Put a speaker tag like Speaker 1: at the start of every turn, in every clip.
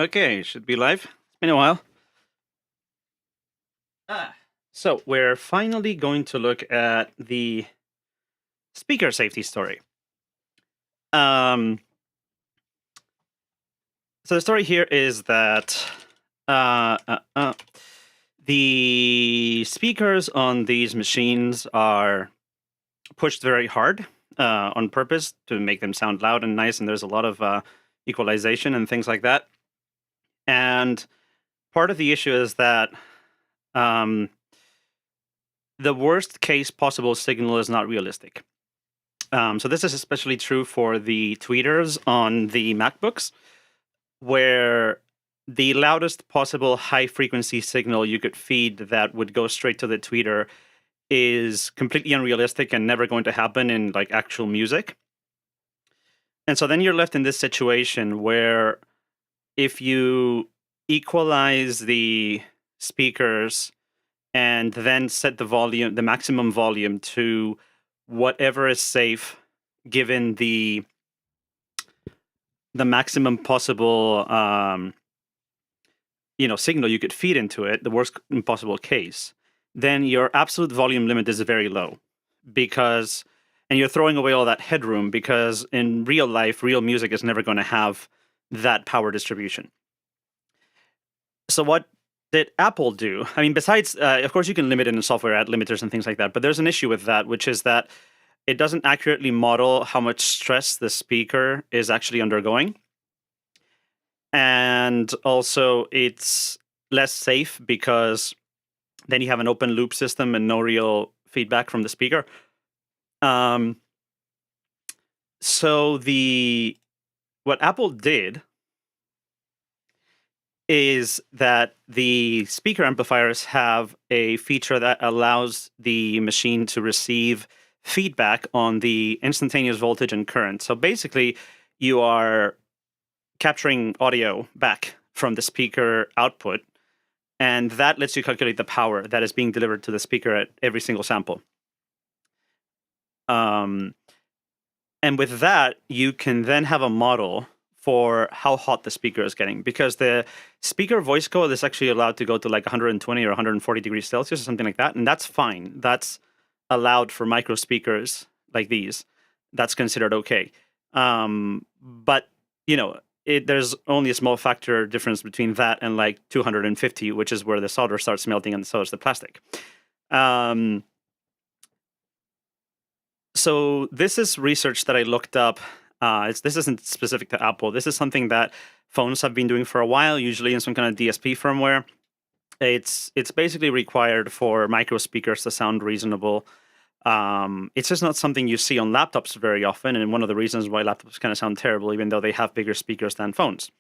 Speaker 1: Okay, should be live. It's been a while. So we're finally going to look at the speaker safety story. Um, so the story here is that the speakers on these machines are pushed very hard on purpose to make them sound loud and nice, and there's a lot of equalization and things like that. And part of the issue is that um, the worst case possible signal is not realistic. So this is especially true for the tweeters on the MacBooks, where the loudest possible high-frequency signal you could feed that would go straight to the tweeter is completely unrealistic and never going to happen in like actual music. And so then you're left in this situation where if you equalize the speakers and then set the volume, the maximum volume to whatever is safe given the maximum possible signal you could feed into it, the worst possible case, then your absolute volume limit is very low and you're throwing away all that headroom because in real life, real music is never going to have that power distribution. So what did Apple do? I mean, besides, of course, you can limit it in software, add limiters and things like that, but there's an issue with that, which is that it doesn't accurately model how much stress the speaker is actually undergoing. And also, it's less safe because then you have an open loop system and no real feedback from the speaker. So what Apple did is that the speaker amplifiers have a feature that allows the machine to receive feedback on the instantaneous voltage and current. So basically, you are capturing audio back from the speaker output, and that lets you calculate the power that is being delivered to the speaker at every single sample. And with that, you can then have a model for how hot the speaker is getting, because the speaker voice coil is actually allowed to go to like 120 or 140 degrees Celsius or something like that, and that's fine. That's allowed for micro speakers like these. That's considered okay. But, there's only a small factor difference between that and like 250, which is where the solder starts melting and so is the plastic. So this is research that I looked up. This isn't specific to Apple. This is something that phones have been doing for a while, usually in some kind of DSP firmware. It's basically required for micro speakers to sound reasonable. It's just not something you see on laptops very often, and one of the reasons why laptops kind of sound terrible, even though they have bigger speakers than phones.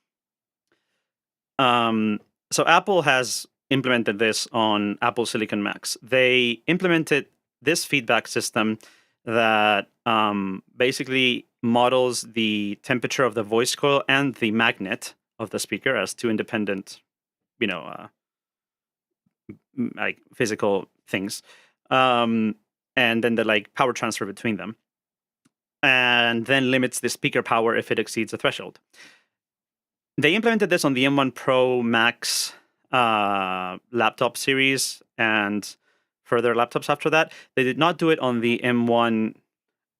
Speaker 1: So Apple has implemented this on Apple Silicon Macs. They implemented this feedback system that basically models the temperature of the voice coil and the magnet of the speaker as two independent, like physical things. And then the power transfer between them, and then limits the speaker power if it exceeds a threshold. They implemented this on the M1 Pro Max laptop series and further laptops after that. They did not do it on the M1,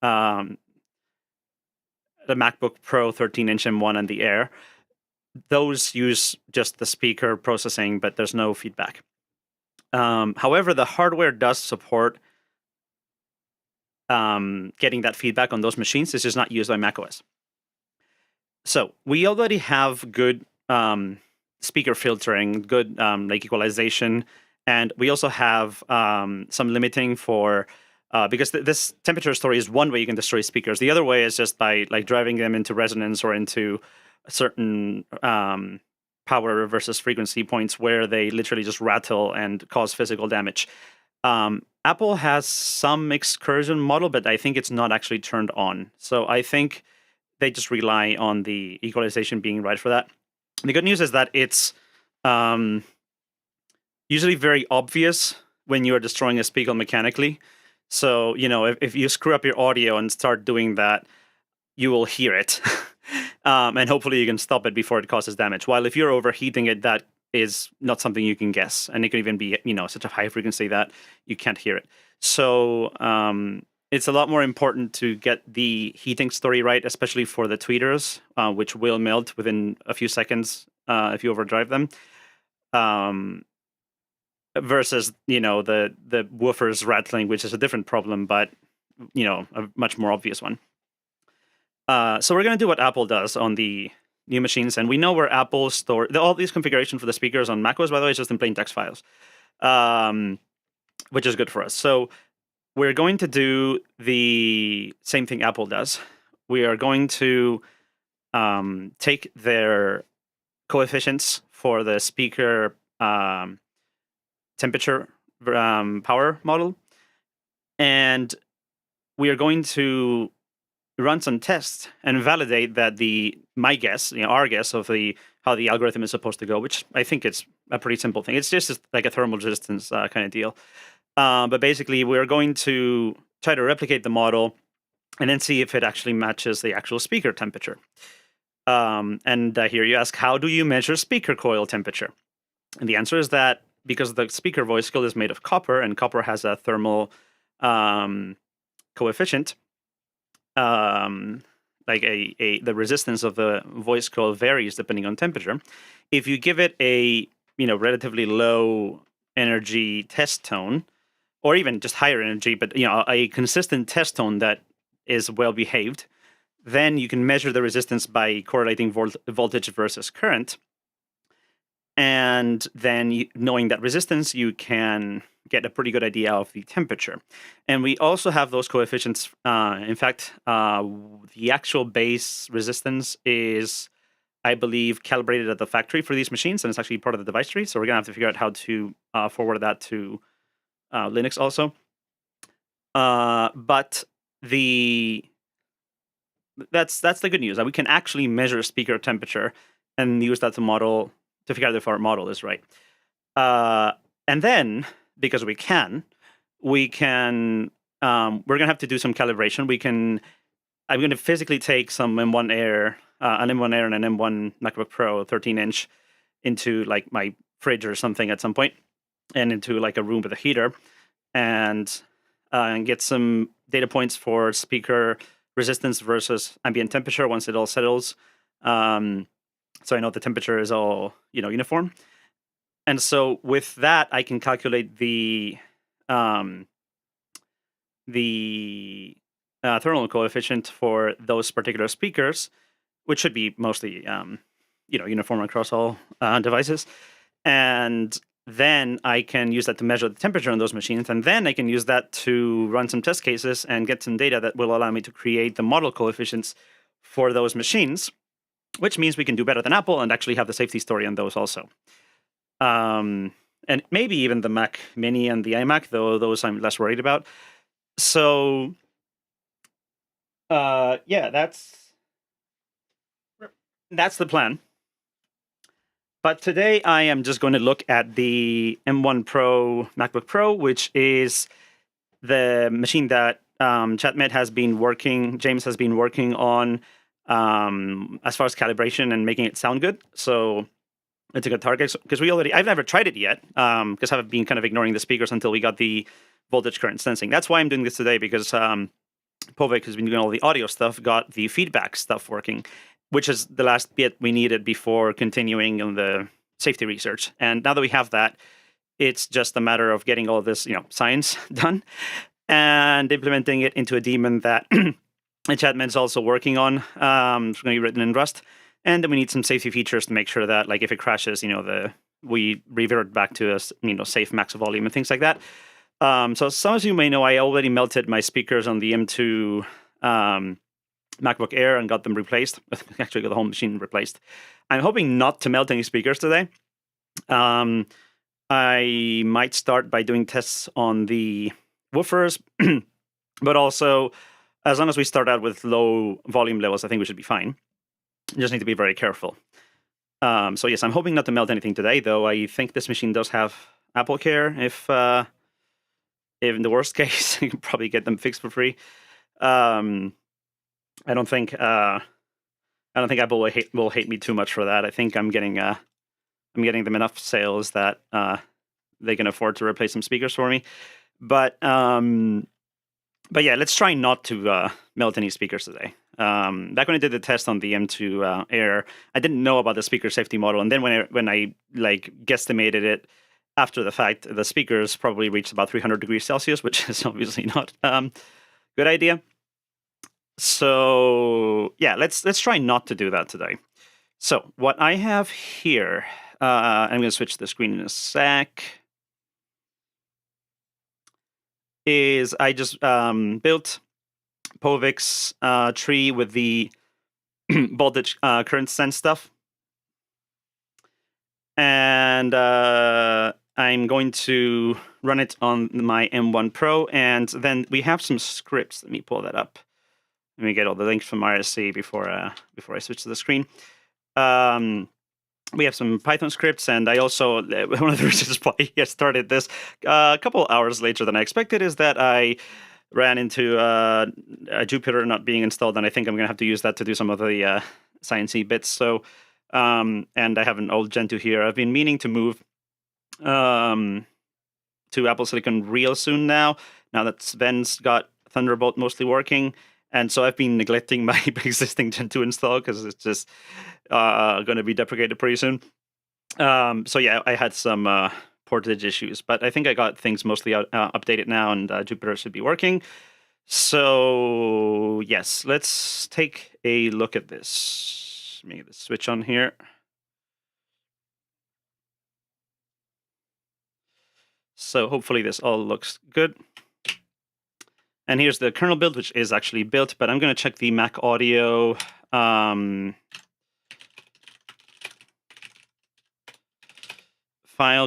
Speaker 1: the MacBook Pro 13-inch M1 and the Air. Those use just the speaker processing, but there's no feedback. However, the hardware does support getting that feedback on those machines. It's just not used by macOS. So we already have good speaker filtering, good equalization, and we also have some limiting for because this temperature story is one way you can destroy speakers. The other way is just by driving them into resonance or into certain power versus frequency points where they literally just rattle and cause physical damage. Apple has some excursion model, but I think it's not actually turned on. So I think they just rely on the equalization being right for that. The good news is that it's usually very obvious when you are destroying a speaker mechanically. So, if you screw up your audio and start doing that, you will hear it. and hopefully you can stop it before it causes damage. While if you're overheating it, that is not something you can guess, and it could even be such a high frequency that you can't hear it. So it's a lot more important to get the heating story right, especially for the tweeters, which will melt within a few seconds if you overdrive them. Versus the woofers rattling, which is a different problem, but a much more obvious one. So we're going to do what Apple does on the new machines, and we know where Apple store all these configuration for the speakers on macOS, by the way, is just in plain text files, which is good for us. So we're going to do the same thing Apple does. We are going to take their coefficients for the speaker temperature power model, and we are going to run some tests and validate that our guess of how the algorithm is supposed to go, which I think it's a pretty simple thing. It's just like a thermal resistance kind of deal. But basically, we're going to try to replicate the model and then see if it actually matches the actual speaker temperature. And here you ask, how do you measure speaker coil temperature? And the answer is that because the speaker voice coil is made of copper, and copper has a thermal coefficient, the resistance of the voice coil varies depending on temperature. If you give it a relatively low energy test tone, or even just higher energy, but a consistent test tone that is well behaved, then you can measure the resistance by correlating voltage versus current. And then knowing that resistance, you can get a pretty good idea of the temperature. And we also have those coefficients. In fact, the actual base resistance is, I believe, calibrated at the factory for these machines, and it's actually part of the device tree. So we're going to have to figure out how to forward that to Linux also. But that's the good news. That we can actually measure speaker temperature and use that to figure out if our model is right. And then, because we're going to have to do some calibration. I'm going to physically take some M1 Air, an M1 Air and an M1 MacBook Pro 13-inch into like my fridge or something at some point, and into like a room with a heater, and get some data points for speaker resistance versus ambient temperature once it all settles. So I know the temperature is all uniform, and so with that I can calculate the thermal coefficient for those particular speakers, which should be mostly uniform across all devices, and then I can use that to measure the temperature on those machines, and then I can use that to run some test cases and get some data that will allow me to create the model coefficients for those machines, which means we can do better than Apple and actually have the safety story on those also. And maybe even the Mac Mini and the iMac, though those I'm less worried about. So, that's the plan. But today I am just going to look at the M1 Pro MacBook Pro, which is the machine that James has been working on as far as calibration and making it sound good. So it's a good target, because I've never tried it yet, because I've been kind of ignoring the speakers until we got the voltage current sensing. That's why I'm doing this today, because Povik, who's been doing all the audio stuff, got the feedback stuff working, which is the last bit we needed before continuing on the safety research. And now that we have that, it's just a matter of getting all this, science done and implementing it into a daemon that Chadman's also working on. It's going to be written in Rust. And then we need some safety features to make sure that, like, if it crashes, we revert back to a safe max volume and things like that. So some of you may know, I already melted my speakers on the M2 MacBook Air and got them replaced. Actually, got the whole machine replaced. I'm hoping not to melt any speakers today. I might start by doing tests on the woofers, but also, as long as we start out with low volume levels, I think we should be fine. You just need to be very careful. So yes, I'm hoping not to melt anything today, though I think this machine does have Apple Care. If in the worst case, you can probably get them fixed for free. I don't think I don't think Apple will hate me too much for that. I think I'm getting them enough sales that they can afford to replace some speakers for me. But yeah, let's try not to melt any speakers today. Back when I did the test on the M2 Air, I didn't know about the speaker safety model, and then when I like guesstimated it after the fact, the speakers probably reached about 300 degrees Celsius, which is obviously not good idea. So yeah, let's try not to do that today. So what I have here, I'm going to switch the screen in a sec, is I just built Povix tree with the voltage current sense stuff. And I'm going to run it on my M1 Pro, and then we have some scripts. Let me pull that up. Let me get all the links from RSC before I switch to the screen. We have some Python scripts, and I also, one of the reasons why I started this a couple hours later than I expected is that I ran into a Jupyter not being installed, and I think I'm going to have to use that to do some of the sciencey bits. So, and I have an old Gentoo here. I've been meaning to move to Apple Silicon real soon now that Sven's got Thunderbolt mostly working. And so I've been neglecting my existing Gentoo install because it's just going to be deprecated pretty soon. So yeah, I had some portage issues, but I think I got things mostly updated now, and Jupyter should be working. So yes, let's take a look at this. Let me get the switch on here. So hopefully this all looks good. And here's the kernel build, which is actually built, but I'm going to check the Mac audio. File,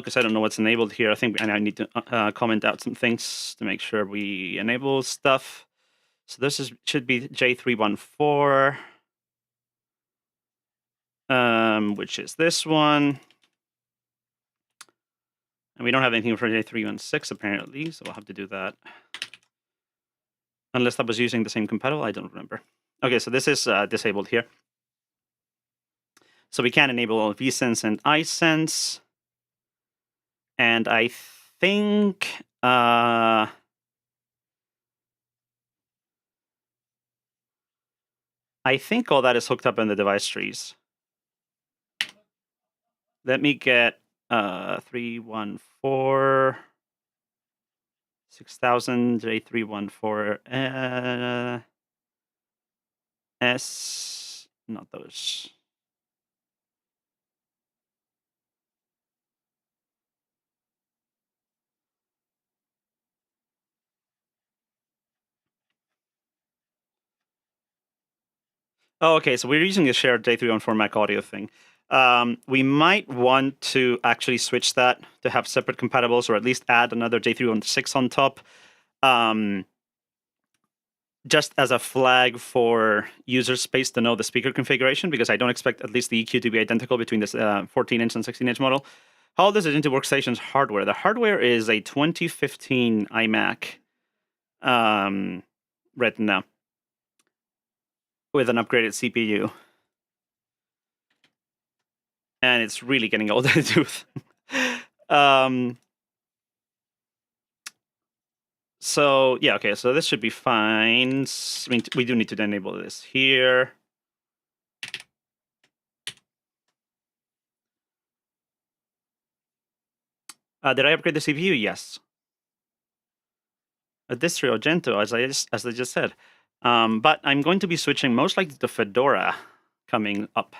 Speaker 1: because I don't know what's enabled here. I think I need to comment out some things to make sure we enable stuff. So this should be J314, which is this one. And we don't have anything for J316 apparently, so we'll have to do that. Unless that was using the same compatible, I don't remember. Okay, so this is disabled here. So we can enable vSense and iSense. And I think all that is hooked up in the device trees. Let me get 314 6000 J314 S, not those. Oh, okay, so we're using a shared J314 Mac audio thing. We might want to actually switch that to have separate compatibles, or at least add another J316 on top. Just as a flag for user space to know the speaker configuration, because I don't expect at least the EQ to be identical between this 14-inch and 16-inch model. How old is it into Workstation's hardware? The hardware is a 2015 iMac Retina with an upgraded CPU. And it's really getting old in the tooth. So yeah, okay, so this should be fine. I mean, we do need to enable this here. Did I upgrade the CPU? Yes. A distro Gentoo, as I just said. But I'm going to be switching most likely to Fedora coming up.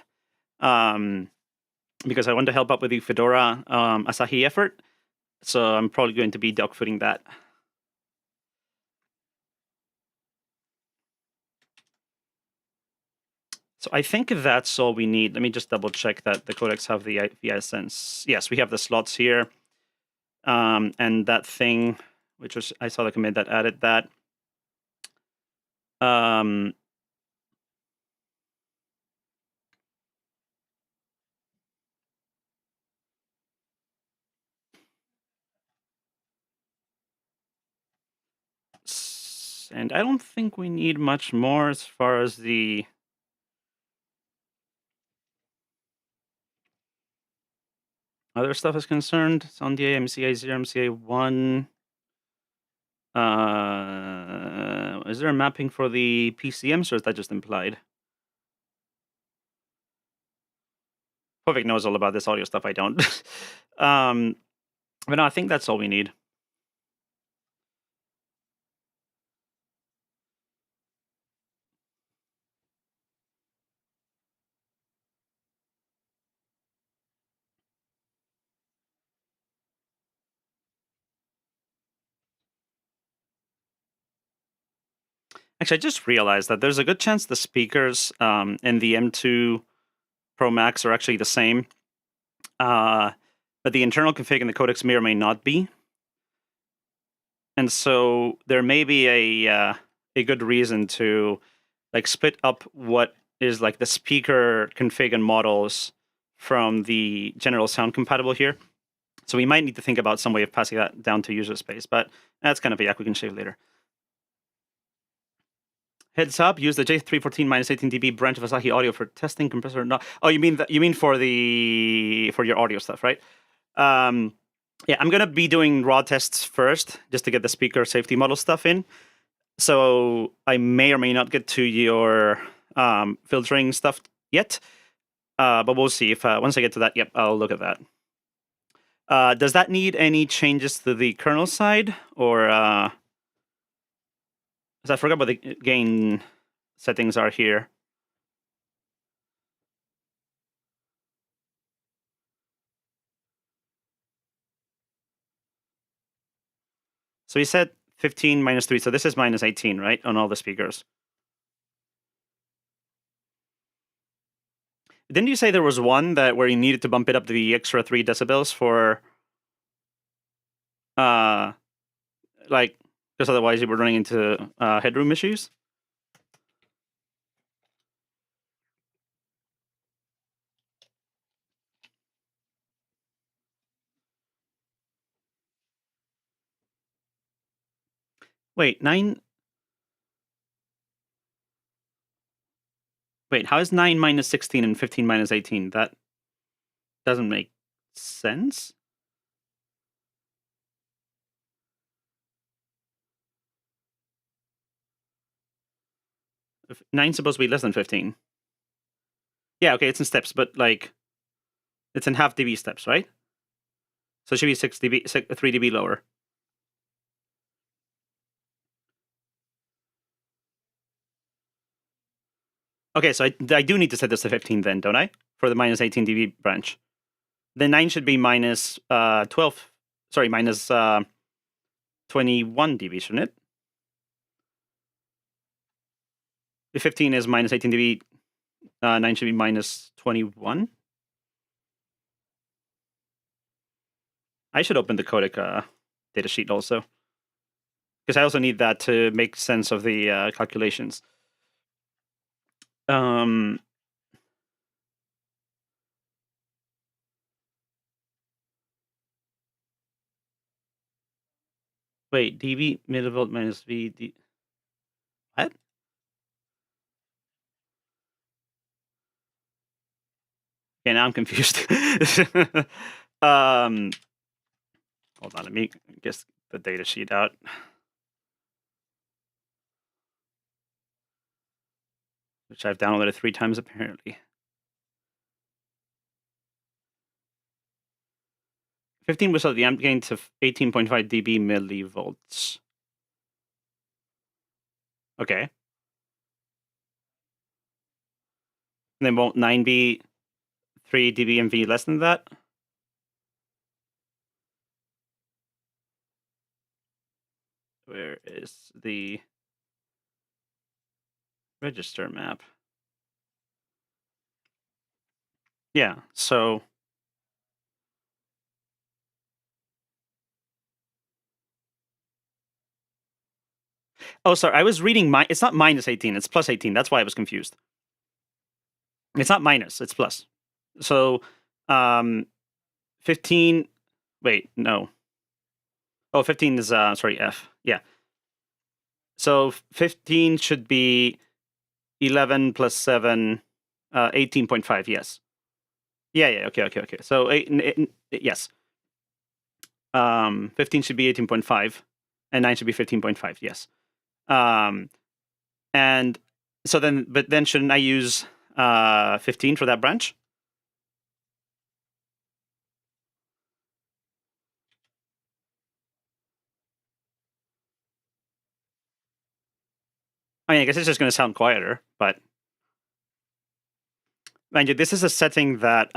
Speaker 1: Because I want to help out with the Fedora Asahi effort. So I'm probably going to be dogfooding that. So I think that's all we need. Let me just double check that the codecs have the vSense. Yes, we have the slots here. And that thing, which was, I saw the commit that added that. And I don't think we need much more as far as the other stuff is concerned, SoundDA, MCA0, MCA1. Is there a mapping for the PCMs, or is that just implied? Povik knows all about this audio stuff. I don't. But no, I think that's all we need. Actually, I just realized that there's a good chance the speakers in the M2 Pro Max are actually the same. But the internal config in the codecs may or may not be. And so there may be a good reason to like split up what is like the speaker config and models from the general sound compatible here. So we might need to think about some way of passing that down to user space, but that's kind of a yak we can shave later. Heads up, use the J314 minus 18 dB branch of Asahi Audio for testing compressor. Not. Oh, you mean for your audio stuff, right? Yeah, I'm gonna be doing raw tests first, just to get the speaker safety model stuff in. So I may or may not get to your filtering stuff yet, but we'll see. If once I get to that, yep, I'll look at that. Does that need any changes to the kernel side, or? Because I forgot what the gain settings are here. So we said 15 minus 3, so this is minus 18, right, on all the speakers. Didn't you say there was one where you needed to bump it up to the extra 3 decibels for, like, because otherwise you were running into headroom issues? Wait, 9... Wait, how is 9 minus 16 and 15 minus 18? That doesn't make sense. If 9's supposed to be less than 15. Yeah, okay, it's in steps, but like, it's in half dB steps, right? So it should be 6 dB, 3 dB lower. Okay, so I do need to set this to 15 then, don't I? For the minus 18 dB branch. Then 9 should be minus 12, sorry, minus 21 dB, shouldn't it? If 15 is minus 18 dB, 9 should be minus 21. I should open the codec datasheet also, because I also need that to make sense of the calculations. Wait, dB millivolt minus V. What? Okay, now I'm confused. Hold on, let me get the data sheet out. Which I've downloaded 3 times apparently. 15 will set the amp gain to 18.5 dB millivolts. Okay. And then won't 9 be 3 dB and V less than that? Where is the register map? Yeah, so... Oh, sorry, I was reading it's not minus 18, it's plus 18. That's why I was confused. It's not minus, it's plus. So, 15... Wait, no. Oh, 15 is, sorry, F. Yeah. So 15 should be 11 plus 7, 18.5, yes. Yeah. Okay. So yes. 15 should be 18.5, and 9 should be 15.5. Yes. And so then, but then shouldn't I use 15 for that branch? I mean, I guess it's just going to sound quieter, but mind you, this is a setting that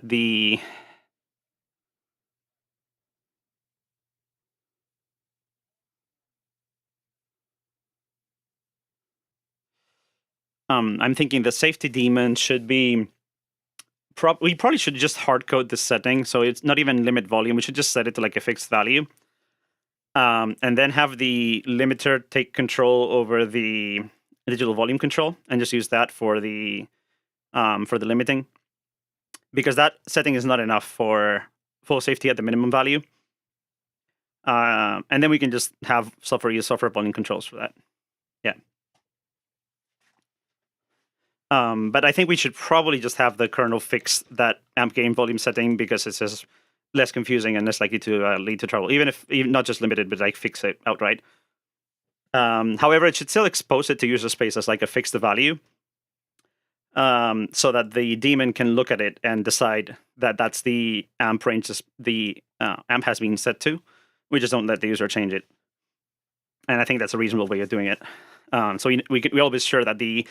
Speaker 1: the I'm thinking the safety daemon should be. We probably should just hard code this setting, so it's not even limit volume. We should just set it to like a fixed value, and then have the limiter take control over the digital volume control, and just use that for the limiting, because that setting is not enough for full safety at the minimum value. And then we can just have software use software volume controls for that. Yeah. But I think we should probably just have the kernel fix that amp gain volume setting, because it's just less confusing and less likely to lead to trouble, even not just limited, but like fix it outright. However, it should still expose it to user space as like a fixed value, so that the daemon can look at it and decide that that's the amp range the amp has been set to. We just don't let the user change it. And I think that's a reasonable way of doing it. So we always sure that the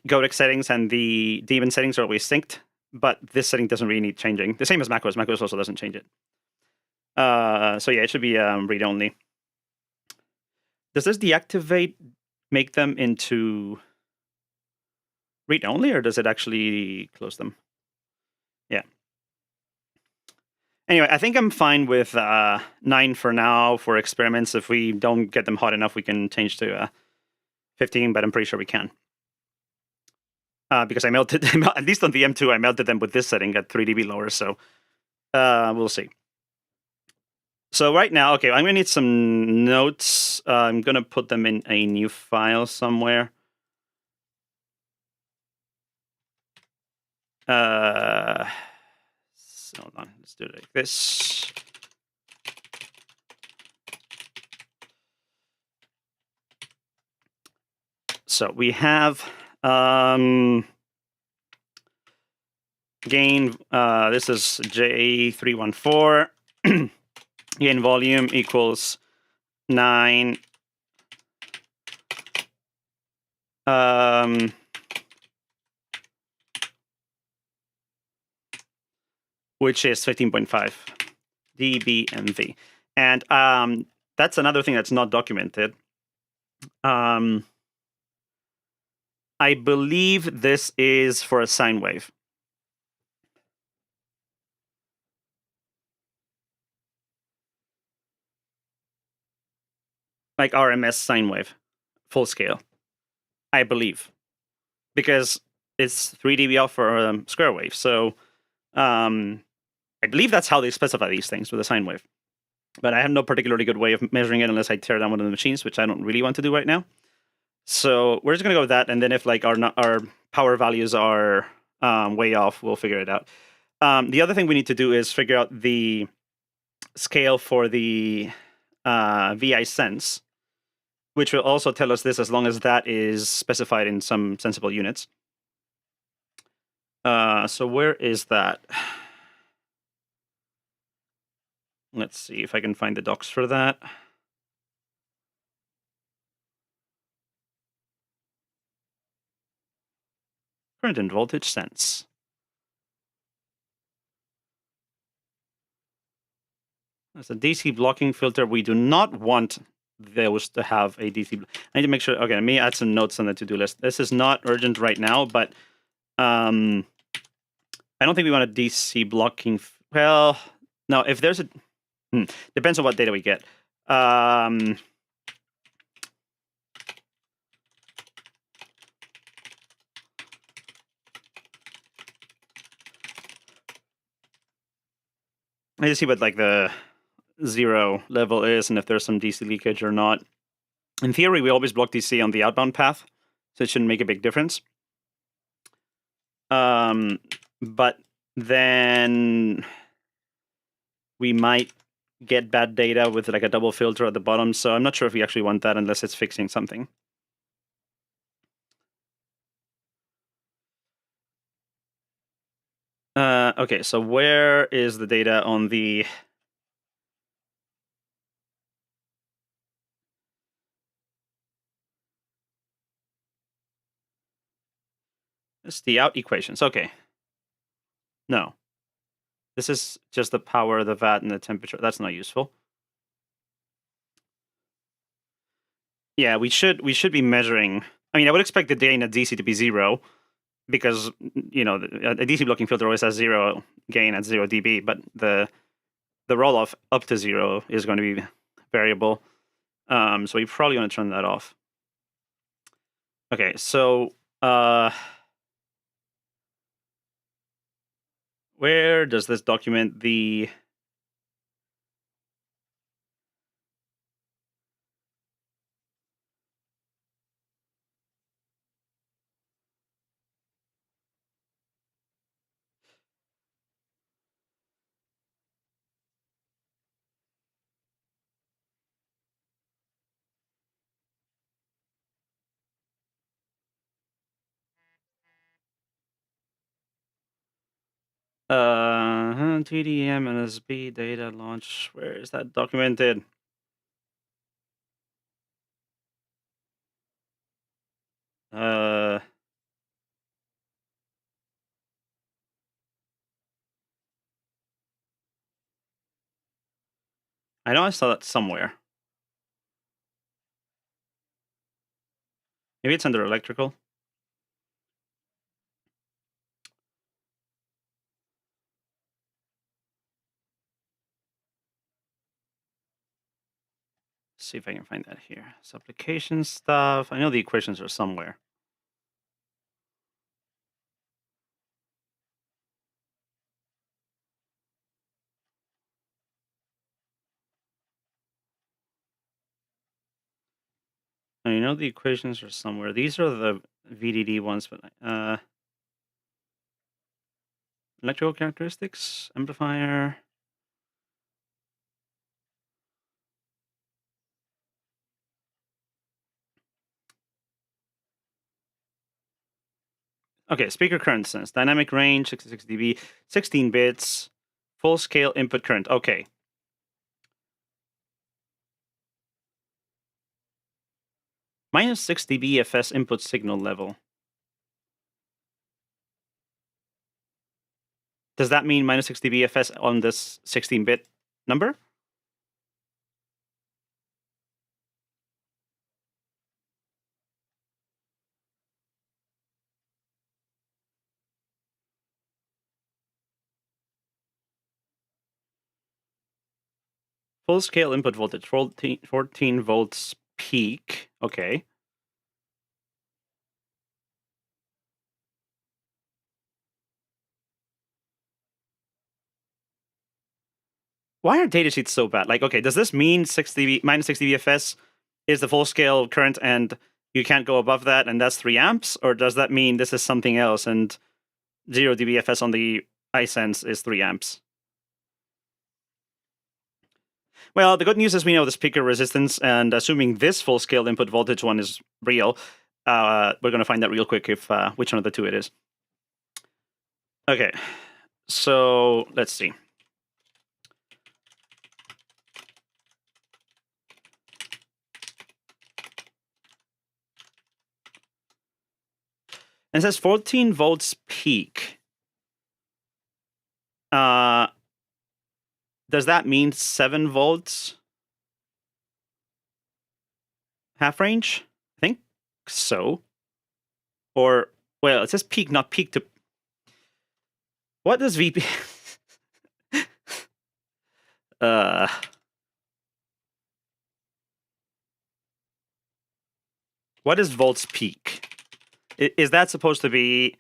Speaker 1: codec settings and the daemon settings are always synced, but this setting doesn't really need changing. The same as macOS. macOS also doesn't change it. So yeah, it should be read-only. Does this deactivate make them into read-only, or does it actually close them? Yeah. Anyway, I think I'm fine with 9 for now for experiments. If we don't get them hot enough, we can change to 15, but I'm pretty sure we can. Because I melted them, at least on the M2, I melted them with this setting at 3 dB lower, so we'll see. So right now, okay, I'm going to need some notes. I'm going to put them in a new file somewhere. So hold on, let's do it like this. So we have gain, this is J314. Gain volume equals 9. Which is 15.5 dBmv. And that's another thing that's not documented. I believe this is for a sine wave. Like RMS sine wave, full scale, I believe. Because it's 3 dB off for a square wave. So I believe that's how they specify these things with a sine wave. But I have no particularly good way of measuring it unless I tear down one of the machines, which I don't really want to do right now. So we're just going to go with that. And then if like our power values are way off, we'll figure it out. The other thing we need to do is figure out the scale for the VI sense, which will also tell us this as long as that is specified in some sensible units. So where is that? Let's see if I can find the docs for that. Current and voltage sense. As a DC blocking filter, we do not want those to have a DC. I need to make sure. Okay, let me add some notes on the to-do list. This is not urgent right now, but I don't think we want a DC blocking. Well, no. If there's a depends on what data we get. I just see what like the 0 level is and if there's some DC leakage or not. In theory, we always block DC on the outbound path. so it shouldn't make a big difference. But then we might get bad data with like a double filter at the bottom, so I'm not sure if we actually want that unless it's fixing something. Okay, so where is the data on the... It's the out equations. Okay. No. This is just the power of the vat and the temperature. That's not useful. Yeah, we should be measuring... I mean, I would expect the gain at DC to be 0, because, you know, a DC blocking filter always has 0 gain at 0 dB, but the roll-off up to 0 is going to be variable. So we probably want to turn that off. Okay, so where does this document the... TDM NSB data launch? Where is that documented? I know I saw that somewhere. Maybe it's under electrical. Let's see if I can find that here. It's application stuff. I know the equations are somewhere. I know the equations are somewhere. These are the VDD ones, but electrical characteristics, amplifier. Okay, speaker current sense. Dynamic range, 66 dB, 16 bits, full scale input current. Okay. Minus 6 dB FS input signal level. Does that mean minus 6 dB FS on this 16-bit number? Full scale input voltage, 14 volts peak. Okay. Why are datasheets so bad? Like, okay, does this mean 6 dB, minus 6 dB FS is the full scale current and you can't go above that and that's 3 amps? Or does that mean this is something else and 0 dB FS on the iSense is 3 amps? Well, the good news is we know the speaker resistance, and assuming this full scale input voltage one is real, we're going to find out real quick if which one of the two it is. Okay, so let's see. And it says 14 volts peak. Does that mean 7 volts half range? I think so. Or, well, it says peak, not peak to... What does VP... What is volts peak? Is that supposed to be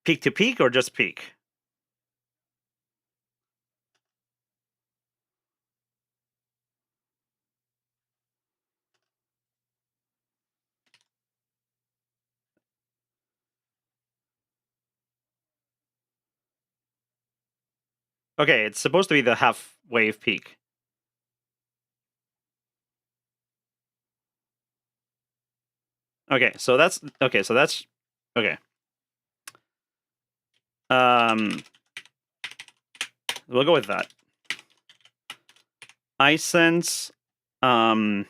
Speaker 1: peak to peak or just peak? Okay, it's supposed to be the half wave peak. Okay, so that's okay. We'll go with that. iSense. I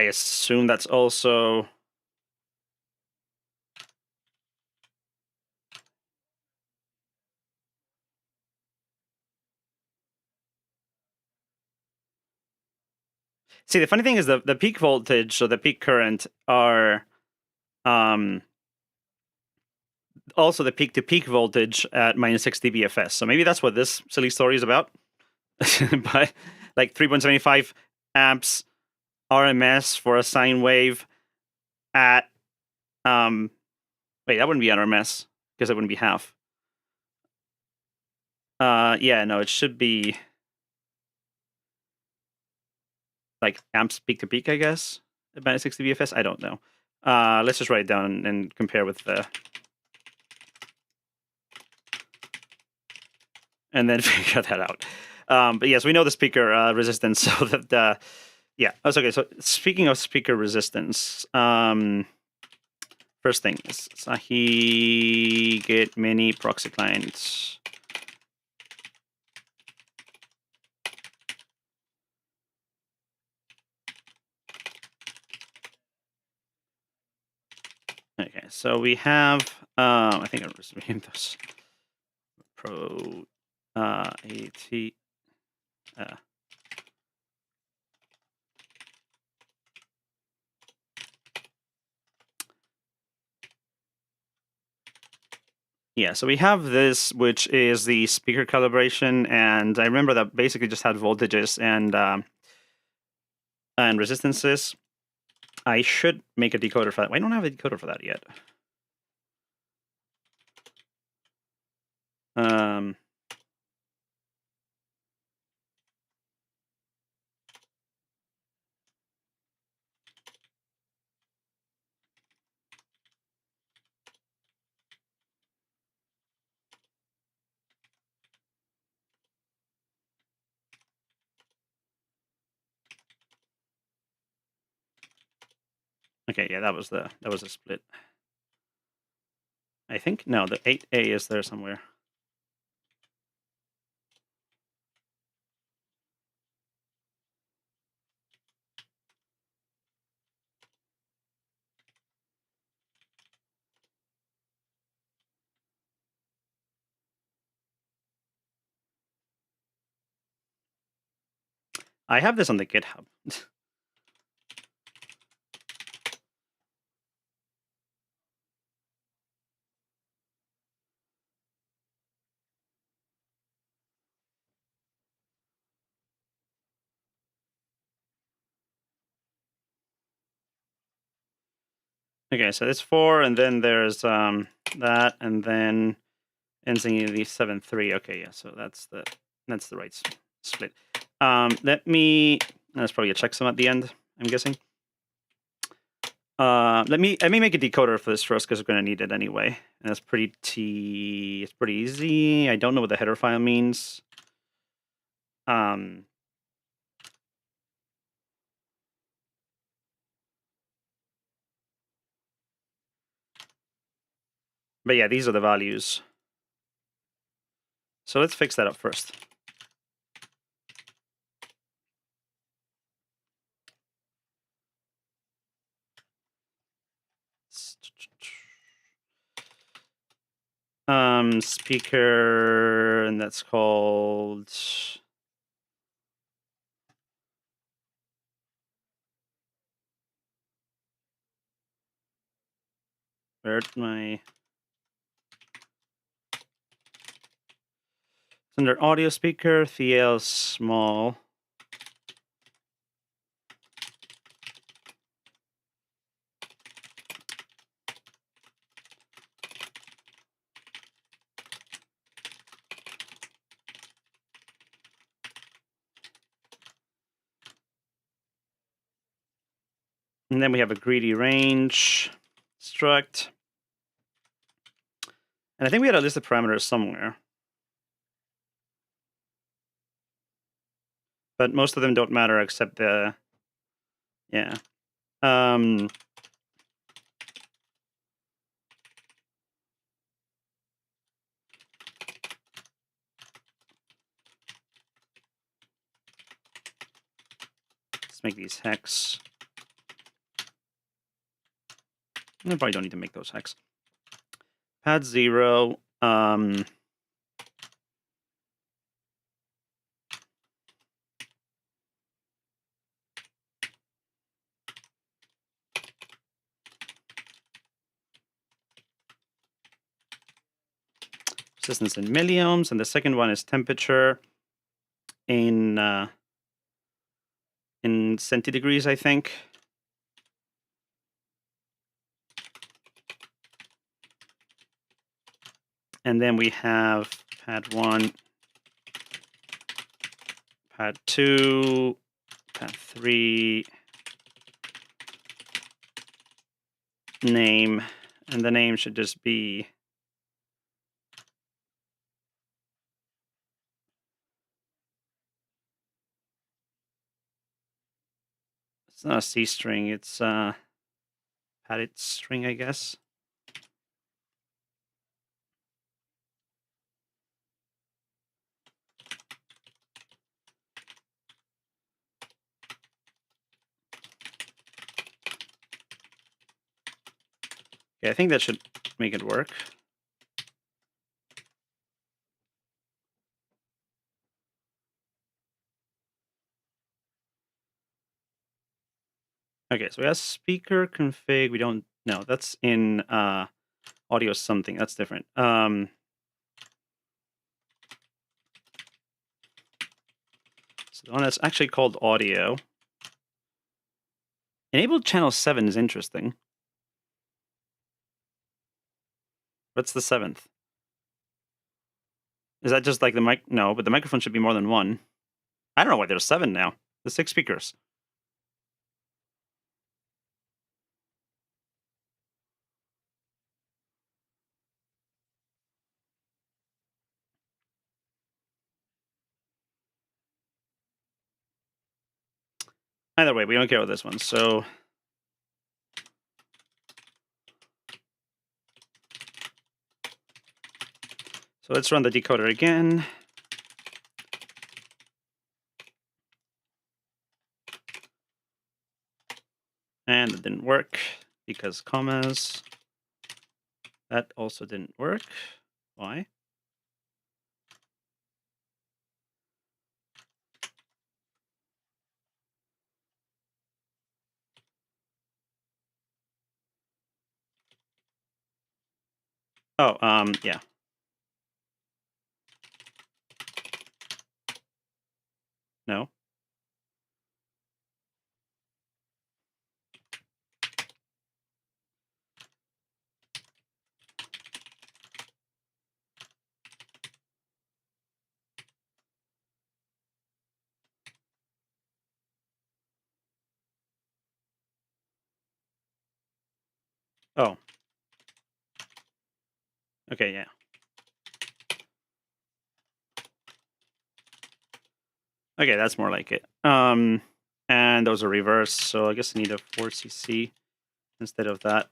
Speaker 1: assume that's also. See, the funny thing is the peak voltage or the peak current are also the peak to peak voltage at minus 60 BFS. So maybe that's what this silly story is about. But like 3.75 amps RMS for a sine wave at wait, that wouldn't be RMS because it wouldn't be half. Yeah, no, it should be like amps peak to peak, I guess. At minus 60 BFS. I don't know. Let's just write it down and compare with the and then figure that out. But yes, we know the speaker resistance. So that yeah, that's okay. So speaking of speaker resistance, first thing is Asahi get many proxy clients. Okay, so we have I think I just named this Pro AT. Yeah, so we have this, which is the speaker calibration, and I remember that basically just had voltages and resistances. I should make a decoder for that. I don't have a decoder for that yet. Okay, yeah, that was a split. I think no, the 8A is there somewhere. I have this on the GitHub. Okay, so it's 4, and then there's that, and then NZD 7.3. Okay, yeah, so that's the right split. Let me. That's probably a checksum at the end, I'm guessing. Let me make a decoder for this first because we're going to need it anyway. And it's pretty easy. I don't know what the header file means. But yeah, these are the values. So let's fix that up first. Speaker, and that's called. Where's my. It's under audio speaker, TL small. And then we have a greedy range struct. And I think we had a list of parameters somewhere. But most of them don't matter except the... Yeah. Let's make these hex. I probably don't need to make those hex. Pad 0. Resistance in milliohms, and the second one is temperature in centidegrees, I think. And then we have pad 1, pad 2, pad 3, name, and the name should just be... It's not a C string, it's a padded string, I guess. Okay, I think that should make it work. Okay, so we have speaker config. We don't... No, that's in audio something. That's different. So the one that's actually called audio. Enabled channel 7 is interesting. What's the 7th? Is that just like the mic? No, but the microphone should be more than one. I don't know why there's 7 now. There's 6 speakers. Either way, we don't care with this one. So let's run the decoder again. And it didn't work because commas. That also didn't work. Why? Oh, yeah. No. Oh. Okay, yeah. Okay, that's more like it. And those are reversed, so I guess I need a 4cc instead of that.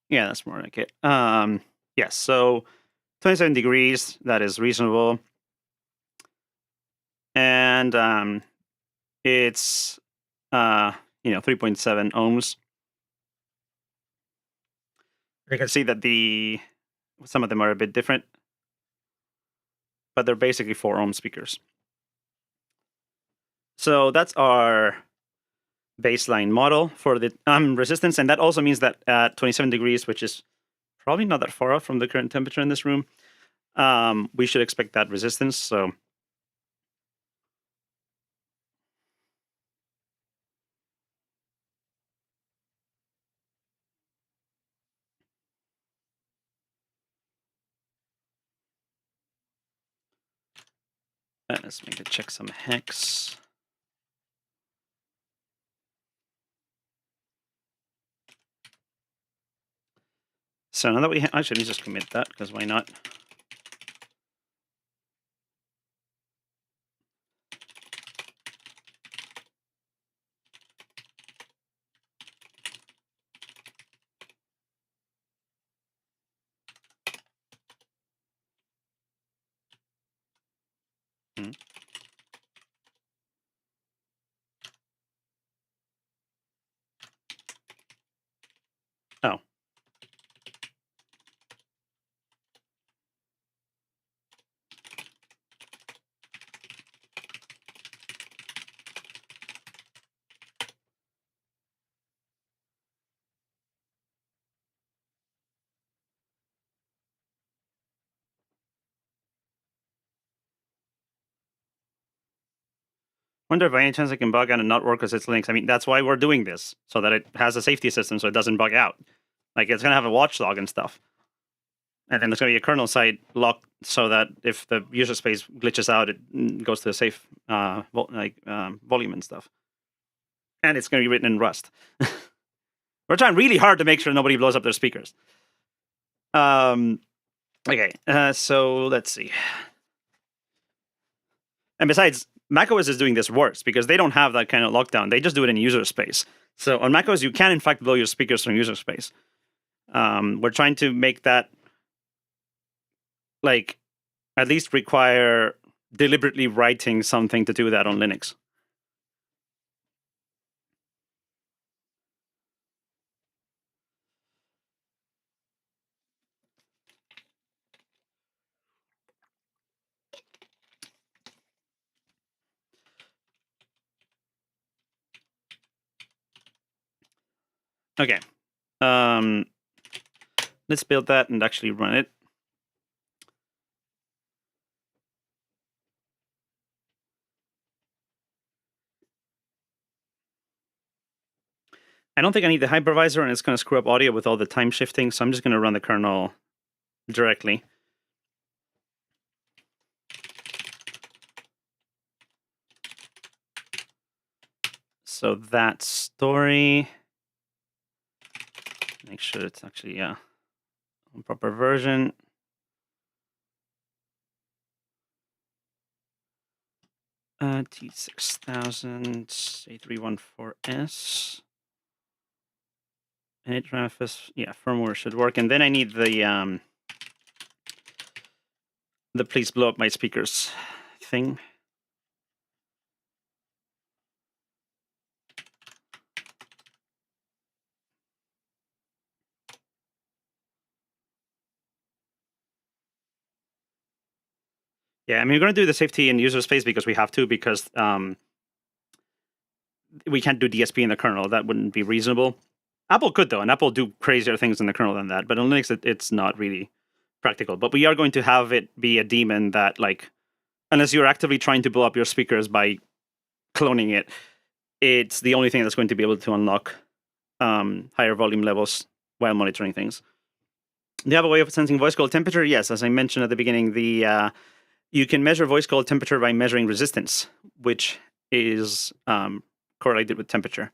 Speaker 1: Yeah, that's more like it. Yes, so 27 degrees, that is reasonable. And it's 3.7 ohms. You can see that some of them are a bit different, but they're basically 4 ohm speakers. So that's our baseline model for the resistance, and that also means that at 27 degrees, which is probably not that far off from the current temperature in this room, we should expect that resistance. So let's make it check some hex. So now that we actually, let me just commit that, because why not? Hmm. Oh. Wonder if by any chance it can bug out and not work because it's Linux. I mean, that's why we're doing this, so that it has a safety system so it doesn't bug out. Like, it's going to have a watchdog and stuff. And then there's going to be a kernel side lock so that if the user space glitches out, it goes to a safe volume and stuff. And it's going to be written in Rust. We're trying really hard to make sure nobody blows up their speakers. Okay, so let's see. And besides, macOS is doing this worse because they don't have that kind of lockdown. They just do it in user space. So on macOS, you can in fact blow your speakers from user space. We're trying to make that like at least require deliberately writing something to do that on Linux. Okay. Let's build that and actually run it. I don't think I need the hypervisor, and it's going to screw up audio with all the time shifting, so I'm just going to run the kernel directly. So that story, make sure it's actually a proper version. T6000 A314S. And firmware should work. And then I need the please blow up my speakers thing. Yeah, I mean, we're going to do the safety in user space because we have to, because we can't do DSP in the kernel. That wouldn't be reasonable. Apple could, though, and Apple do crazier things in the kernel than that. But on Linux, it's not really practical. But we are going to have it be a daemon that, like, unless you're actively trying to blow up your speakers by cloning it, it's the only thing that's going to be able to unlock higher volume levels while monitoring things. Do you have a way of sensing voice coil temperature? Yes, as I mentioned at the beginning, you can measure voice coil temperature by measuring resistance, which is correlated with temperature.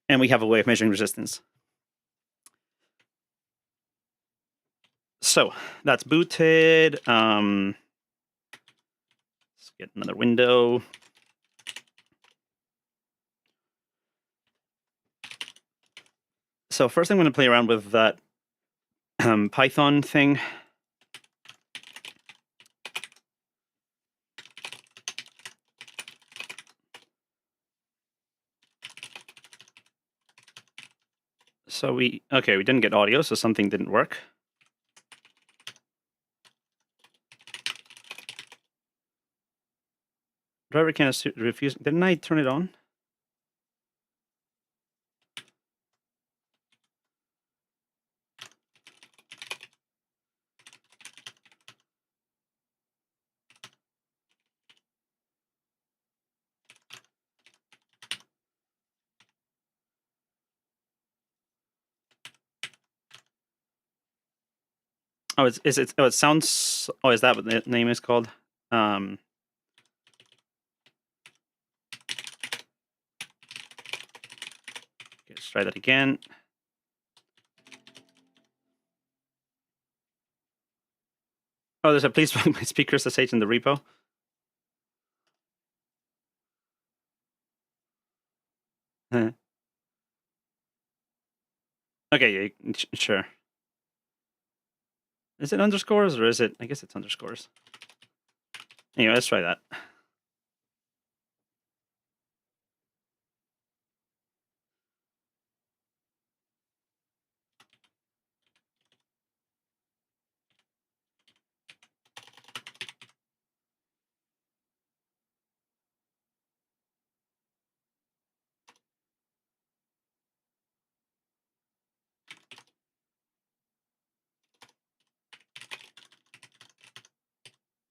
Speaker 1: And we have a way of measuring resistance. So that's booted. Let's get another window. So first I'm going to play around with that Python thing. So we didn't get audio, so something didn't work. Driver can refuse. Didn't I turn it on? Oh, it sounds. Oh, is that what the name is called? Okay, let's try that again. Oh, there's a please find my speakers SSH in the repo. Okay, yeah, sure. Is it underscores or is it? I guess it's underscores. Anyway, let's try that.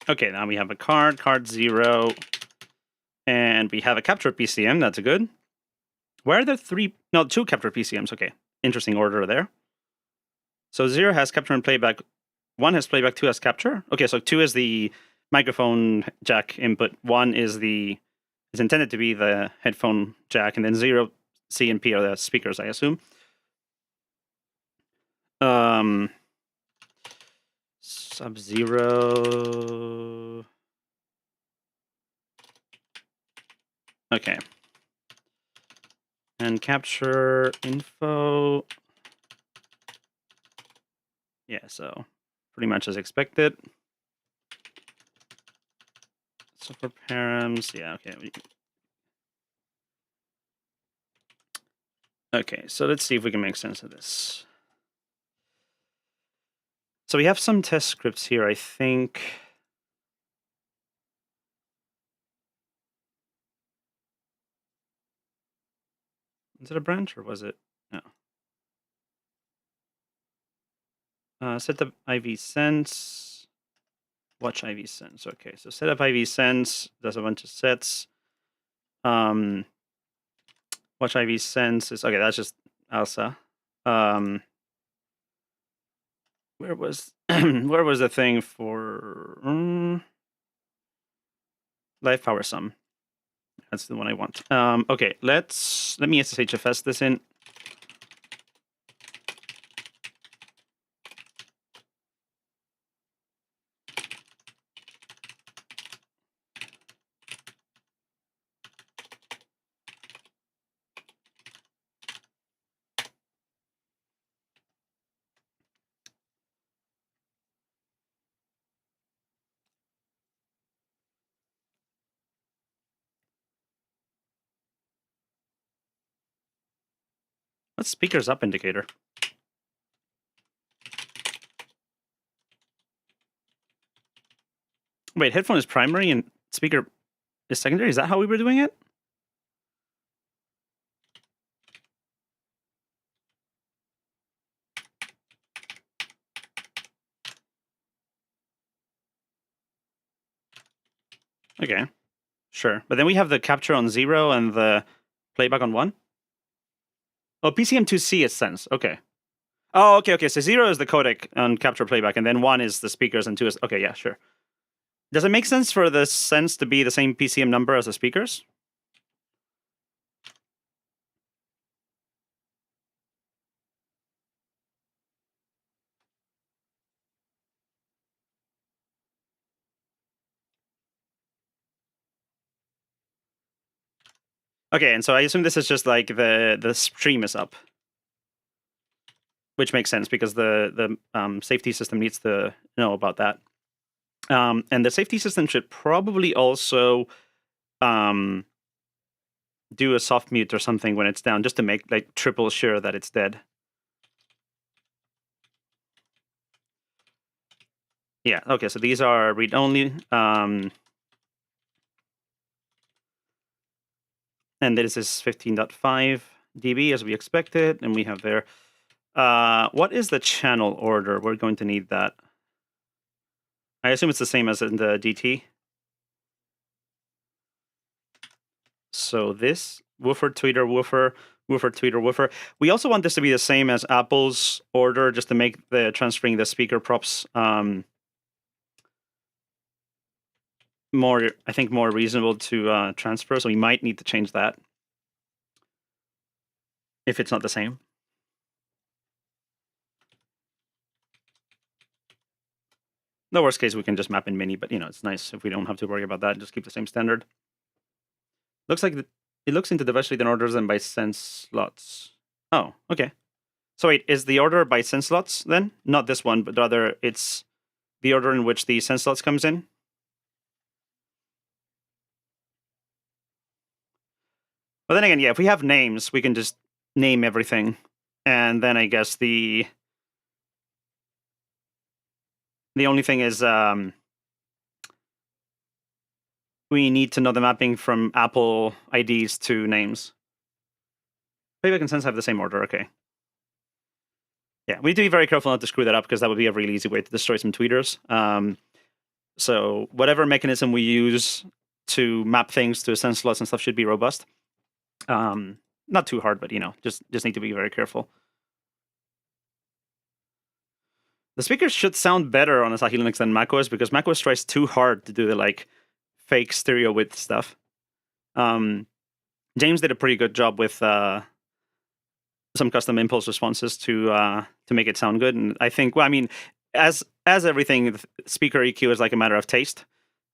Speaker 1: Okay, now we have a card 0, and we have a captured PCM. That's good. Where are there 2 captured PCMs? Okay, interesting order there. So 0 has capture and playback. 1 has playback. 2 has capture. Okay, so 2 is the microphone jack input. 1 is intended to be the headphone jack, and then 0, C, and P are the speakers, I assume. Sub-0. Okay. And capture info. Yeah, so pretty much as expected. So for params, yeah, okay. Okay, so let's see if we can make sense of this. So we have some test scripts here, I think. Is it a branch or was it? No. Set up IV sense. Watch IV sense. Okay, so set up IV sense does a bunch of sets. Watch IV sense is okay. That's just ALSA. Where was where was the thing for live power sum? That's the one I want. Okay, let me SSHFS this in. What's speakers up indicator? Wait, headphone is primary and speaker is secondary? Is that how we were doing it? Okay, sure. But then we have the capture on 0 and the playback on 1? Oh, PCM2C is sense. Okay. Oh, okay. So 0 is the codec on capture playback, and then 1 is the speakers, and 2 is... Okay, yeah, sure. Does it make sense for the sense to be the same PCM number as the speakers? Okay, and so I assume this is just like the stream is up, which makes sense because the safety system needs to know about that. And the safety system should probably also do a soft mute or something when it's down, just to make like triple sure that it's dead. Yeah, okay, so these are read-only. And this is 15.5 dB as we expected, and we have there. What is the channel order? We're going to need that. I assume it's the same as in the DT. So this woofer, tweeter, woofer, woofer, tweeter, woofer. We also want this to be the same as Apple's order, just to make the transferring the speaker props more, I think, more reasonable to transfer. So we might need to change that if it's not the same. The worst case, we can just map in mini, but it's nice if we don't have to worry about that. Just keep the same standard. Looks like it looks into diversity then orders them by sense slots. Oh, okay. So wait, is the order by sense slots then? Not this one, but rather it's the order in which the sense slots comes in? But then again, yeah, if we have names, we can just name everything. And then I guess the only thing is we need to know the mapping from Apple IDs to names. Playback and sense have the same order, okay. Yeah, we need to be very careful not to screw that up because that would be a really easy way to destroy some tweeters. So whatever mechanism we use to map things to sense slots and stuff should be robust. Not too hard, but just need to be very careful. The speakers should sound better on Asahi Linux than macOS because macOS tries too hard to do the fake stereo width stuff. James did a pretty good job with some custom impulse responses to make it sound good, and I think, well, I mean, as everything, speaker EQ is like a matter of taste.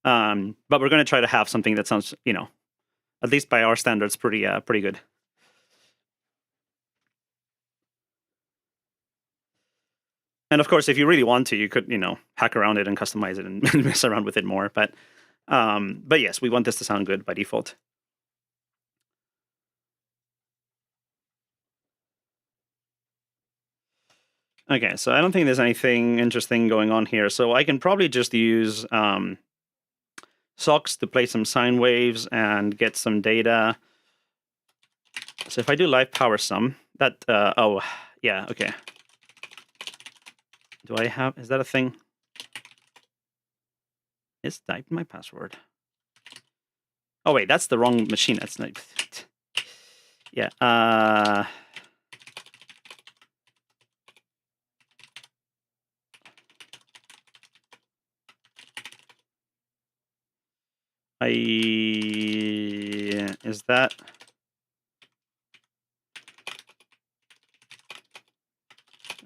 Speaker 1: But we're going to try to have something that sounds, at least by our standards, pretty good. And of course, if you really want to, you could, hack around it and customize it and mess around with it more. But yes, we want this to sound good by default. Okay, so I don't think there's anything interesting going on here. So I can probably just use SOX to play some sine waves and get some data. So if I do live power sum, that, oh, yeah, okay. Is that a thing? Is typed my password? Oh wait, that's the wrong machine. That's not. Yeah. Is that?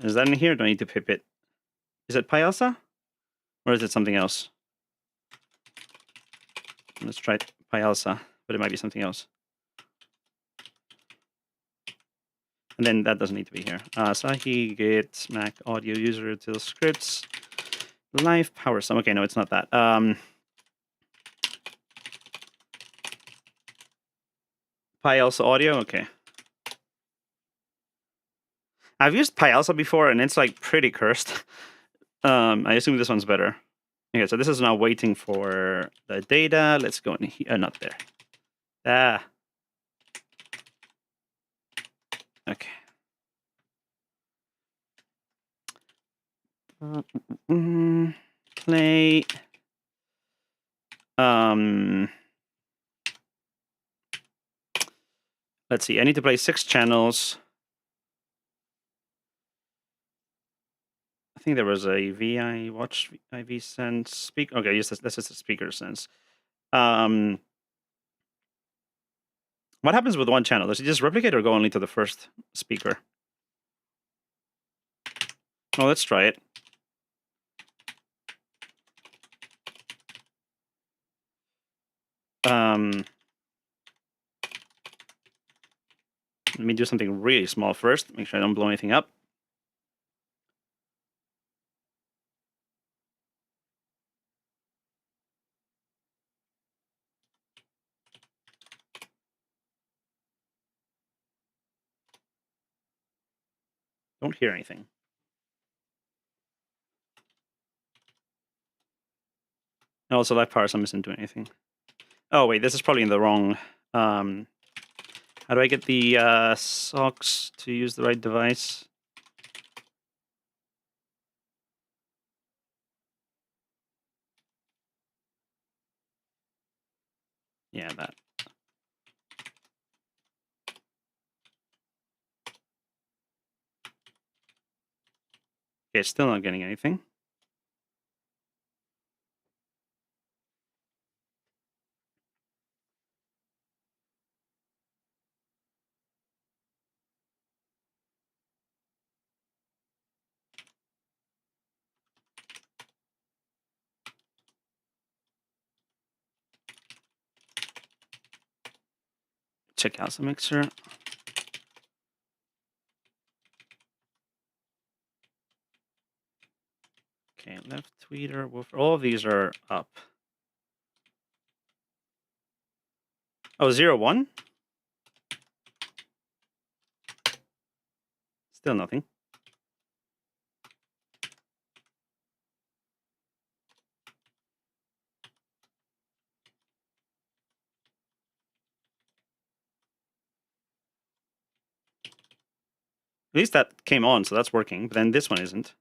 Speaker 1: Is that in here? Do I need to pip it? Is it Pyasa? Or is it something else? Let's try Pyasa, but it might be something else. And then that doesn't need to be here. Asahi git Mac audio user util scripts live power sum. Okay, no, it's not that. Pyasa audio. Okay. I've used Pyasa before, and it's like pretty cursed. I assume this one's better. Okay, so this is now waiting for the data. Let's go in here. Not there. Ah. Okay. Play. Let's see. I need to play 6 channels. I think there was a VI watch IV sense speak. Okay, yes, this is a speaker sense. What happens with one channel? Does it just replicate or go only to the first speaker? Oh, let's try it. Let me do something really small first. Make sure I don't blow anything up. Don't hear anything. Also, live power sum isn't doing anything. Oh, wait, this is probably in the wrong... how do I get the SOX to use the right device? Yeah, that. Okay, still not getting anything. check out the mixer. Okay, left tweeter, woofer. All of these are up. Oh, 0, 1? Still nothing. At least that came on, so that's working. But then this one isn't.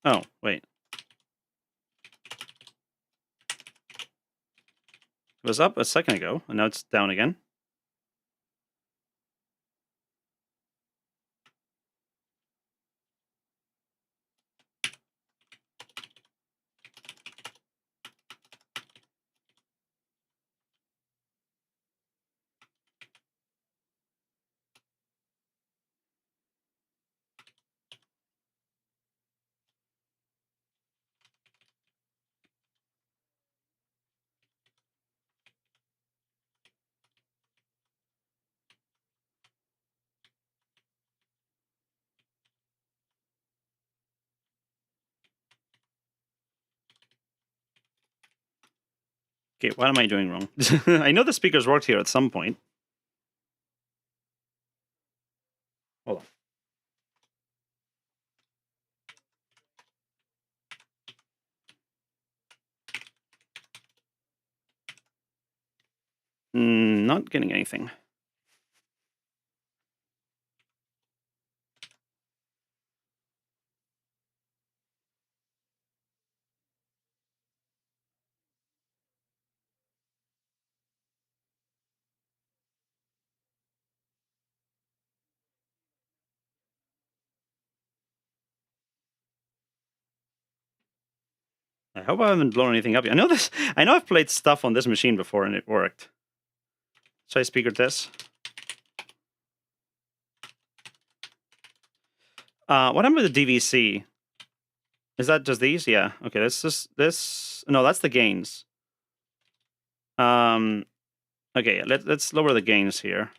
Speaker 1: Oh, wait. It was up a second ago, and now it's down again. Okay, what am I doing wrong? I know the speakers worked here at some point. Hold on. Not getting anything. I hope I haven't blown anything up yet. I know this. I know I've played stuff on this machine before and it worked. Should I speaker test? What happened with the DVC? Is that just these? Yeah. Okay, that's just this. No, that's the gains. Okay, let's lower the gains here.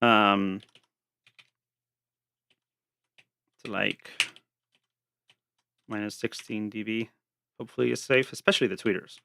Speaker 1: To like minus 16 dB. Hopefully it's safe, especially the tweeters.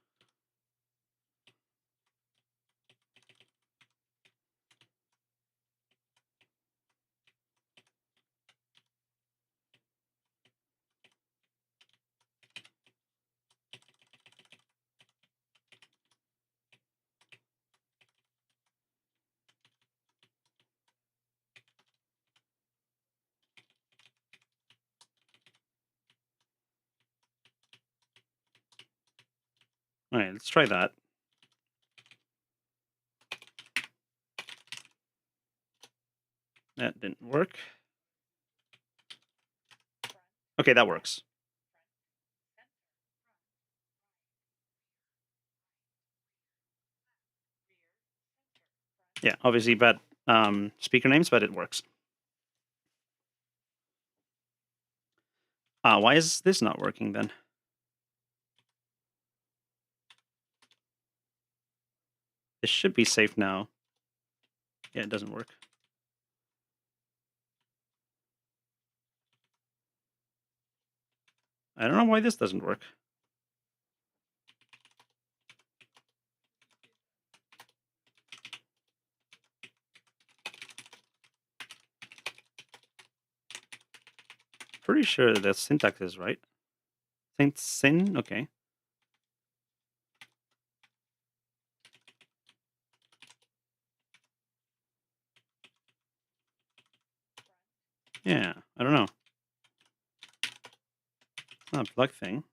Speaker 1: All right, let's try that. That didn't work. Okay, that works. Yeah, obviously bad speaker names, but it works. Why is this not working then? This should be safe now. Yeah, it doesn't work. I don't know why this doesn't work. Pretty sure the syntax is right. Sin? Okay. Yeah, I don't know. It's not a plug thing.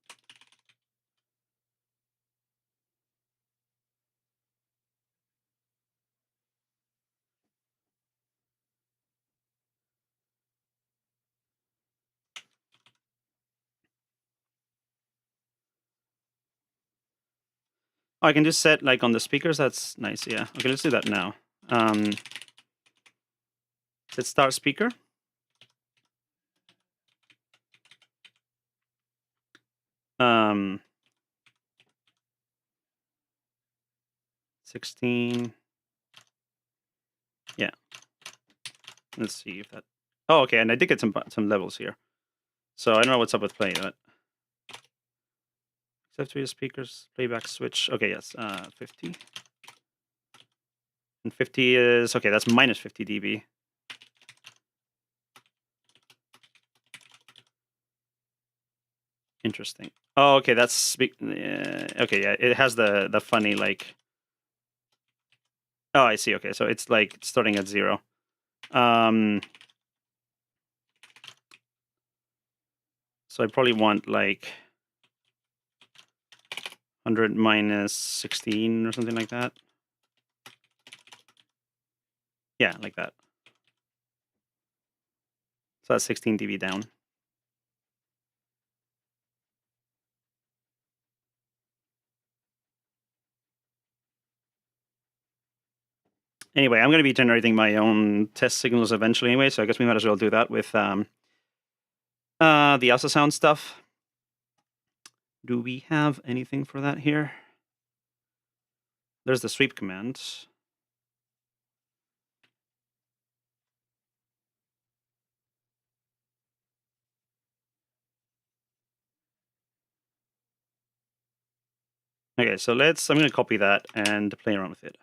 Speaker 1: Oh, I can just set like on the speakers. That's nice. Yeah. Okay, let's do that now. Let's start speaker. 16. Yeah. Let's see if that. Oh, okay, and I did get some levels here. So I don't know what's up with play, but except for your speakers, playback switch. Okay, yes, 50. And 50 is okay. That's minus 50 dB. Interesting. Oh, okay. That's okay. Yeah, it has the funny like. Oh, I see. Okay, so it's like starting at 0. So I probably want like 100 minus 16 or something like that. Yeah, like that. So that's 16 dB down. Anyway, I'm going to be generating my own test signals eventually anyway, so I guess we might as well do that with the Asasound stuff. Do we have anything for that here? There's the sweep command. Okay, so I'm going to copy that and play around with it.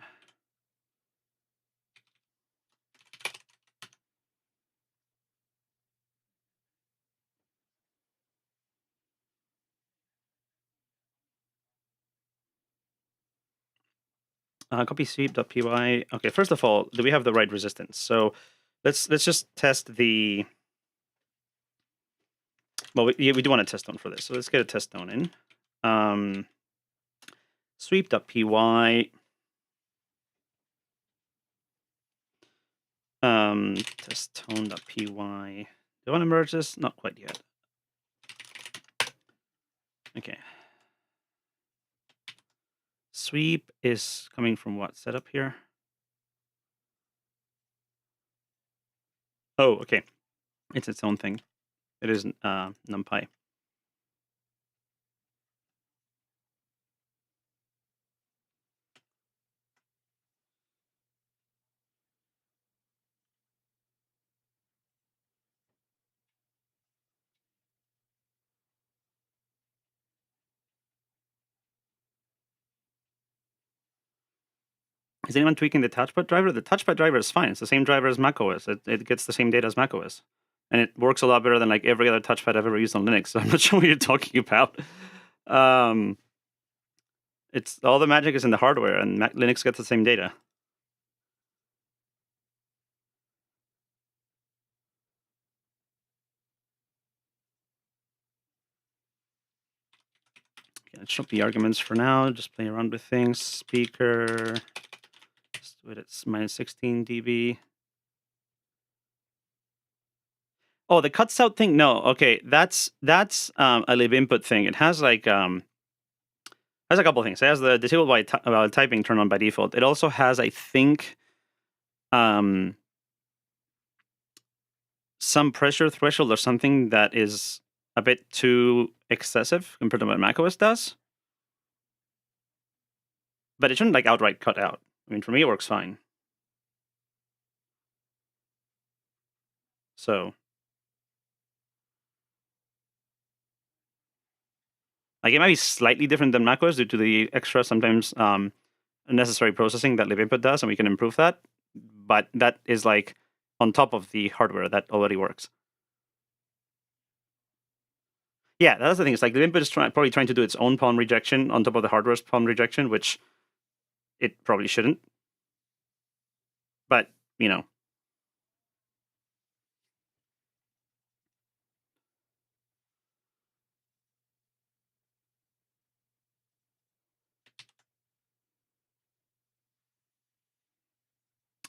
Speaker 1: Copy sweep.py. Okay, first of all, do we have the right resistance? So let's just test the. Well, we do want a test tone for this, so let's get a test tone in. Sweep.py. Test tone.py. Do I want to merge this? Not quite yet. Okay. Sweep is coming from what setup here? Oh, okay. It's its own thing. It is numpy. Is anyone tweaking the touchpad driver? The touchpad driver is fine. It's the same driver as macOS. It gets the same data as macOS. And it works a lot better than like every other touchpad I've ever used on Linux. So I'm not sure what you're talking about. It's all the magic is in the hardware, and Linux gets the same data. Okay, let's drop the arguments for now. Just play around with things. Speaker. Just do it at minus 16 dB. Oh, the cuts out thing? No. Okay, that's a lib input thing. It has like has a couple of things. It has the disable by typing turned on by default. It also has, I think, some pressure threshold or something that is a bit too excessive compared to what macOS does. But it shouldn't like outright cut out. I mean, for me, it works fine. So, like, it might be slightly different than macOS due to the extra sometimes unnecessary processing that libinput does, and we can improve that. But that is like on top of the hardware that already works. Yeah, that's the thing. It's like libinput is probably trying to do its own palm rejection on top of the hardware's palm rejection, which it probably shouldn't. But, you know.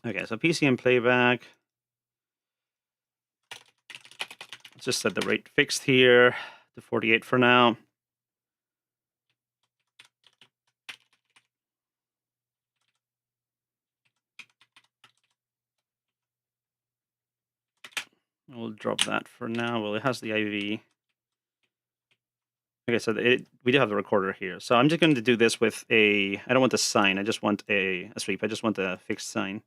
Speaker 1: Okay, so PCM playback. Let's just set the rate fixed here to 48 for now. We'll drop that for now. Well, it has the IV. Okay, so we do have the recorder here. So I'm just going to do this with I don't want a sine. I just want a sweep. I just want a fixed sine.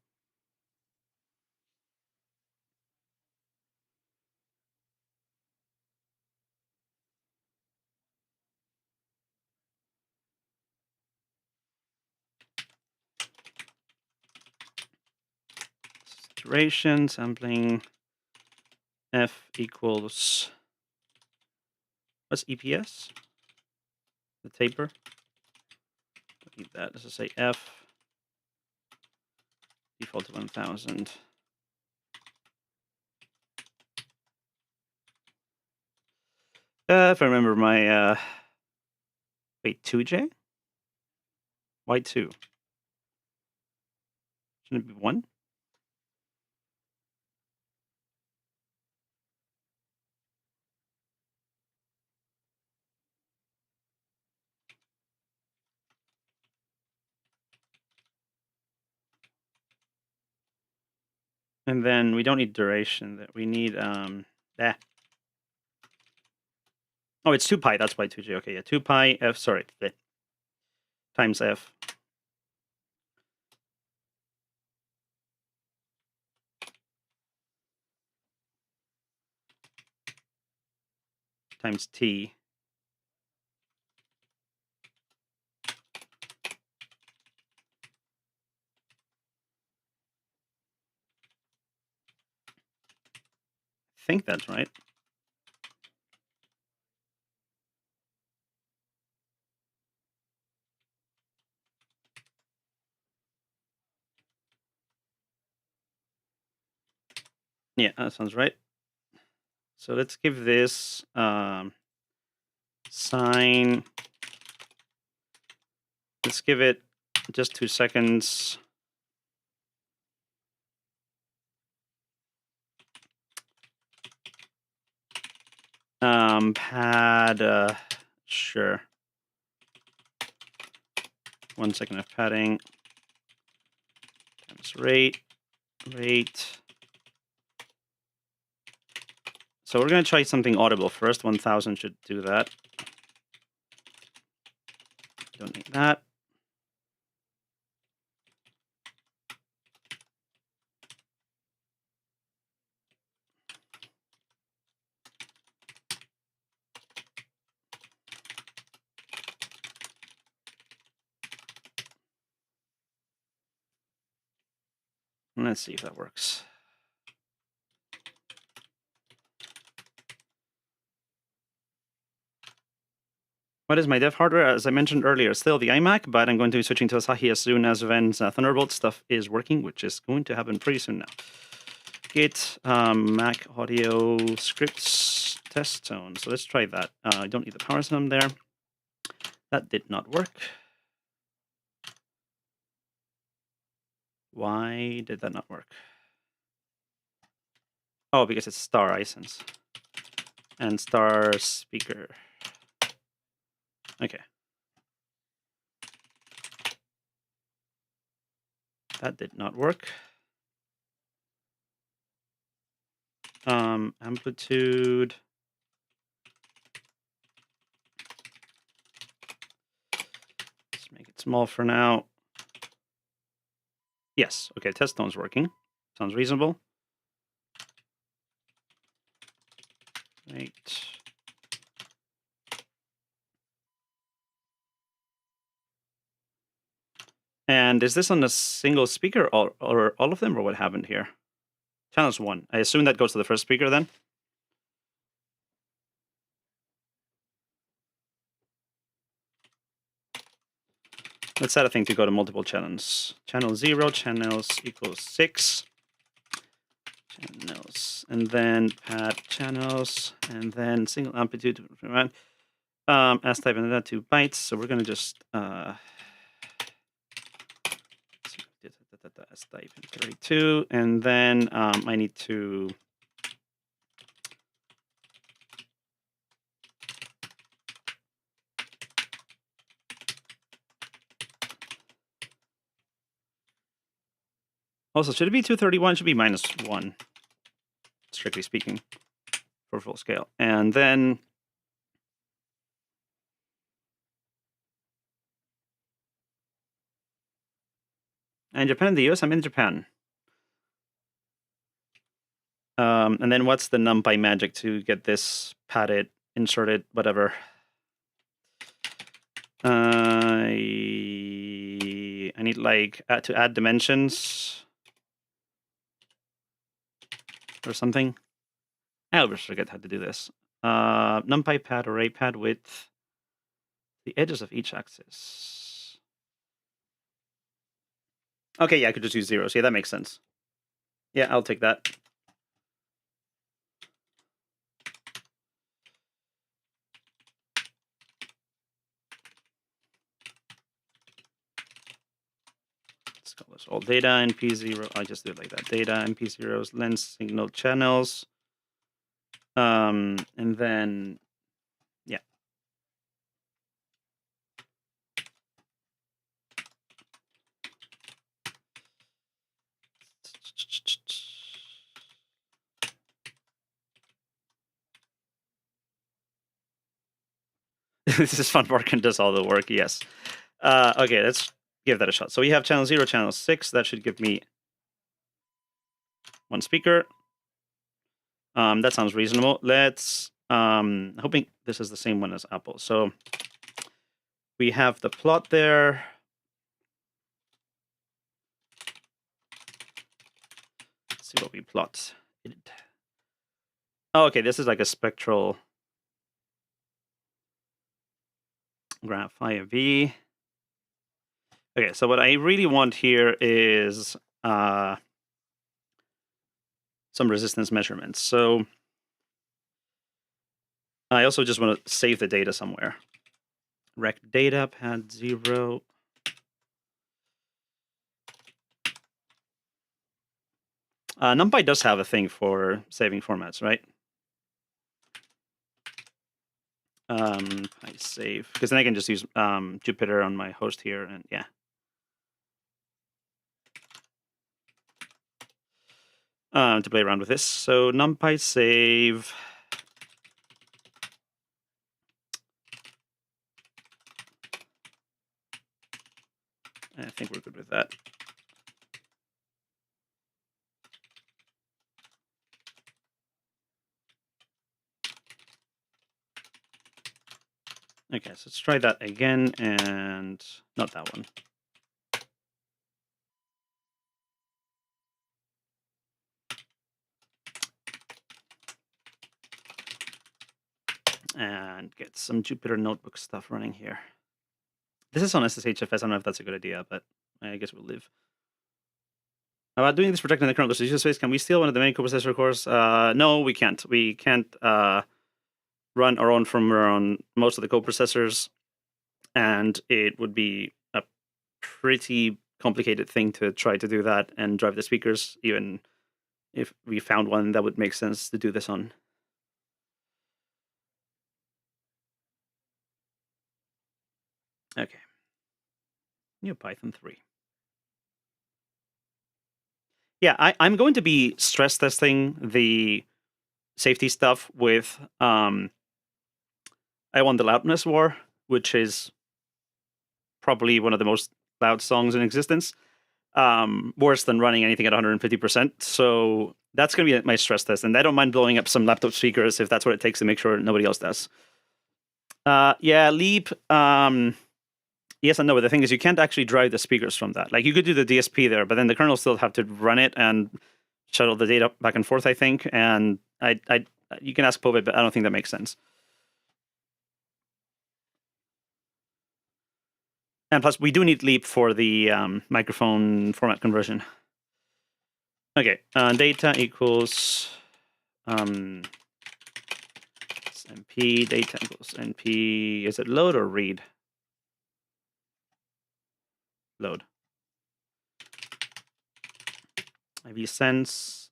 Speaker 1: Duration, sampling, f equals, what's EPS? The taper? Don't need that. Let's just say f default to 1000. If I remember my, wait, 2J? Why 2? Shouldn't it be 1? And then we don't need duration. That we need Oh, it's 2 pi. That's why 2J. Okay, yeah, 2 pi f. Sorry, times f times t. I think that's right. Yeah, that sounds right. So let's give this sine. Let's give it just 2 seconds. Pad, sure. 1 second of padding times rate. So we're going to try something audible first. 1000 should do that. Don't need that. Let's see if that works. What is my dev hardware? As I mentioned earlier, still the iMac, but I'm going to be switching to Asahi as soon as Ven's Thunderbolt stuff is working, which is going to happen pretty soon now. Git Mac audio scripts test tone. So let's try that. I don't need the power sum there. That did not work. Why did that not work? Oh, because it's star iSense and star speaker. Okay. That did not work. Amplitude. Let's make it small for now. Yes. Okay. Test tone's working. Sounds reasonable. Right. And is this on a single speaker or all of them, or what happened here? Channel's 1. I assume that goes to the first speaker then? Let's set a thing to go to multiple channels. Channel 0, channels equals 6. Channels. And then channels. And then single amplitude. S type and that 2 bytes. So we're going to just S type in 32. And then I need to also, should it be 231? It should be -1, strictly speaking, for full scale. And then And Japan and the US, I'm in Japan. And then what's the numpy magic to get this padded, inserted, whatever? I need like to add dimensions or something. I always forget how to do this. Numpy pad, array pad width, the edges of each axis. Okay, yeah, I could just use zeros. Yeah, that makes sense. Yeah, I'll take that. Let's call this all data NP0. I just do it like that. Data NP0s, lens signal channels. And then, yeah. This is fun. Barkin does all the work, yes. Okay, let's give that a shot. So we have channel 0, channel 6. That should give me one speaker. That sounds reasonable. Let's, hoping this is the same one as Apple. So we have the plot there. Let's see what we plot. Oh, okay, this is like a spectral graph IV. Okay, so what I really want here is some resistance measurements. So I also just want to save the data somewhere. Rec data, pad 0. NumPy does have a thing for saving formats, right? I save, because then I can just use Jupyter on my host here, and yeah. To play around with this. So NumPy save. I think we're good with that. Okay, so let's try that again, and not that one. And get some Jupyter Notebook stuff running here. This is on SSHFS. I don't know if that's a good idea, but I guess we'll live. About doing this protecting the kernel distribution space, can we steal one of the main coprocessor cores? No, we can't. We can't run our own firmware on most of the coprocessors, and it would be a pretty complicated thing to try to do that and drive the speakers, even if we found one that would make sense to do this on. Okay. New Python 3. Yeah, I'm going to be stress testing the safety stuff with I Won the Loudness War, which is probably one of the most loud songs in existence. Worse than running anything at 150%. So that's going to be my stress test. And I don't mind blowing up some laptop speakers if that's what it takes to make sure nobody else does. Yeah, Leap. Yes and no, but the thing is you can't actually drive the speakers from that. Like you could do the DSP there, but then the kernel still have to run it and shuttle the data back and forth, I think. And you can ask Povit, but I don't think that makes sense. And plus, we do need Leap for the microphone format conversion. Okay, data equals NP, data equals NP. Is it load or read? Load. IV sense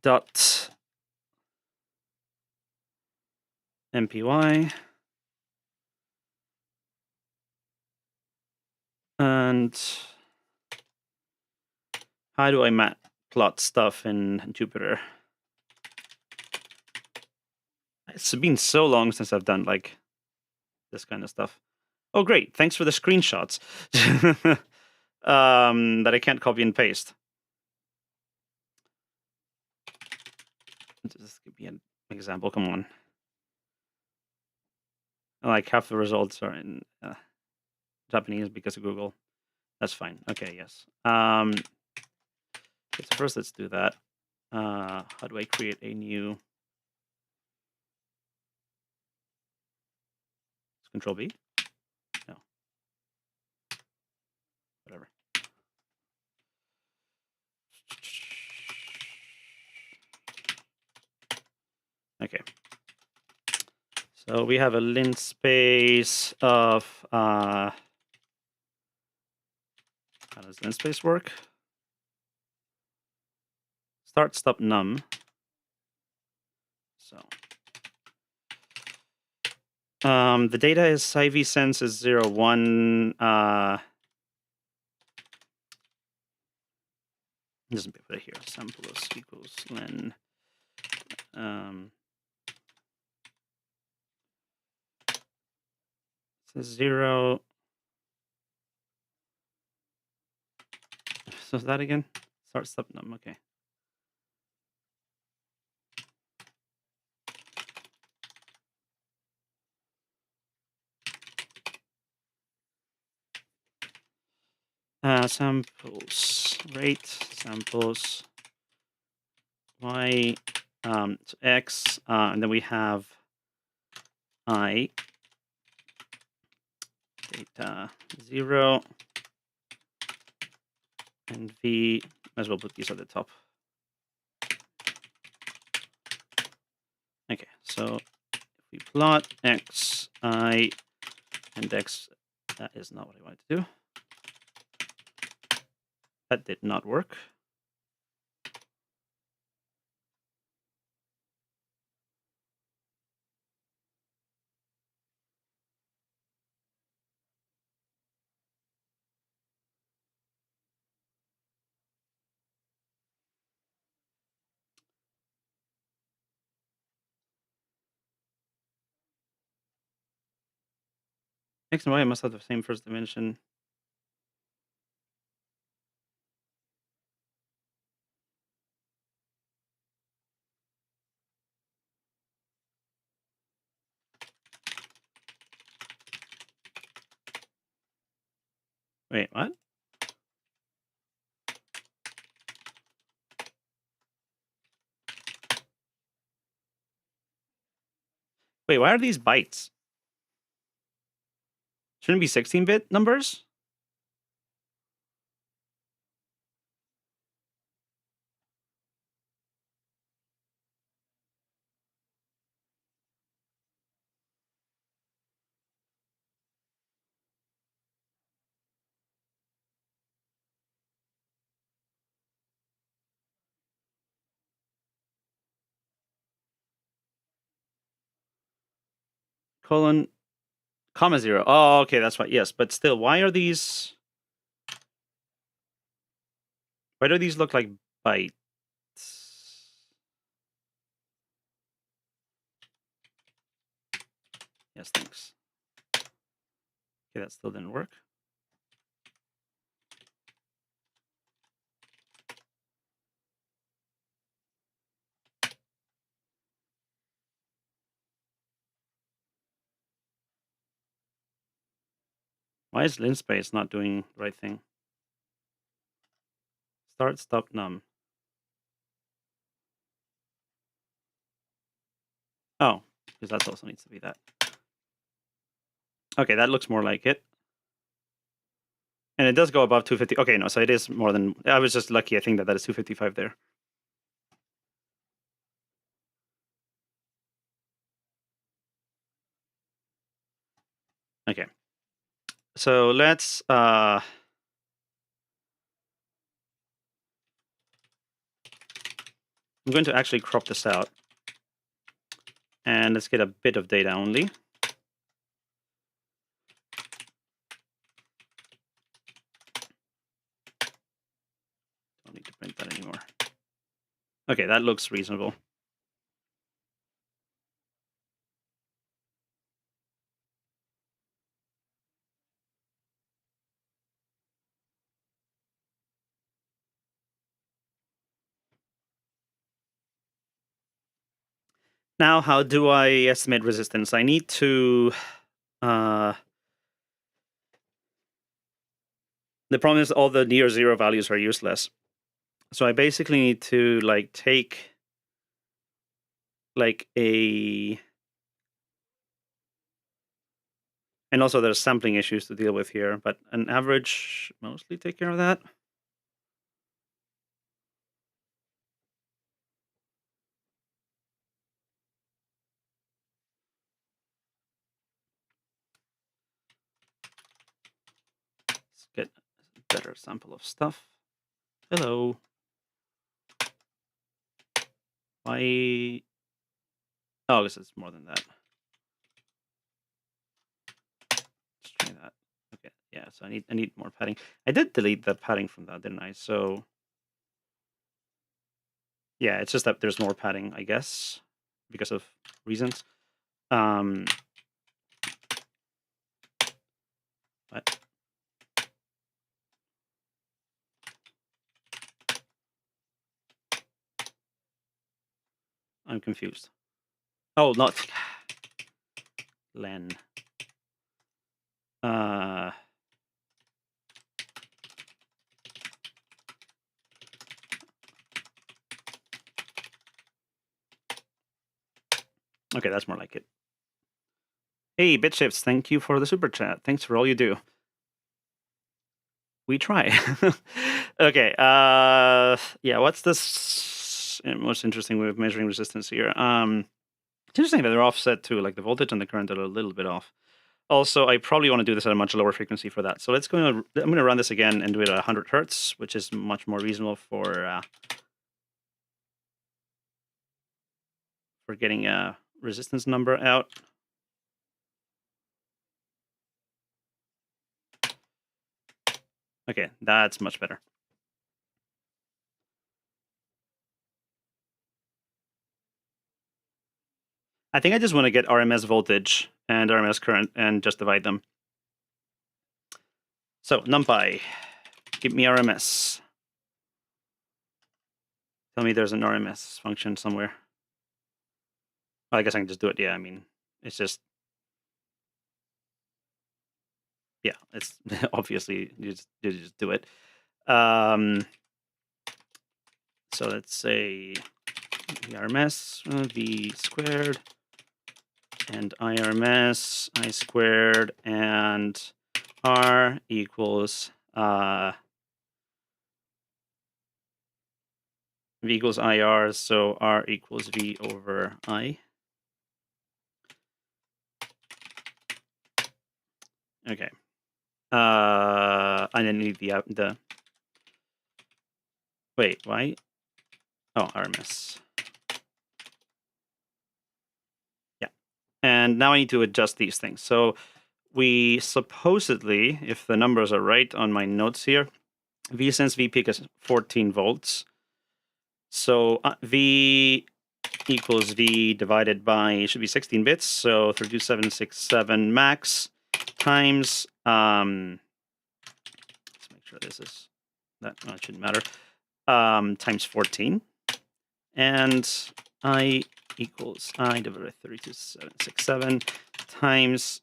Speaker 1: dot MPY. And how do I plot stuff in Jupyter? It's been so long since I've done like this kind of stuff. Oh, great. Thanks for the screenshots. that I can't copy and paste. Just give me an example. Come on. Like half the results are in Japanese because of Google. That's fine. Okay, yes. So first, let's do that. How do I create a new? Control B? No. Whatever. Okay. So we have a lint space of how does lint space work? Start, stop, num. So the data is IV sense is 0, 1. Doesn't put it here. Samples equals len. So 0. So that again? Start, stop, num. Okay. Samples rate, samples y, so x, and then we have I, data 0, and v, might as well put these at the top. Okay, so if we plot x, I, and x, that is not what I wanted to do. That did not work. X and Y must have the same first dimension. Wait, what? Wait, why are these bytes? Shouldn't it be 16-bit numbers? Colon, comma 0. Oh, okay, that's right. Yes, but still, why are these... Why do these look like bytes? Yes, thanks. Okay, that still didn't work. Why is linspace not doing the right thing? Start, stop, num. Oh, because that also needs to be that. Okay, that looks more like it. And it does go above 250. Okay, no, so it is more than... I was just lucky, I think that is 255 there. Okay. So let's... I'm going to actually crop this out. And let's get a bit of data only. Don't need to print that anymore. Okay, that looks reasonable. Now, how do I estimate resistance? I need to... the problem is all the near zero values are useless. So I basically need to like take like a... And also there's sampling issues to deal with here, but an average mostly take care of that. Let's get a better sample of stuff. Hello. Why? Oh, I guess it's more than that. Let's try that. Okay, yeah. So I need more padding. I did delete the padding from that, didn't I? So yeah, it's just that there's more padding, I guess, because of reasons. But I'm confused. Oh, not len. Okay, that's more like it. Hey, BitShifts, thank you for the super chat. Thanks for all you do. We try. Okay. Yeah. What's this most interesting way of measuring resistance here? It's interesting that they're offset too. Like the voltage and the current are a little bit off. Also, I probably want to do this at a much lower frequency for that. So let's go. I'm going to run this again and do it at 100 hertz, which is much more reasonable for getting a resistance number out. Okay, that's much better. I think I just want to get RMS voltage and RMS current and just divide them. So numpy, give me RMS. Tell me there's an RMS function somewhere. Well, I guess I can just do it. Yeah, I mean, it's just... Yeah, it's obviously, you just do it. So let's say RMS, V squared, and IRMS, I squared, and R equals... V equals IR, so R equals V over I. Okay. I didn't need the... Wait, why? Oh, RMS. Yeah. And now I need to adjust these things. So we supposedly, if the numbers are right on my notes here, V sense V peak is 14 volts. So V equals V divided by, should be 16 bits, so 32767 max times, let's make sure this is, that no, it shouldn't matter, times 14, and I equals I divided by 32767 times,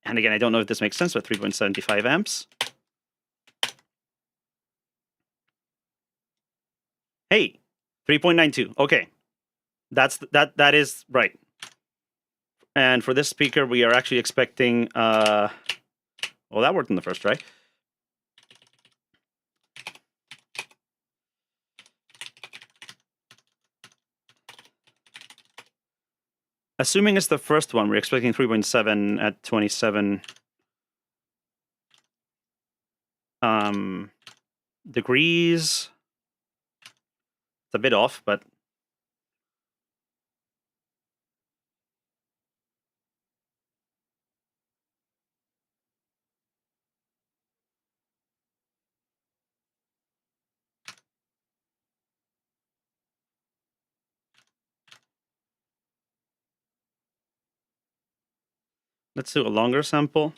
Speaker 1: and again, I don't know if this makes sense, but 3.75 amps. Hey, 3.92, okay. That is right. And for this speaker, we are actually expecting, well, that worked in the first try. Assuming it's the first one, we're expecting 3.7 at 27 degrees. It's a bit off, but let's do a longer sample.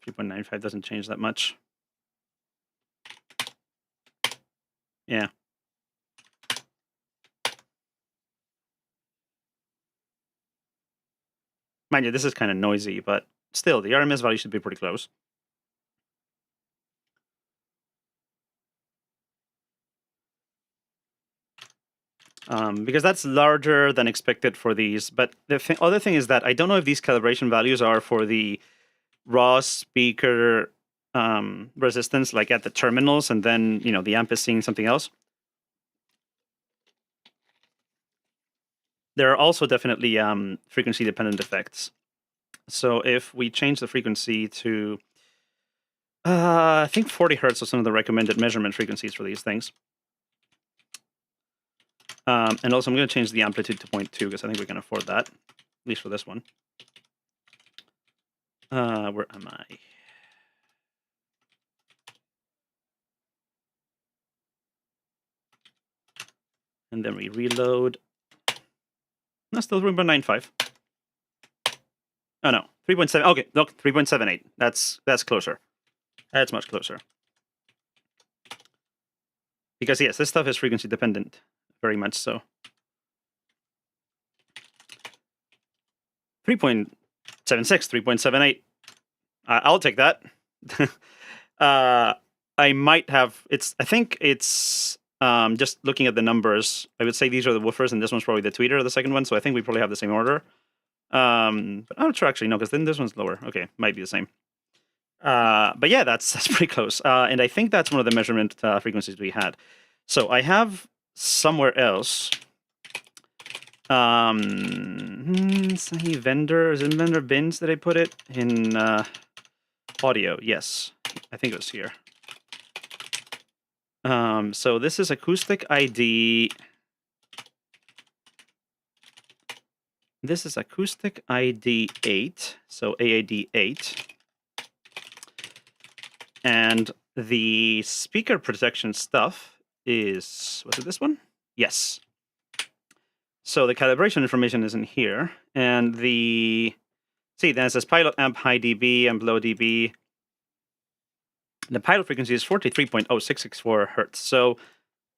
Speaker 1: 3.95 doesn't change that much. Yeah. Mind you, this is kind of noisy, but still, the RMS value should be pretty close. Because that's larger than expected for these. But the other thing is that I don't know if these calibration values are for the raw speaker resistance, like at the terminals, and then the amp is seeing something else. There are also definitely frequency dependent effects. So if we change the frequency to, I think 40 hertz are some of the recommended measurement frequencies for these things. And also I'm going to change the amplitude to 0.2 because I think we can afford that, at least for this one. Where am I? And then we reload. That's still 3.95. Oh no, 3.7. Okay, look, 3.78. That's closer. That's much closer. Because yes, this stuff is frequency dependent, very much so. 3.76, 3.78. I'll take that. I might have. I think it's just looking at the numbers. I would say these are the woofers, and this one's probably the tweeter, the second one. So I think we probably have the same order. But I'm not sure actually. No, because then this one's lower. Okay, might be the same. But yeah, that's pretty close. And I think that's one of the measurement frequencies we had. So I have somewhere else. Asahi vendor, is it vendor bins that I put it in audio? Yes, I think it was here. So this is acoustic ID. This is acoustic ID 8, so AAD 8. And the speaker protection stuff is, was it this one? Yes. So the calibration information is in here. And then it says pilot amp high dB, amp low dB. The pilot frequency is 43.0664 hertz. So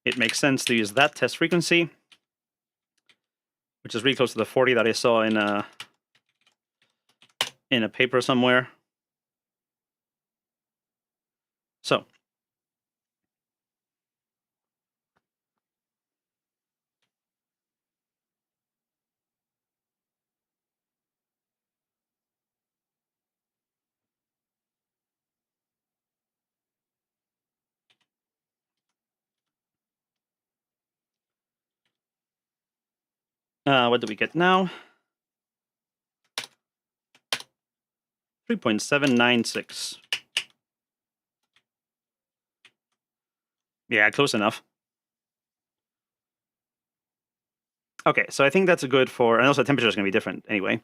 Speaker 1: it makes sense to use that test frequency, which is really close to the 40 that I saw in a paper somewhere. So what do we get now? 3.796. Yeah, close enough. Okay, so I think that's a good for, and also temperature is going to be different anyway.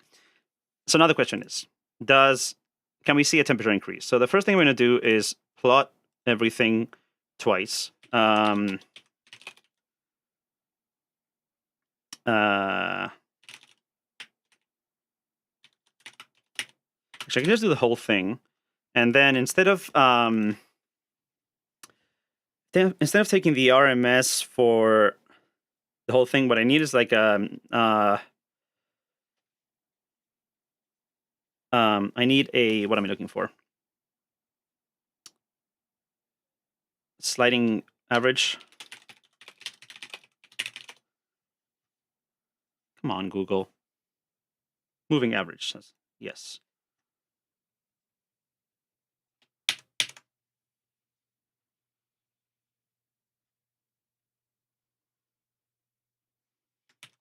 Speaker 1: So now the question is, can we see a temperature increase? So the first thing we're going to do is plot everything twice. Actually, I can just do the whole thing, and then instead of taking the RMS for the whole thing, what I need is like I need a, what am I looking for? Sliding average. Come on, Google. Moving average says yes.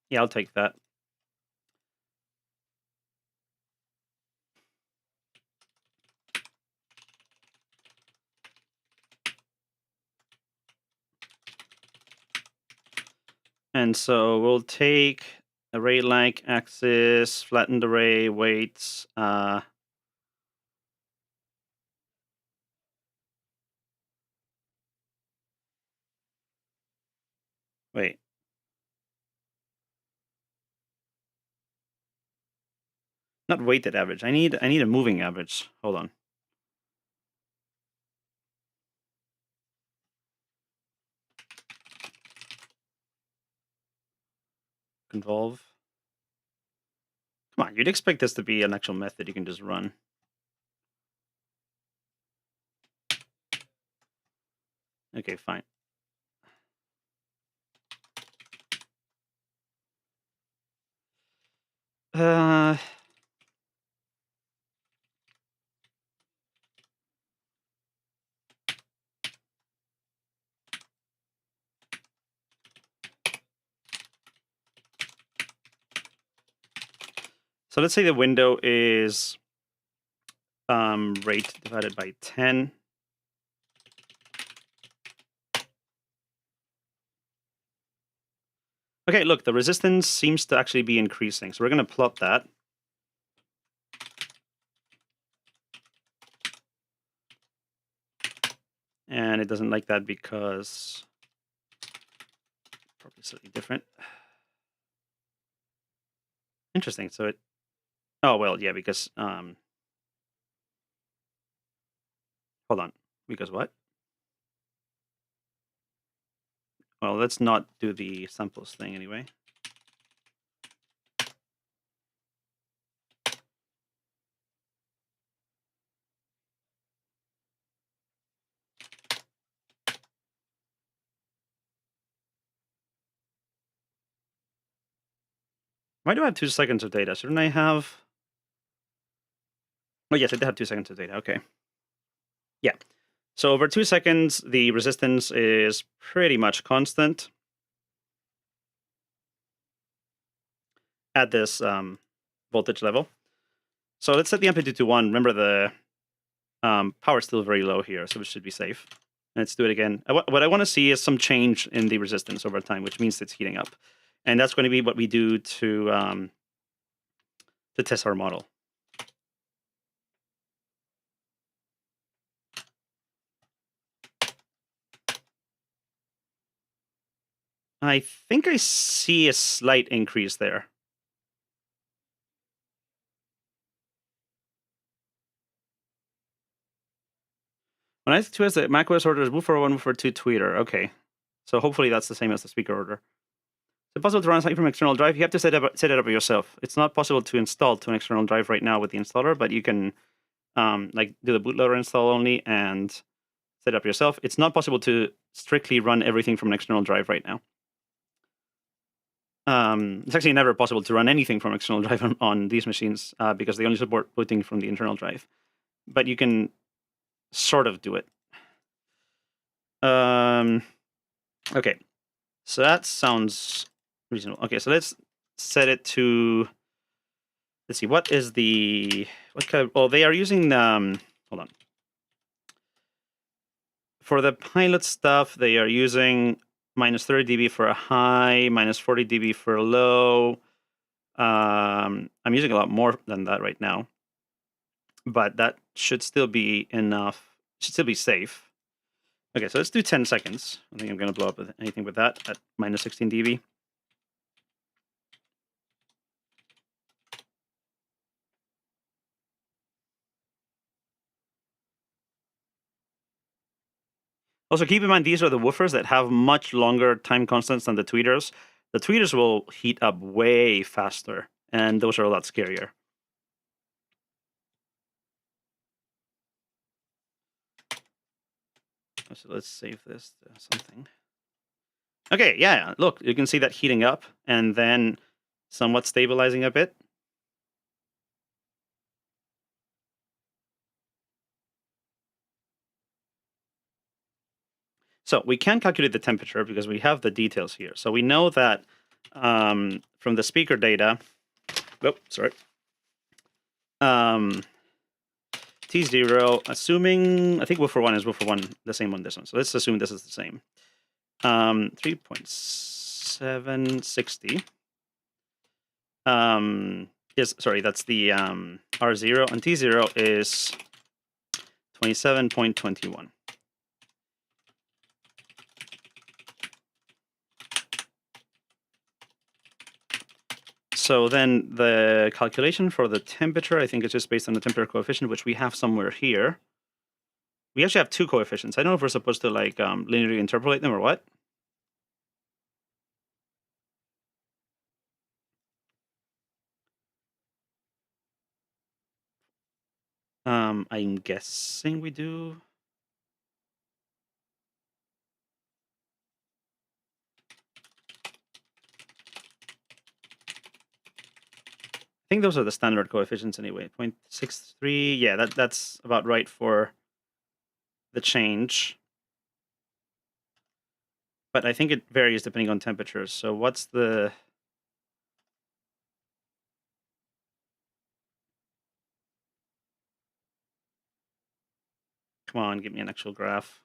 Speaker 1: Yeah, I'll take that. And so we'll take array-like axis, flattened array, weights. Wait. Not weighted average. I need a moving average. Hold on. involve. Come on, you'd expect this to be an actual method you can just run. Okay, fine. So let's say the window is rate divided by 10. Okay, look, the resistance seems to actually be increasing. So we're going to plot that. And it doesn't like that because probably slightly different. Interesting. So it, oh, well, yeah, because, hold on. Because what? Well, let's not do the samples thing anyway. Why do I have 2 seconds of data? Shouldn't I have... Oh, yes, I did have 2 seconds of data. Okay. Yeah. So over 2 seconds, the resistance is pretty much constant at this voltage level. So let's set the amplitude to 1. Remember, the power is still very low here, so it should be safe. Let's do it again. What I want to see is some change in the resistance over time, which means it's heating up. And that's going to be what we do to test our model. I think I see a slight increase there. When I two has the macOS order is woofer 1, woofer 2 tweeter. Okay. So hopefully that's the same as the speaker order. Is it possible to run something from external drive? You have to set it up yourself. It's not possible to install to an external drive right now with the installer, but you can like do the bootloader install only and set it up yourself. It's not possible to strictly run everything from an external drive right now. It's actually never possible to run anything from external drive on these machines because they only support booting from the internal drive. But you can sort of do it. Okay, so that sounds reasonable. Okay, so let's set it to, let's see, what is the, what kind of, oh, they are using, hold on. For the pilot stuff, they are using minus 30 dB for a high, minus 40 dB for a low. I'm using a lot more than that right now, but that should still be enough, should still be safe. Okay, so let's do 10 seconds. I think I'm going to blow up with anything with that at minus 16 dB. Also, keep in mind, these are the woofers that have much longer time constants than the tweeters. The tweeters will heat up way faster, and those are a lot scarier. So let's save this to something. Okay, yeah, look, you can see that heating up and then somewhat stabilizing a bit. So we can calculate the temperature because we have the details here. So we know that from the speaker data, T0, assuming, I think woofer 1 is woofer 1, the same on this one. So let's assume this is the same. 3.760. Sorry, that's the R0, and T0 is 27.21. So then the calculation for the temperature, I think it's just based on the temperature coefficient, which we have somewhere here. We actually have 2 coefficients. I don't know if we're supposed to like linearly interpolate them or what. I'm guessing we do. I think those are the standard coefficients anyway. 0.63. Yeah, that's about right for the change. But I think it varies depending on temperatures. So what's the... Come on, give me an actual graph.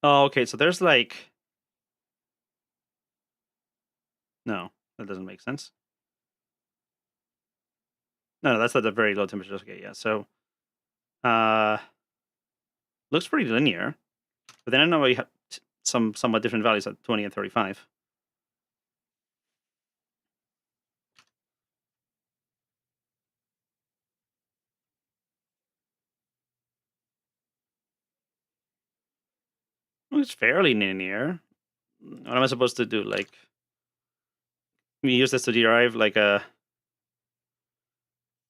Speaker 1: Oh, okay, so there's like... No, that doesn't make sense. No, that's at the very low temperatures. Okay, yeah, so... looks pretty linear. But then I know we have some somewhat different values at 20 and 35. Well, it's fairly linear. What am I supposed to do? Like, we use this to derive like a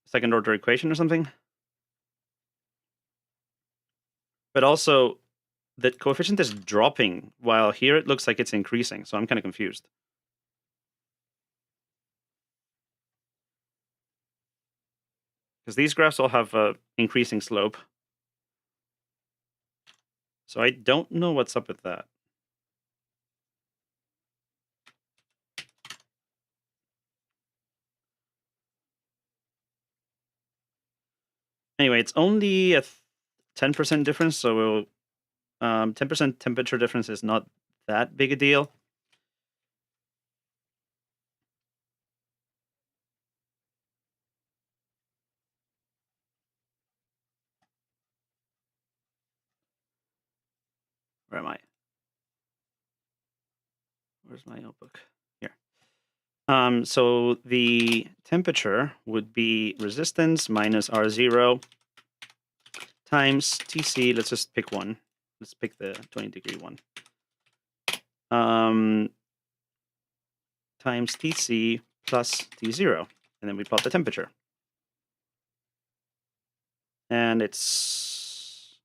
Speaker 1: second order equation or something? But also, the coefficient is dropping, while here it looks like it's increasing. So I'm kind of confused. Because these graphs all have a increasing slope. So I don't know what's up with that. Anyway, it's only a 10% difference, so we'll 10% temperature difference is not that big a deal. Where am I? Where's my notebook? Here. So the temperature would be resistance minus R0 times Tc. Let's just pick one. Let's pick the 20-degree one. Times Tc plus T0. And then we plot the temperature. And it's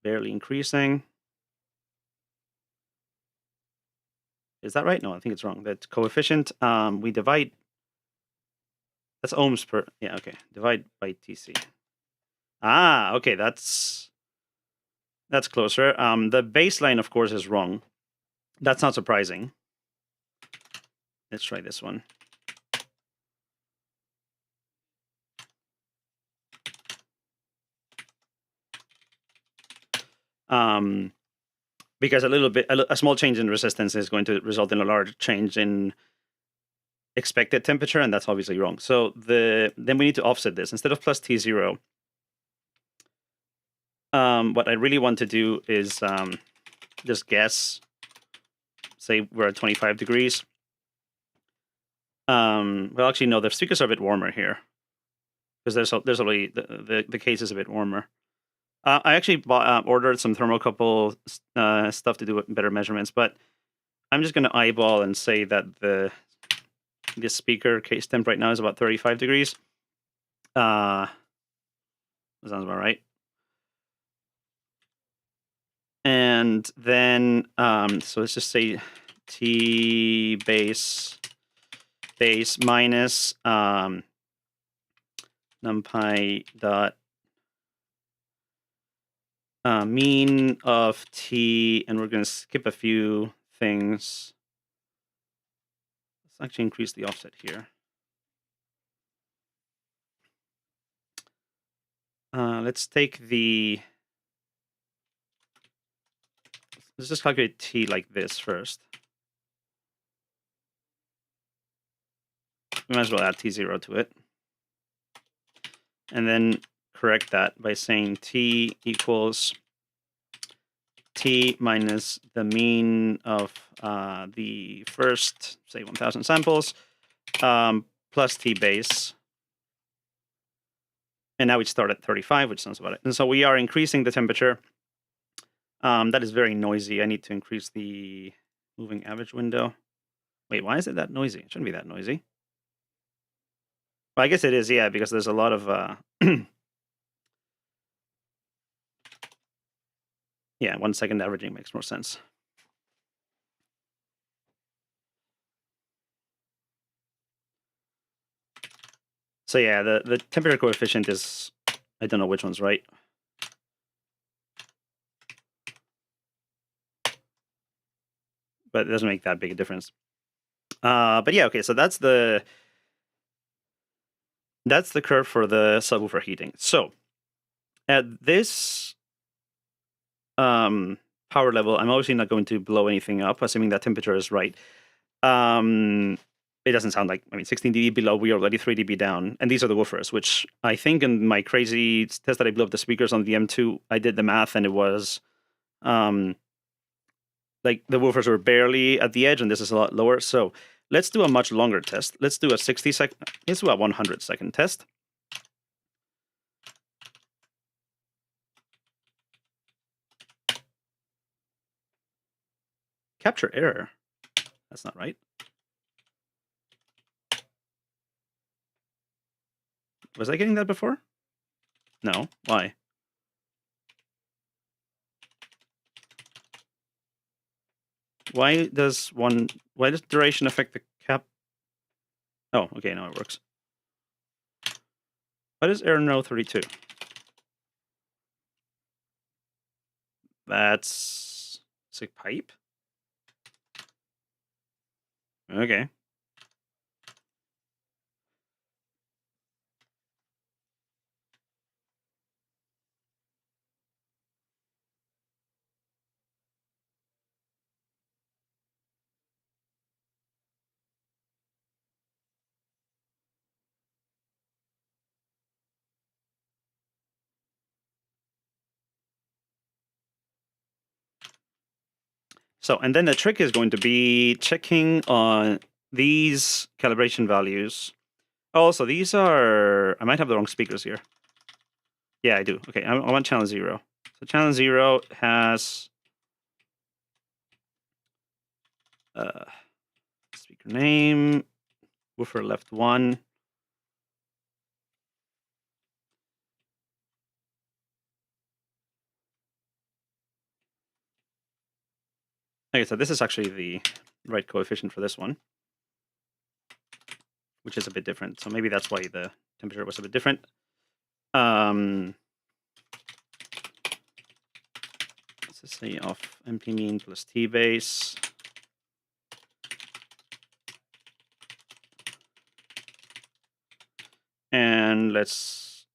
Speaker 1: barely increasing. Is that right? No, I think it's wrong. That coefficient, we divide... That's ohms per... Yeah, okay. Divide by Tc. Ah, okay, that's closer. The baseline, of course, is wrong. That's not surprising. Let's try this one. Because a small change in resistance is going to result in a large change in expected temperature, and that's obviously wrong. So then we need to offset this. Instead of plus T0, what I really want to do is just guess, say we're at 25 degrees. Well, actually, no, the speakers are a bit warmer here, because there's already, the case is a bit warmer. I actually ordered some thermocouple stuff to do better measurements, but I'm just going to eyeball and say that this speaker case temp right now is about 35 degrees. That sounds about right. And then, so let's just say T base minus numpy dot mean of T, and we're going to skip a few things. Let's actually increase the offset here. Let's take let's just calculate T like this first. We might as well add T0 to it. And then correct that by saying T equals T minus the mean of the first, say, 1,000 samples plus T base. And now we start at 35, which sounds about it. And so we are increasing the temperature. That is very noisy. I need to increase the moving average window. Wait, why is it that noisy? It shouldn't be that noisy. Well, I guess it is, yeah, because there's a lot of... yeah, 1 second averaging makes more sense. So yeah, the temperature coefficient is... I don't know which one's right. But it doesn't make that big a difference. But yeah, okay, so that's the curve for the subwoofer heating. So at this power level, I'm obviously not going to blow anything up, assuming that temperature is right. It doesn't sound like, 16 dB below, we are already 3 dB down. And these are the woofers, which I think in my crazy test that I blew up the speakers on the M2, I did the math and it was like the woofers were barely at the edge and this is a lot lower. So let's do a much longer test. Let's do a 60-second, let's do a 100-second test. Capture error. That's not right. Was I getting that before? No. Why? Why does duration affect the cap? Oh, okay, now it works. What is error no 32? That's a pipe. Okay. So, and then the trick is going to be checking on these calibration values. Oh, so these are... I might have the wrong speakers here. Yeah, I do. Okay, I want channel 0. So channel 0 has... speaker name, woofer left 1. Okay, so this is actually the right coefficient for this one, which is a bit different. So maybe that's why the temperature was a bit different. Let's just say off MP mean plus T base. And let's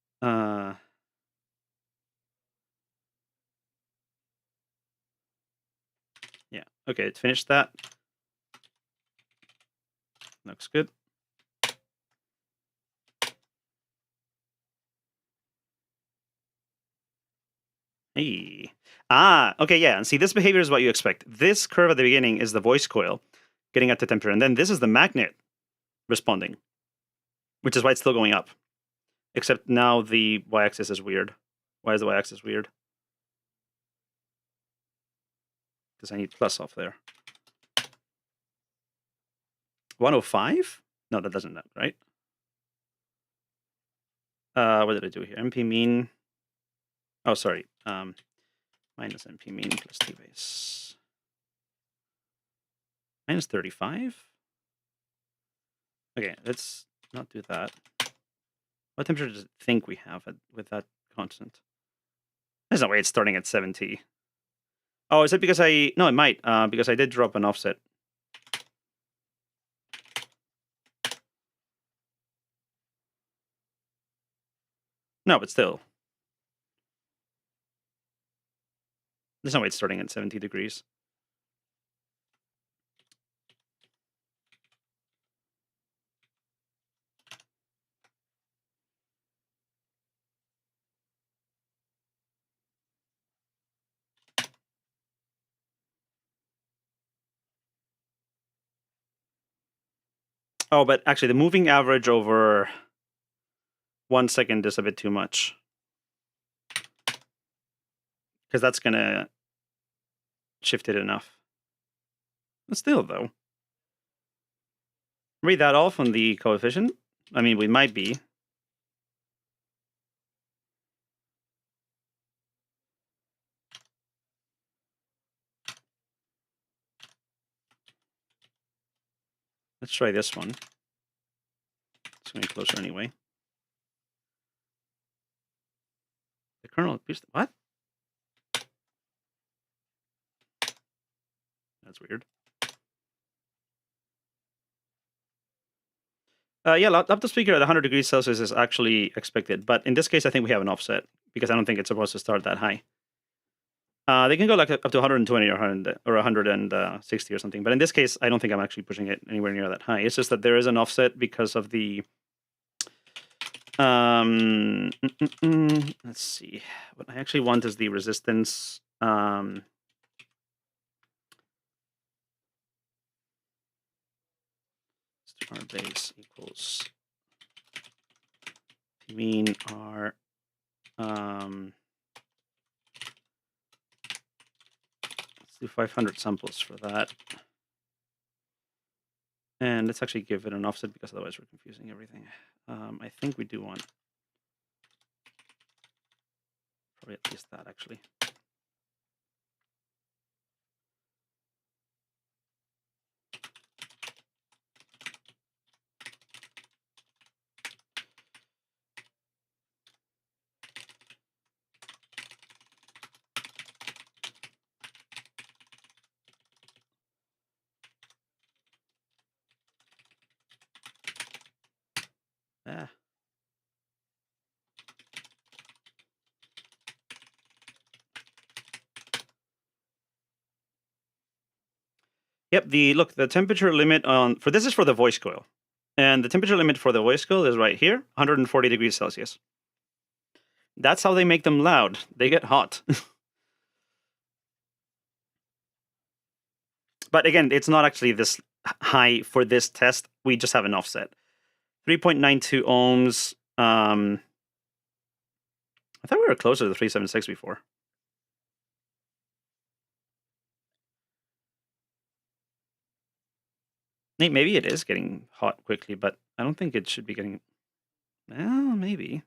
Speaker 1: yeah, okay, it finished that. Looks good. Hey. Okay, yeah. And see, this behavior is what you expect. This curve at the beginning is the voice coil getting up to temperature. And then this is the magnet responding, which is why it's still going up. Except now the y-axis is weird. Why is the y-axis weird? Because I need plus off there. 105? No, that doesn't, right? What did I do here? MP mean. Oh, sorry. Minus MP mean plus T base. Minus 35? Okay, let's not do that. What temperature does it think we have with that constant? There's no way it's starting at 70. Oh, is it because I... No, it might, because I did drop an offset. No, but still. There's no way it's starting at 70 degrees. Oh, but actually the moving average over 1 second is a bit too much. Because that's going to shift it enough. But still, though. Read that off on the coefficient. I mean, we might be. Let's try this one. It's going to be closer anyway. The kernel appears to... What? That's weird. Yeah, up to speaker at 100 degrees Celsius is actually expected. But in this case, I think we have an offset because I don't think it's supposed to start that high. They can go like up to 120 or 160 or something. But in this case, I don't think I'm actually pushing it anywhere near that high. It's just that there is an offset because of the... let's see. What I actually want is the resistance. Star base equals mean R. Let's do 500 samples for that. And let's actually give it an offset because otherwise we're confusing everything. I think we do want probably at least that actually. Ah. Yep, the temperature limit on for this is for the voice coil. And the temperature limit for the voice coil is right here, 140 degrees Celsius. That's how they make them loud. They get hot. But again, it's not actually this high for this test. We just have an offset. 3.92 ohms. I thought we were closer to the 376 before. Maybe it is getting hot quickly, but I don't think it should be getting... Well, maybe.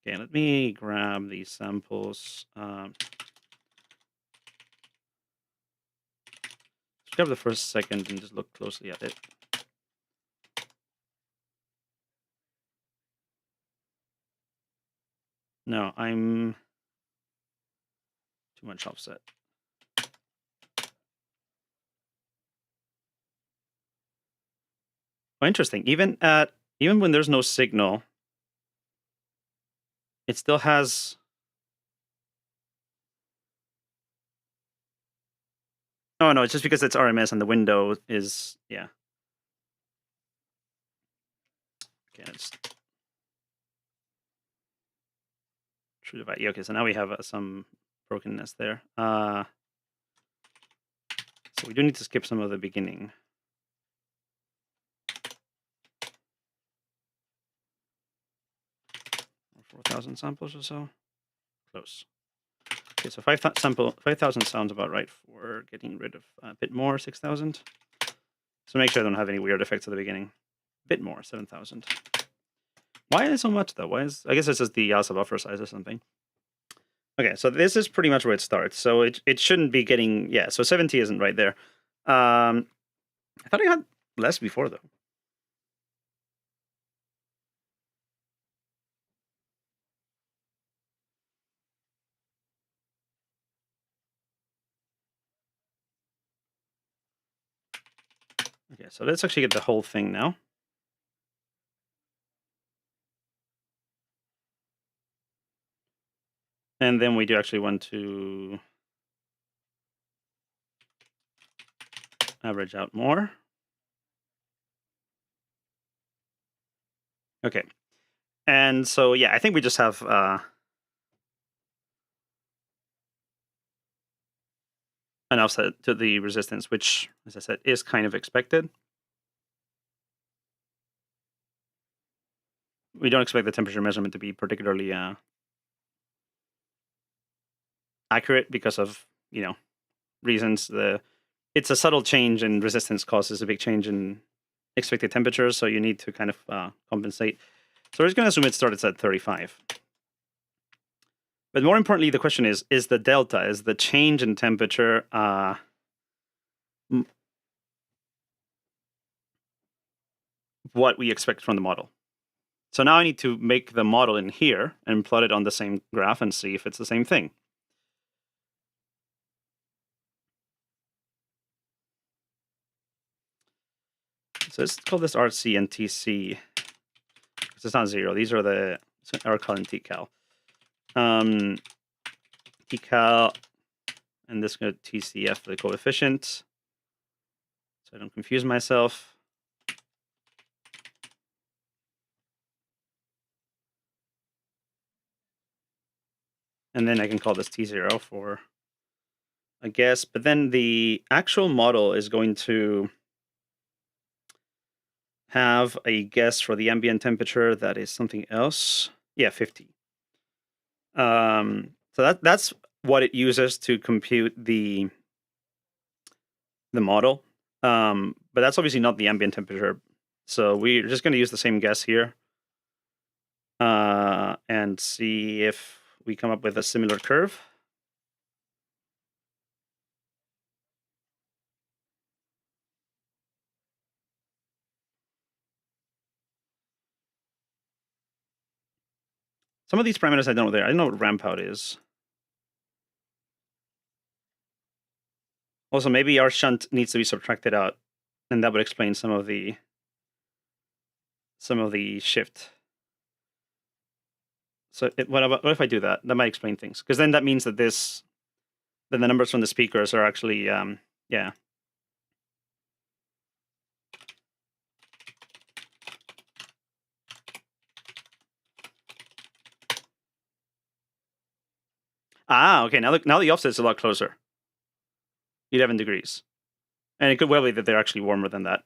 Speaker 1: Okay, let me grab these samples. Let's grab the first second and just look closely at it. No, I'm too much offset. Oh, interesting. Even when there's no signal, it still has... Oh, no, it's just because it's RMS and the window is... Yeah. Okay, let's... True divide. Yeah, okay, so now we have some brokenness there. So we do need to skip some of the beginning. 4,000 samples or so. Close. Okay, so 5,000 sounds about right for getting rid of a bit more, 6,000. So make sure I don't have any weird effects at the beginning. A bit more, 7,000. Why is so much though? Why is... I guess it's just the Asa buffer size or something. Okay, so this is pretty much where it starts. So it shouldn't be getting... Yeah, so 70 isn't right there. I thought I got less before though. Okay, so let's actually get the whole thing now. And then we do actually want to average out more. Okay. And so, yeah, I think we just have... an offset to the resistance, which, as I said, is kind of expected. We don't expect the temperature measurement to be particularly accurate because of, reasons. It's a subtle change in resistance causes a big change in expected temperatures, so you need to kind of compensate. So we're just going to assume it starts at 35. But more importantly, the question is the delta, is the change in temperature what we expect from the model? So now I need to make the model in here and plot it on the same graph and see if it's the same thing. So let's call this RC and TC. It's not 0. These are the RCal and TCal. TCal, and this is TCF, the coefficient. So I don't confuse myself. And then I can call this T0 for a guess. But then the actual model is going to have a guess for the ambient temperature that is something else. Yeah, 50. So that's what it uses to compute the model. But that's obviously not the ambient temperature. So we're just going to use the same guess here and see if we come up with a similar curve. Some of these parameters I don't know there. I don't know what ramp out is. Also, maybe our shunt needs to be subtracted out, and that would explain some of the shift. So what if I do that? That might explain things, because then that means that then the numbers from the speakers are actually yeah. Okay. Now the offset is a lot closer. 11 degrees, and it could well be that they're actually warmer than that.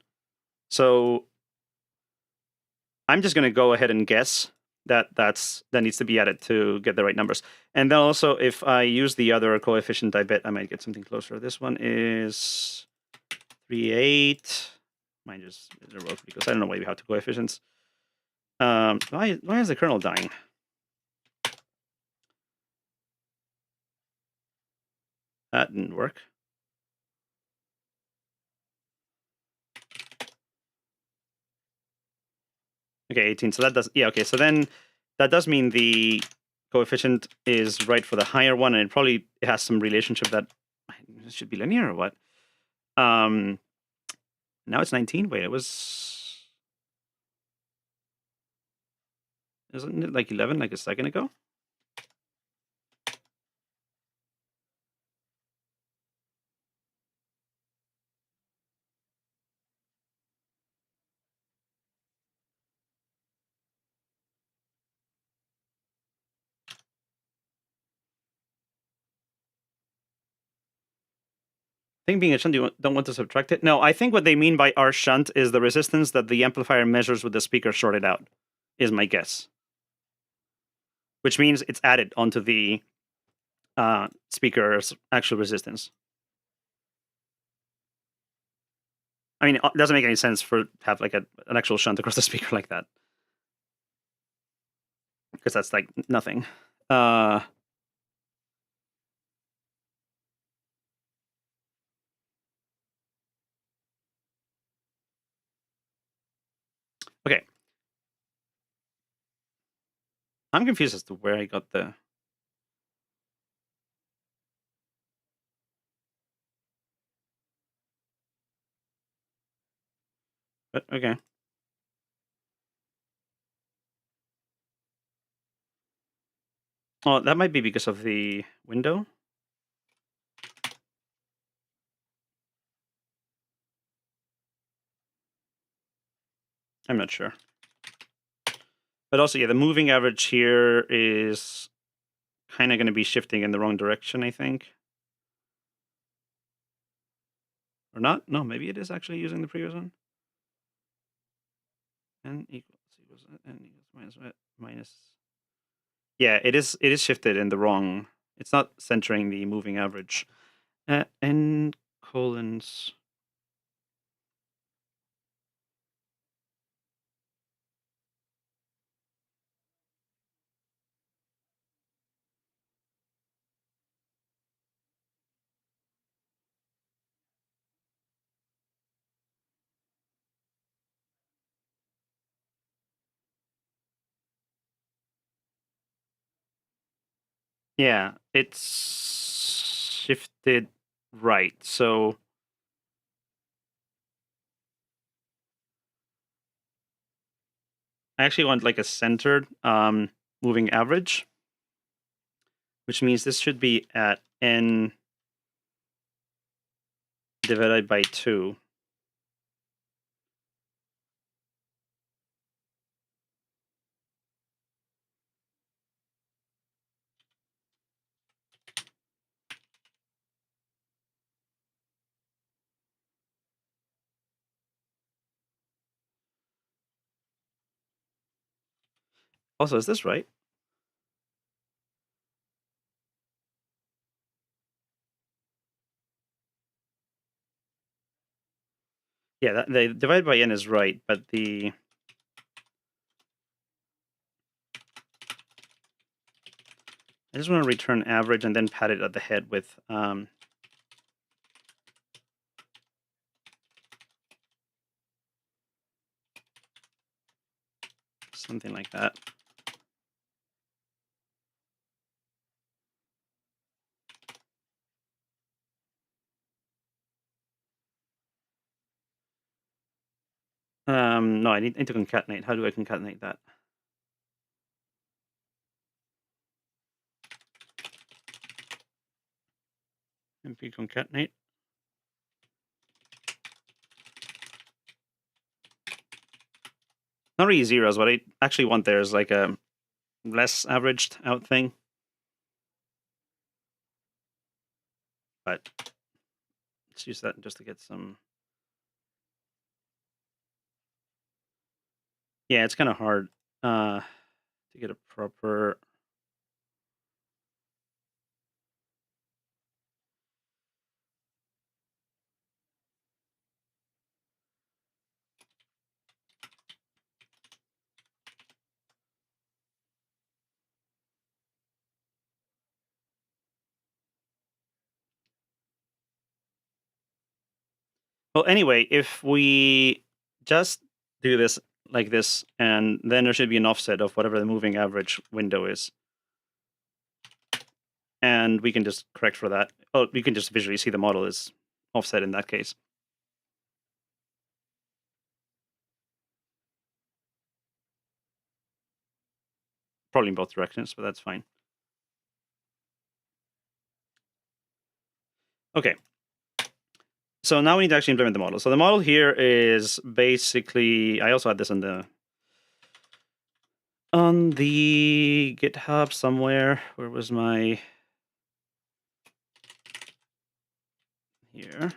Speaker 1: So I'm just going to go ahead and guess that needs to be added to get the right numbers. And then also, if I use the other coefficient, I bet I might get something closer. This one is 3.8. Mine just wrote because I don't know why we have two coefficients. Why is the kernel dying? That didn't work. Okay, 18. So that does, yeah, okay. So then that does mean the coefficient is right for the higher one, and it probably has some relationship that it should be linear or what. Now it's 19. Wait, isn't it like 11 like a second ago? I think being a shunt, you don't want to subtract it. No, I think what they mean by R shunt is the resistance that the amplifier measures with the speaker shorted out, is my guess. Which means it's added onto the speaker's actual resistance. I mean, it doesn't make any sense to have like an actual shunt across the speaker like that, because that's like nothing. Okay. I'm confused as to where I got the... But okay. Oh, that might be because of the window. I'm not sure. But also, yeah, the moving average here is kind of going to be shifting in the wrong direction, I think. Or not? No, maybe it is actually using the previous one. N equals N equals minus. Yeah, it is shifted in the wrong. It's not centering the moving average. N colons. Yeah, it's shifted right. So I actually want like a centered moving average, which means this should be at N divided by 2. Also, is this right? Yeah, the divided by N is right, but the I just want to return average and then pat it at the head with something like that. No, I need to concatenate. How do I concatenate that? Numpy concatenate. Not really zeros. What I actually want there is like a less averaged out thing. But let's use that just to get some. Yeah, it's kind of hard to get a proper. Well, anyway, if we just do this like this, and then there should be an offset of whatever the moving average window is. And we can just correct for that. Oh, we can just visually see the model is offset in that case. Probably in both directions, but that's fine. Okay. So now we need to actually implement the model. So the model here is basically, I also had this on the GitHub somewhere. Where was my here?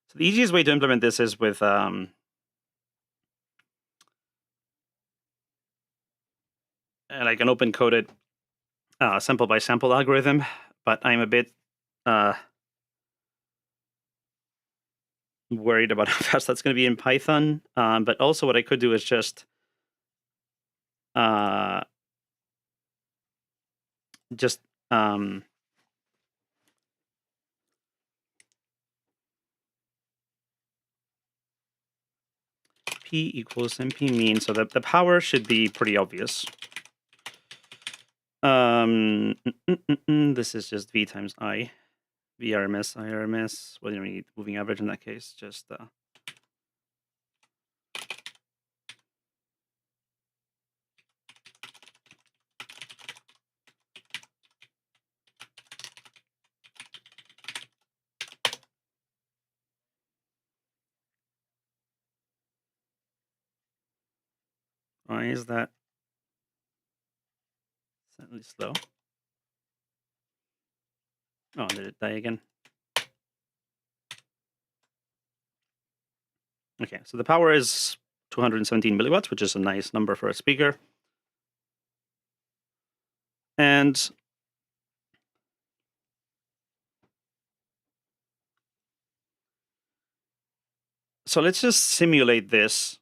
Speaker 1: So the easiest way to implement this is with like an open coded sample by sample algorithm, but I'm a bit worried about how fast that's going to be in Python. But also what I could do is just P equals NP mean, so that the power should be pretty obvious. This is just V times I. VRMS, IRMS. Well, you don't need moving average in that case. Just Why is that suddenly slow? Oh, did it die again? Okay, so the power is 217 milliwatts, which is a nice number for a speaker. And so let's just simulate this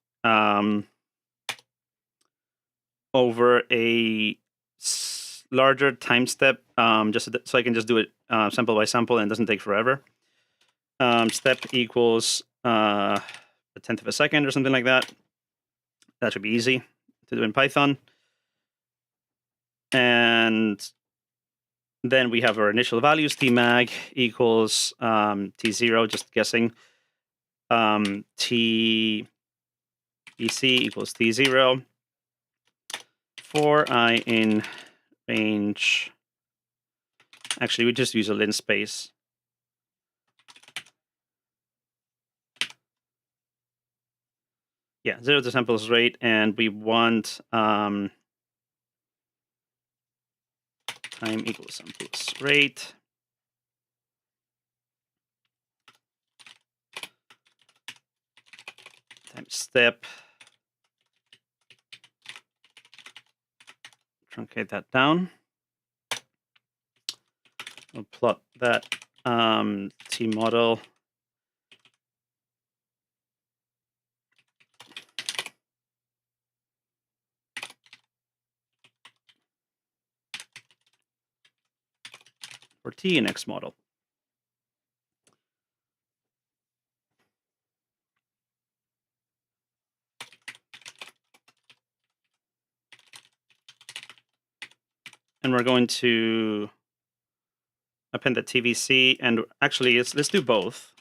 Speaker 1: over a larger time step, just so I can just do it sample by sample and it doesn't take forever. Step equals a tenth of a second or something like that. That should be easy to do in Python. And then we have our initial values, tmag equals t0, just guessing. T EC equals t0. For I in range. Actually, we just use a linspace. Yeah, 0 to samples rate, and we want time equals samples rate. Times step. Truncate that down. We'll plot that T model. For T and X model. And we're going to append the TVC, and actually, let's do both.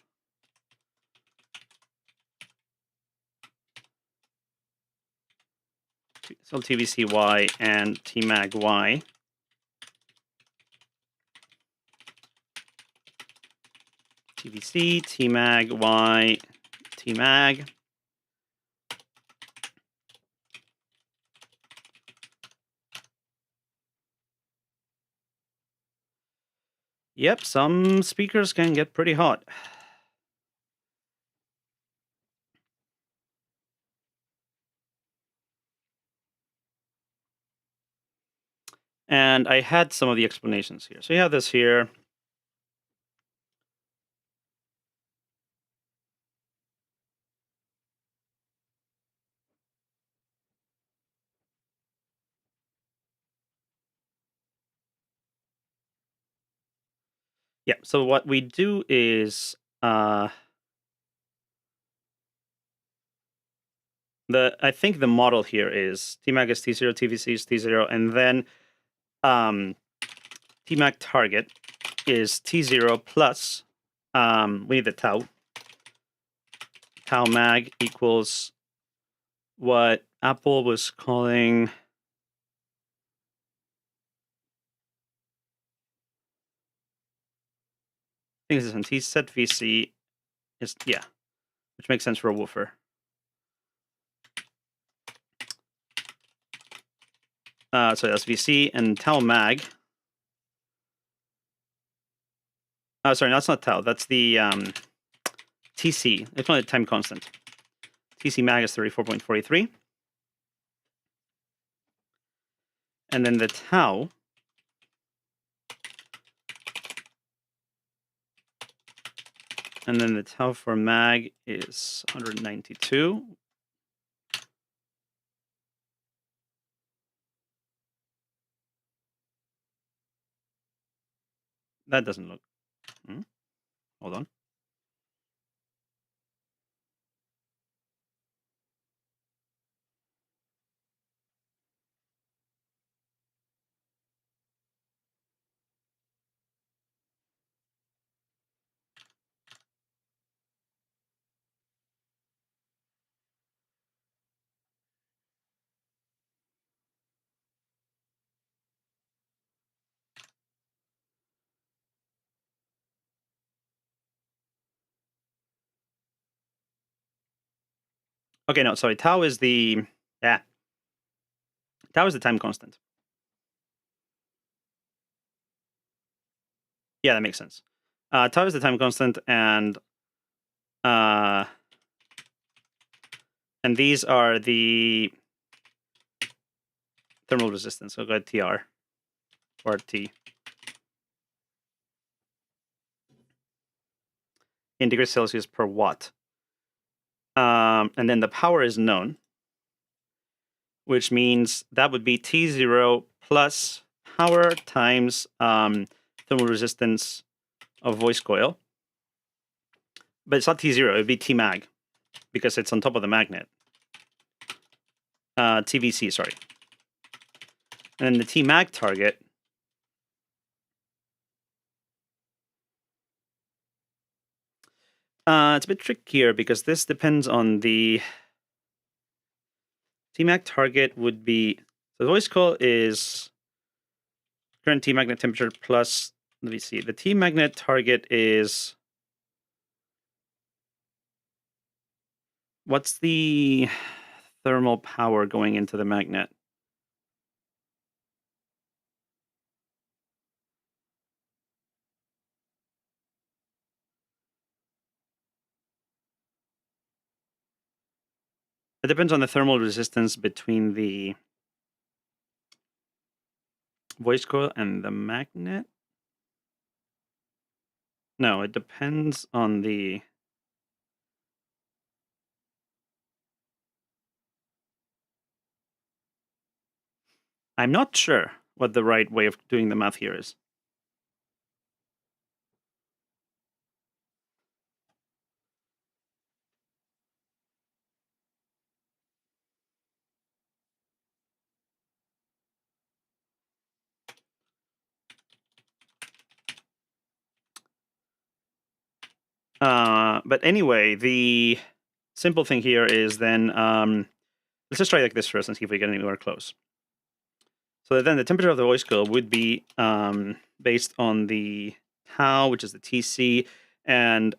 Speaker 1: So TVC-Y and tmag-Y. TVC, tmag-Y, tmag. Yep, some speakers can get pretty hot. And I had some of the explanations here. So you have this here. Yeah, so what we do is I think the model here is tmag is t0, tvc is t0, and then tmag target is t0 plus we need the tau. Tau mag equals what Apple was calling I think this is on T set VC is which makes sense for a woofer. So that's VC and tau mag. Sorry, no, that's not tau. That's the TC. It's only the time constant. TC mag is 34.43. And then the tau for mag is 192. That doesn't look. Hold on. Okay, no, sorry. Tau is the Tau is the time constant. Yeah, that makes sense. Tau is the time constant, and these are the thermal resistance. So go ahead, TR or T. In degrees Celsius per watt. And then the power is known, which means that would be T0 plus power times thermal resistance of voice coil. But it's not T0, it would be Tmag, because it's on top of the magnet. TVC, sorry. And then the Tmag target it's a bit trickier because this depends on the Tmag target would be, so the voice coil is current T magnet temperature plus, let me see, the T magnet target is, what's the thermal power going into the magnet? It depends on the thermal resistance between the voice coil and the magnet. No, it depends on the... I'm not sure what the right way of doing the math here is. But anyway, the simple thing here is then, let's just try like this first and see if we get anywhere close. So then the temperature of the voice coil would be based on the tau, which is the TC, and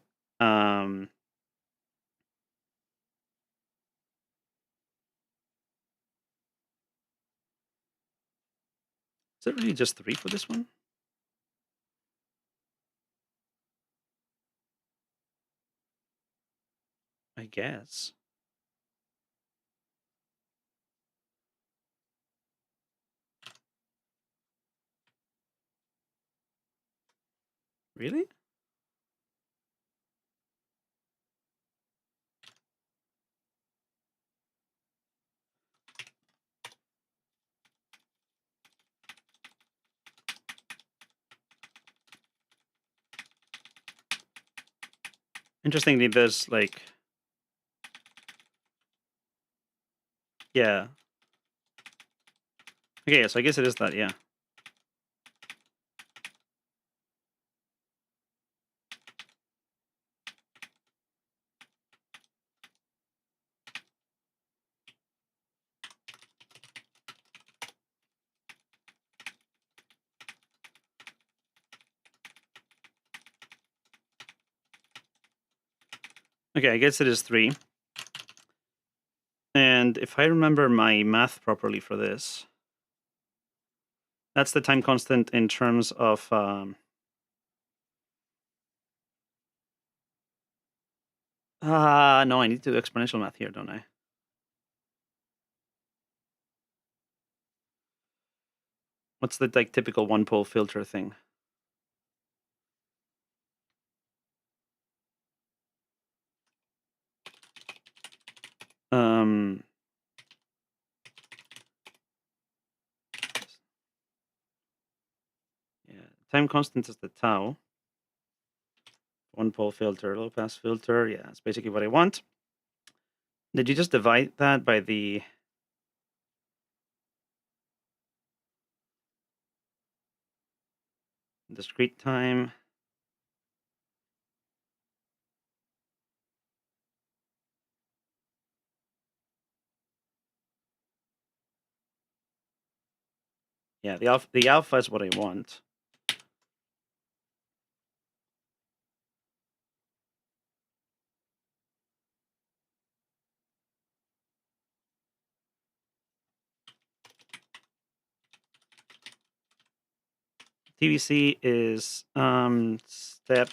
Speaker 1: is it really just 3 for this one? I guess. Really? Interestingly, there's like... Yeah. Okay, so I guess it is that, yeah. Okay, I guess it is 3. And if I remember my math properly for this, that's the time constant in terms of... no, I need to do exponential math here, don't I? What's the like typical one-pole filter thing? Yeah, time constant is the tau. One-pole filter, low-pass filter. Yeah, that's basically what I want. Did you just divide that by the... discrete time? Yeah, the alpha is what I want. TVC is step,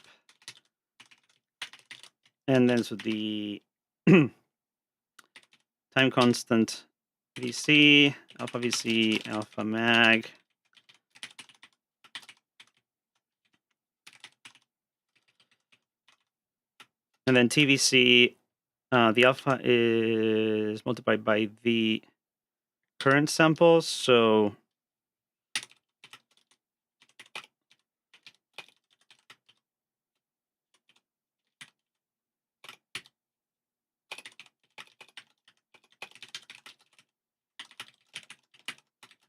Speaker 1: and then so the time constant VC, alpha VC, alpha mag. And then TVC, the alpha is multiplied by the current samples. So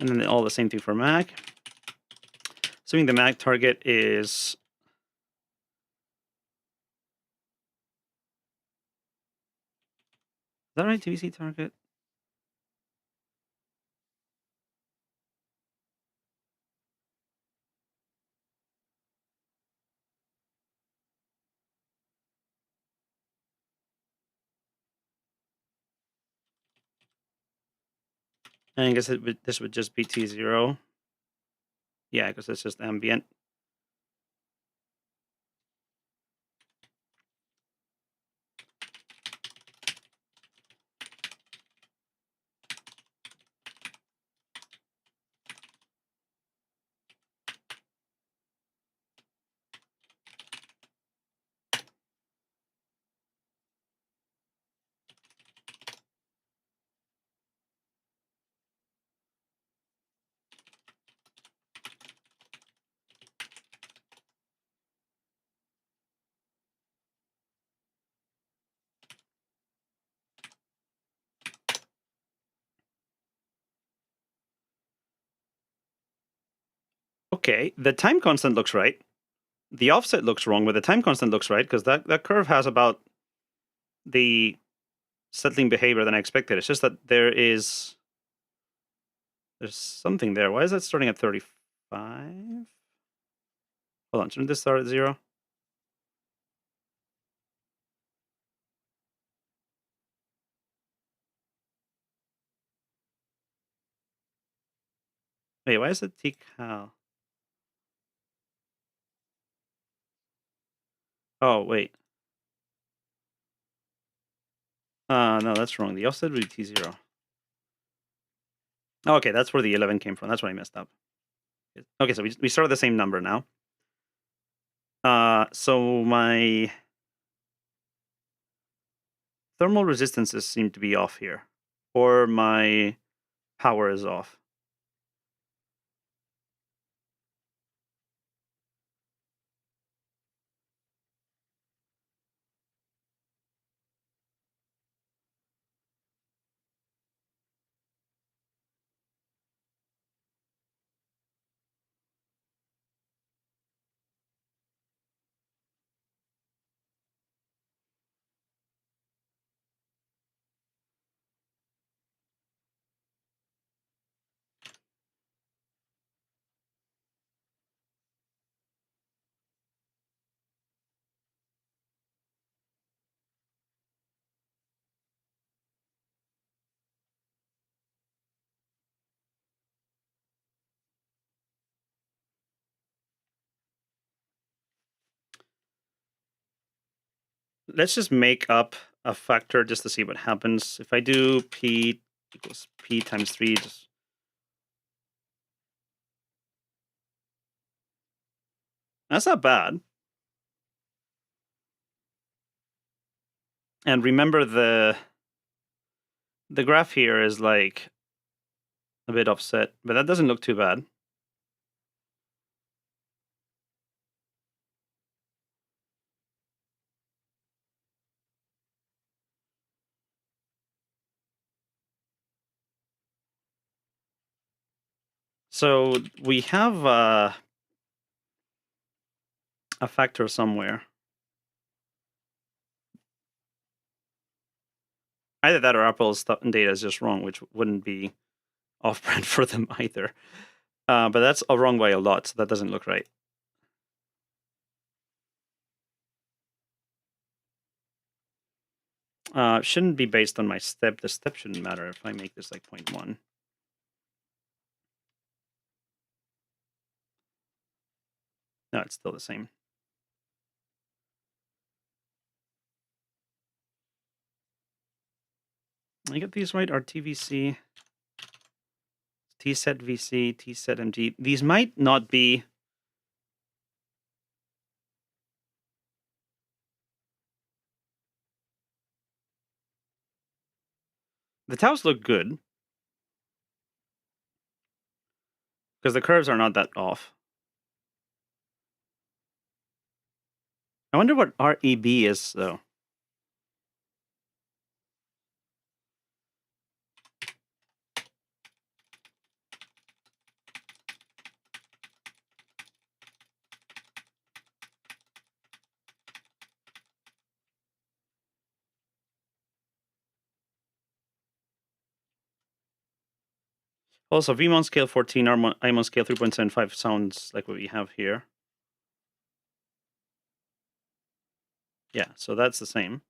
Speaker 1: and then all the same thing for mag. Assuming the mag target is that right? TVC target? And I guess this would just be T0. Yeah, because it's just ambient. Okay, the time constant looks right. The offset looks wrong, but the time constant looks right because that curve has about the settling behavior than I expected. It's just that there's something there. Why is that starting at 35? Hold on, shouldn't this start at 0? Wait, why is it tcal? Oh, wait. No, that's wrong. The offset would be T0. Oh, okay, that's where the 11 came from. That's what I messed up. Okay, so we start with the same number now. So my thermal resistances seem to be off here. Or my power is off. Let's just make up a factor just to see what happens. If I do P equals P times 3, that's not bad. And remember the graph here is like a bit offset, but that doesn't look too bad. So we have a factor somewhere. Either that or Apple's data is just wrong, which wouldn't be off-brand for them either. But that's wrong by a lot, so that doesn't look right. Shouldn't be based on my step. The step shouldn't matter if I make this like 0.1. No, it's still the same. I get these right. RTVC, TSET VC, TSET MG. These might not be. The taus look good because the curves are not that off. I wonder what REB is, though. Also, VMON scale 14, IMON scale 3.75 sounds like what we have here. Yeah, so that's the same.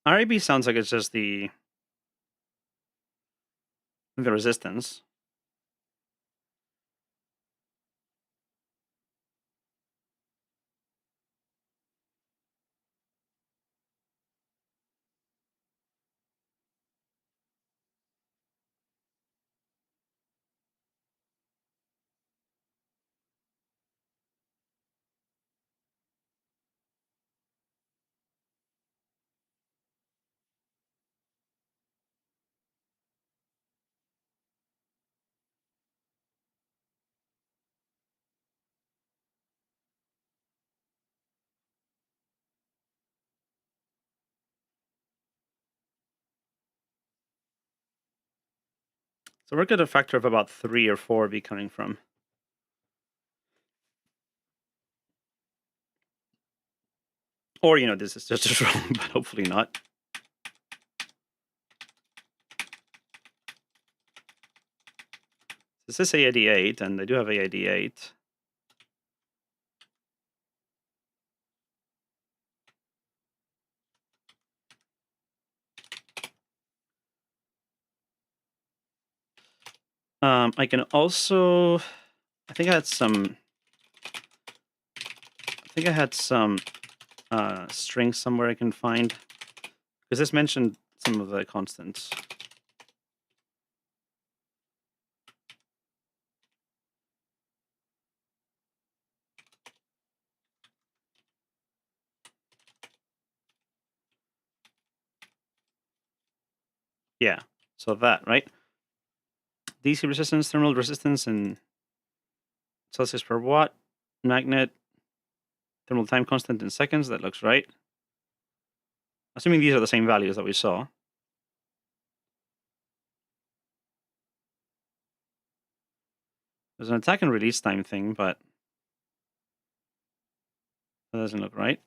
Speaker 1: REB sounds like it's just the resistance. So where could a factor of about 3 or 4 be coming from? Or, this is just wrong, but hopefully not. This is AID8, and I do have AID8. I can also, I think I had some strings somewhere I can find, because this mentioned some of the constants. Yeah, so that, right? DC resistance, thermal resistance, and Celsius per watt, magnet, thermal time constant in seconds. That looks right. Assuming these are the same values that we saw. There's an attack and release time thing, but that doesn't look right.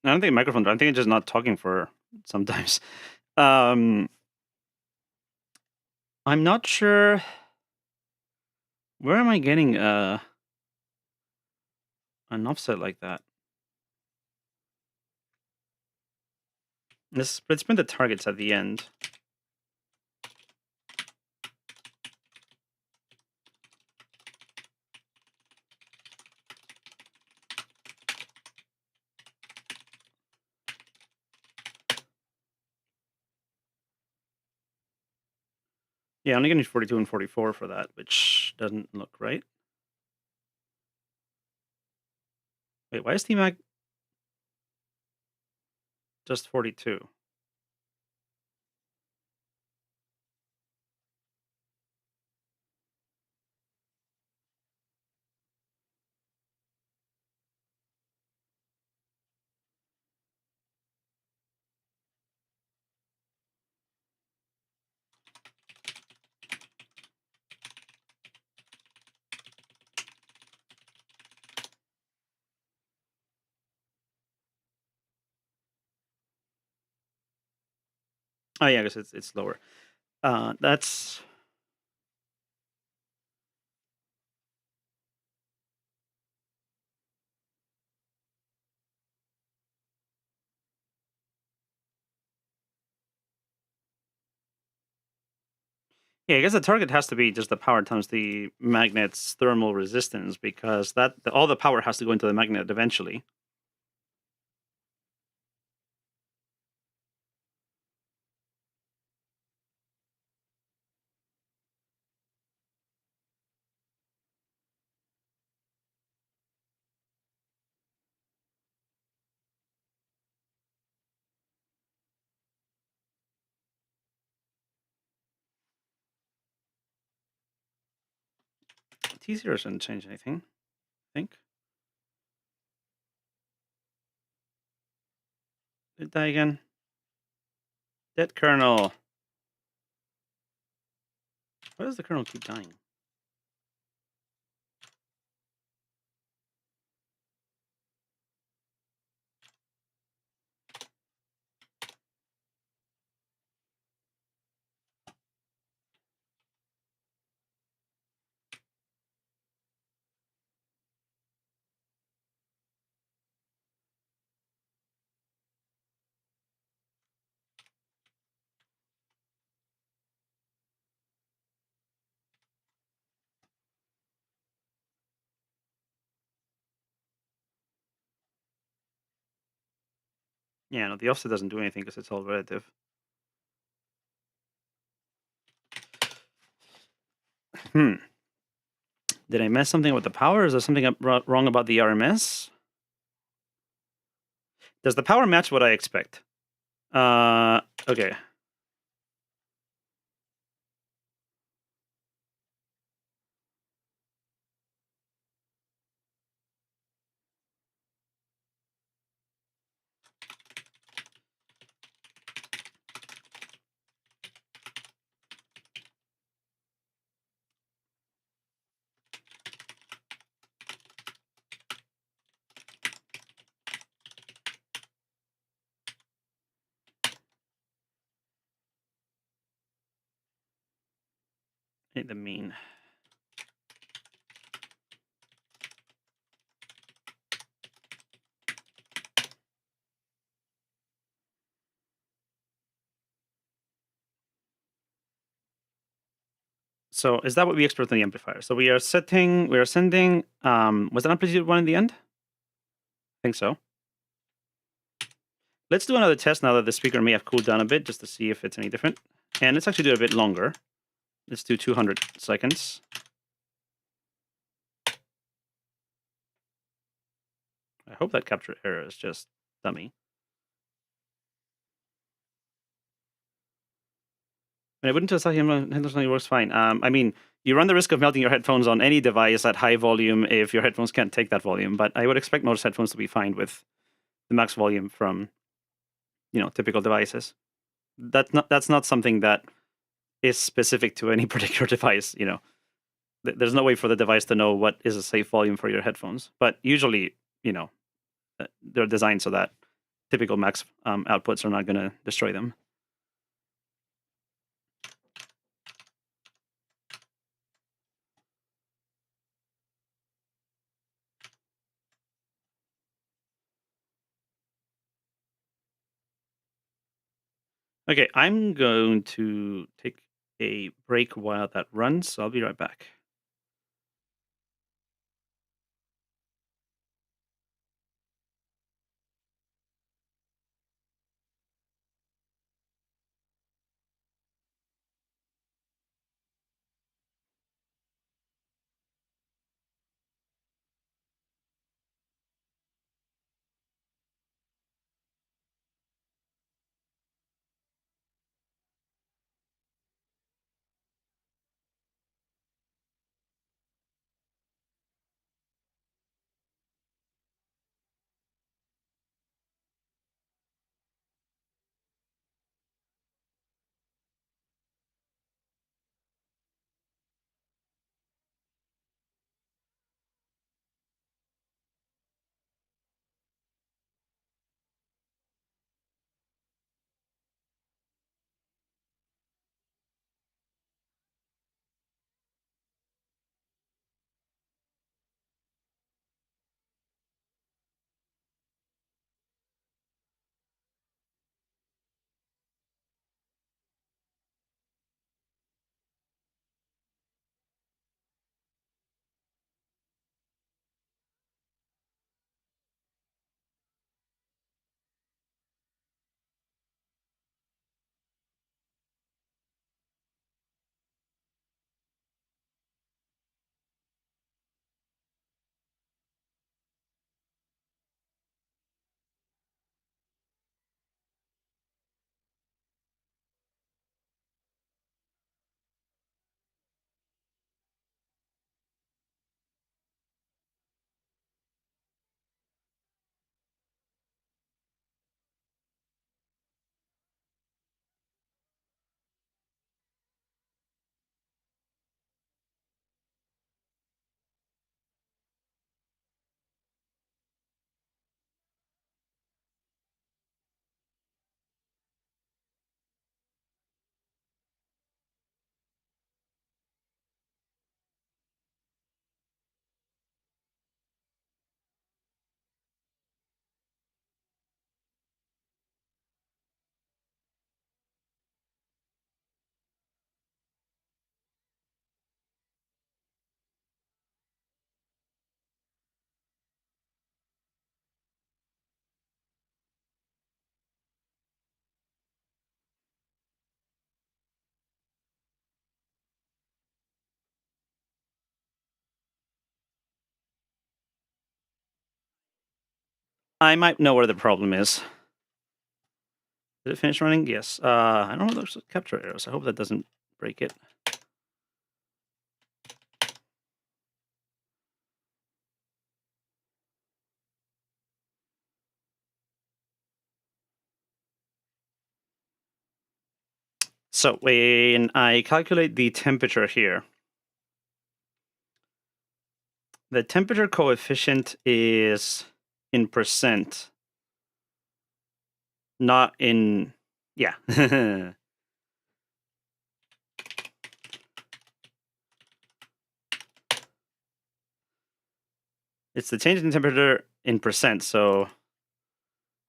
Speaker 1: I don't think microphone. I think it's just not talking for sometimes. I'm not sure. Where am I getting an offset like that? Let's print the targets at the end. Yeah, I'm only getting 42 and 44 for that, which doesn't look right. Wait, why is Tmac just 42? Oh yeah, I guess it's lower. That's yeah. I guess the target has to be just the power times the magnet's thermal resistance, because all the power has to go into the magnet eventually. T0 shouldn't change anything, I think. Did it die again? Dead kernel. Why does the kernel keep dying? Yeah, no, the offset doesn't do anything because it's all relative. Did I mess something with the power? Is there something wrong about the RMS? Does the power match what I expect? Okay. Hit the mean. So is that what we expect on the amplifier? So we are sending, was that amplitude 1 in the end? I think so. Let's do another test now that the speaker may have cooled down a bit, just to see if it's any different. And let's actually do it a bit longer. Let's do 200 seconds. I hope that capture error is just dummy. And it wouldn't tell Asahi Linux works fine. I mean, you run the risk of melting your headphones on any device at high volume if your headphones can't take that volume. But I would expect most headphones to be fine with the max volume from, typical devices. That's not something that is specific to any particular device. There's no way for the device to know what is a safe volume for your headphones. But usually, they're designed so that typical max outputs are not going to destroy them. Okay, I'm going to take a break while that runs, so I'll be right back. I might know where the problem is. Did it finish running? Yes. I don't know those capture errors. I hope that doesn't break it. So when I calculate the temperature here, the temperature coefficient is in percent, not in, yeah. It's the change in temperature in percent, so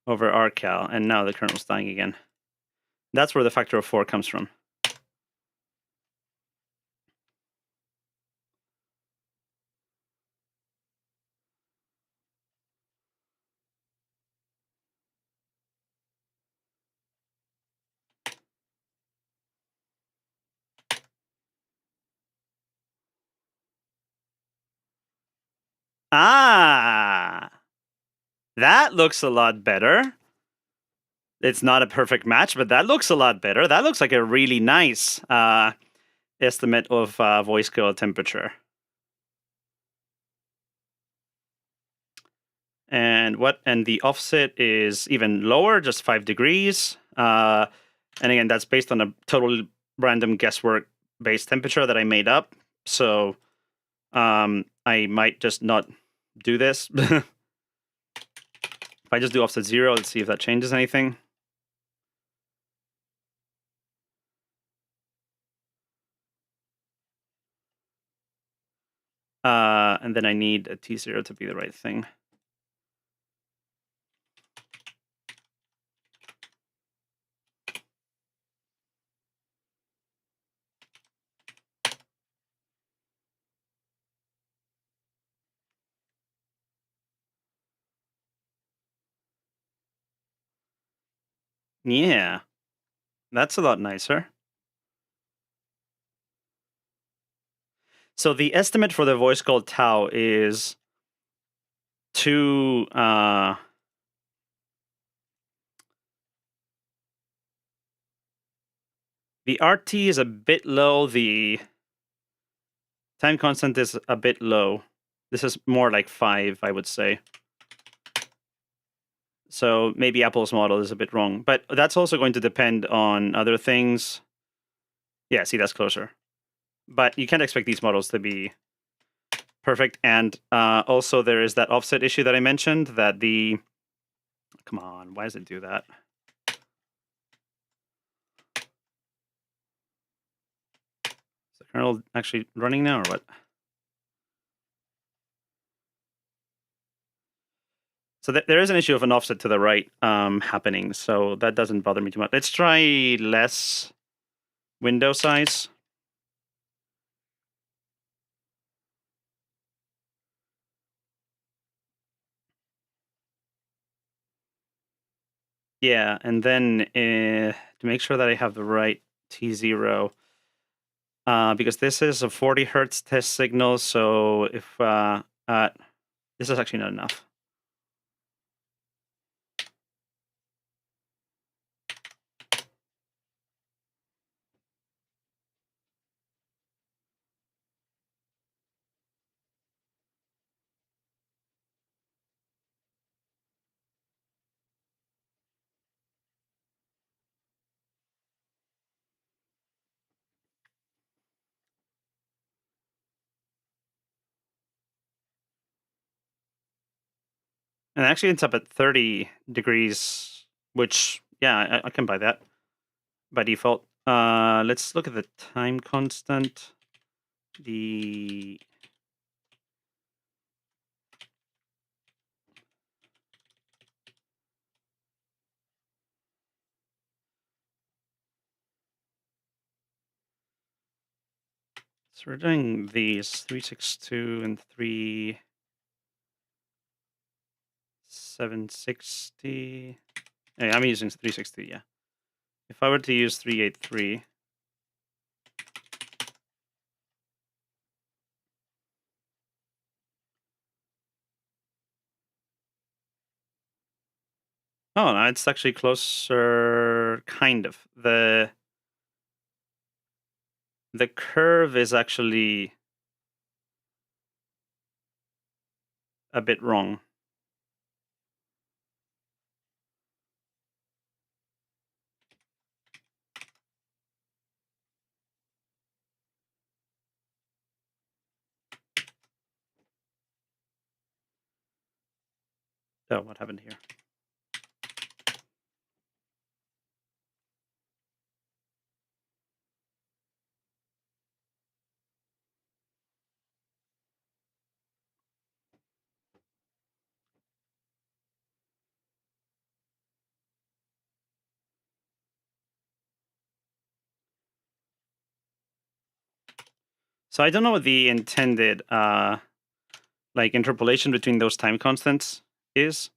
Speaker 1: over rcal, and now the kernel's dying again. That's where the factor of 4 comes from. Ah! That looks a lot better. It's not a perfect match, but that looks a lot better. That looks like a really nice estimate of voice coil temperature. And the offset is even lower, just 5 degrees. And again, that's based on a total random guesswork based temperature that I made up. So I might just not do this. If I just do offset 0, let's see if that changes anything. And then I need a T0 to be the right thing. Yeah, that's a lot nicer. So the estimate for the voice called tau is 2. The RT is a bit low. The time constant is a bit low. This is more like 5, I would say. So maybe Apple's model is a bit wrong. But that's also going to depend on other things. Yeah, see, that's closer. But you can't expect these models to be perfect. And also there is that offset issue that I mentioned, that the... Come on, why does it do that? Is the kernel actually running now or what? So there is an issue of an offset to the right happening, so that doesn't bother me too much. Let's try less window size. Yeah, and then to make sure that I have the right T0, because this is a 40 hertz test signal, so if this is actually not enough. And it actually ends up at 30 degrees, which, yeah, I can buy that by default. Let's look at the time constant. It's So we're doing these 362 and 3760. Yeah, I'm using 360, yeah. If I were to use 383, oh, no, it's actually closer, kind of. The curve is actually a bit wrong. Oh, what happened here? So I don't know what the intended like interpolation between those time constants is.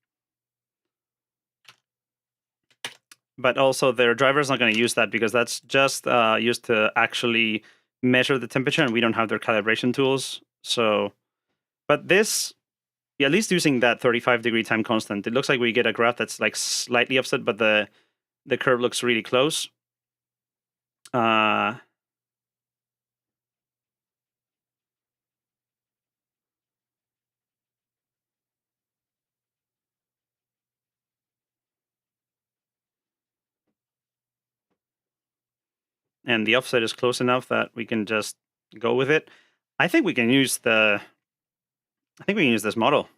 Speaker 1: But also their driver's not going to use that because that's just used to actually measure the temperature, and we don't have their calibration tools. So, but this, yeah, at least using that 35-degree time constant, it looks like we get a graph that's like slightly offset, but the curve looks really close. And the offset is close enough that we can just go with it. I think we can use this model.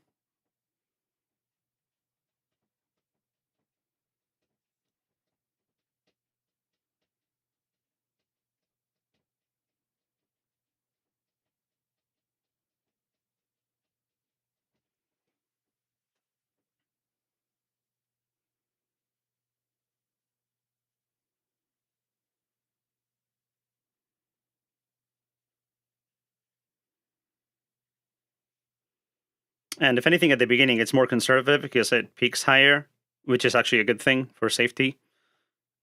Speaker 1: And if anything, at the beginning, it's more conservative because it peaks higher, which is actually a good thing for safety.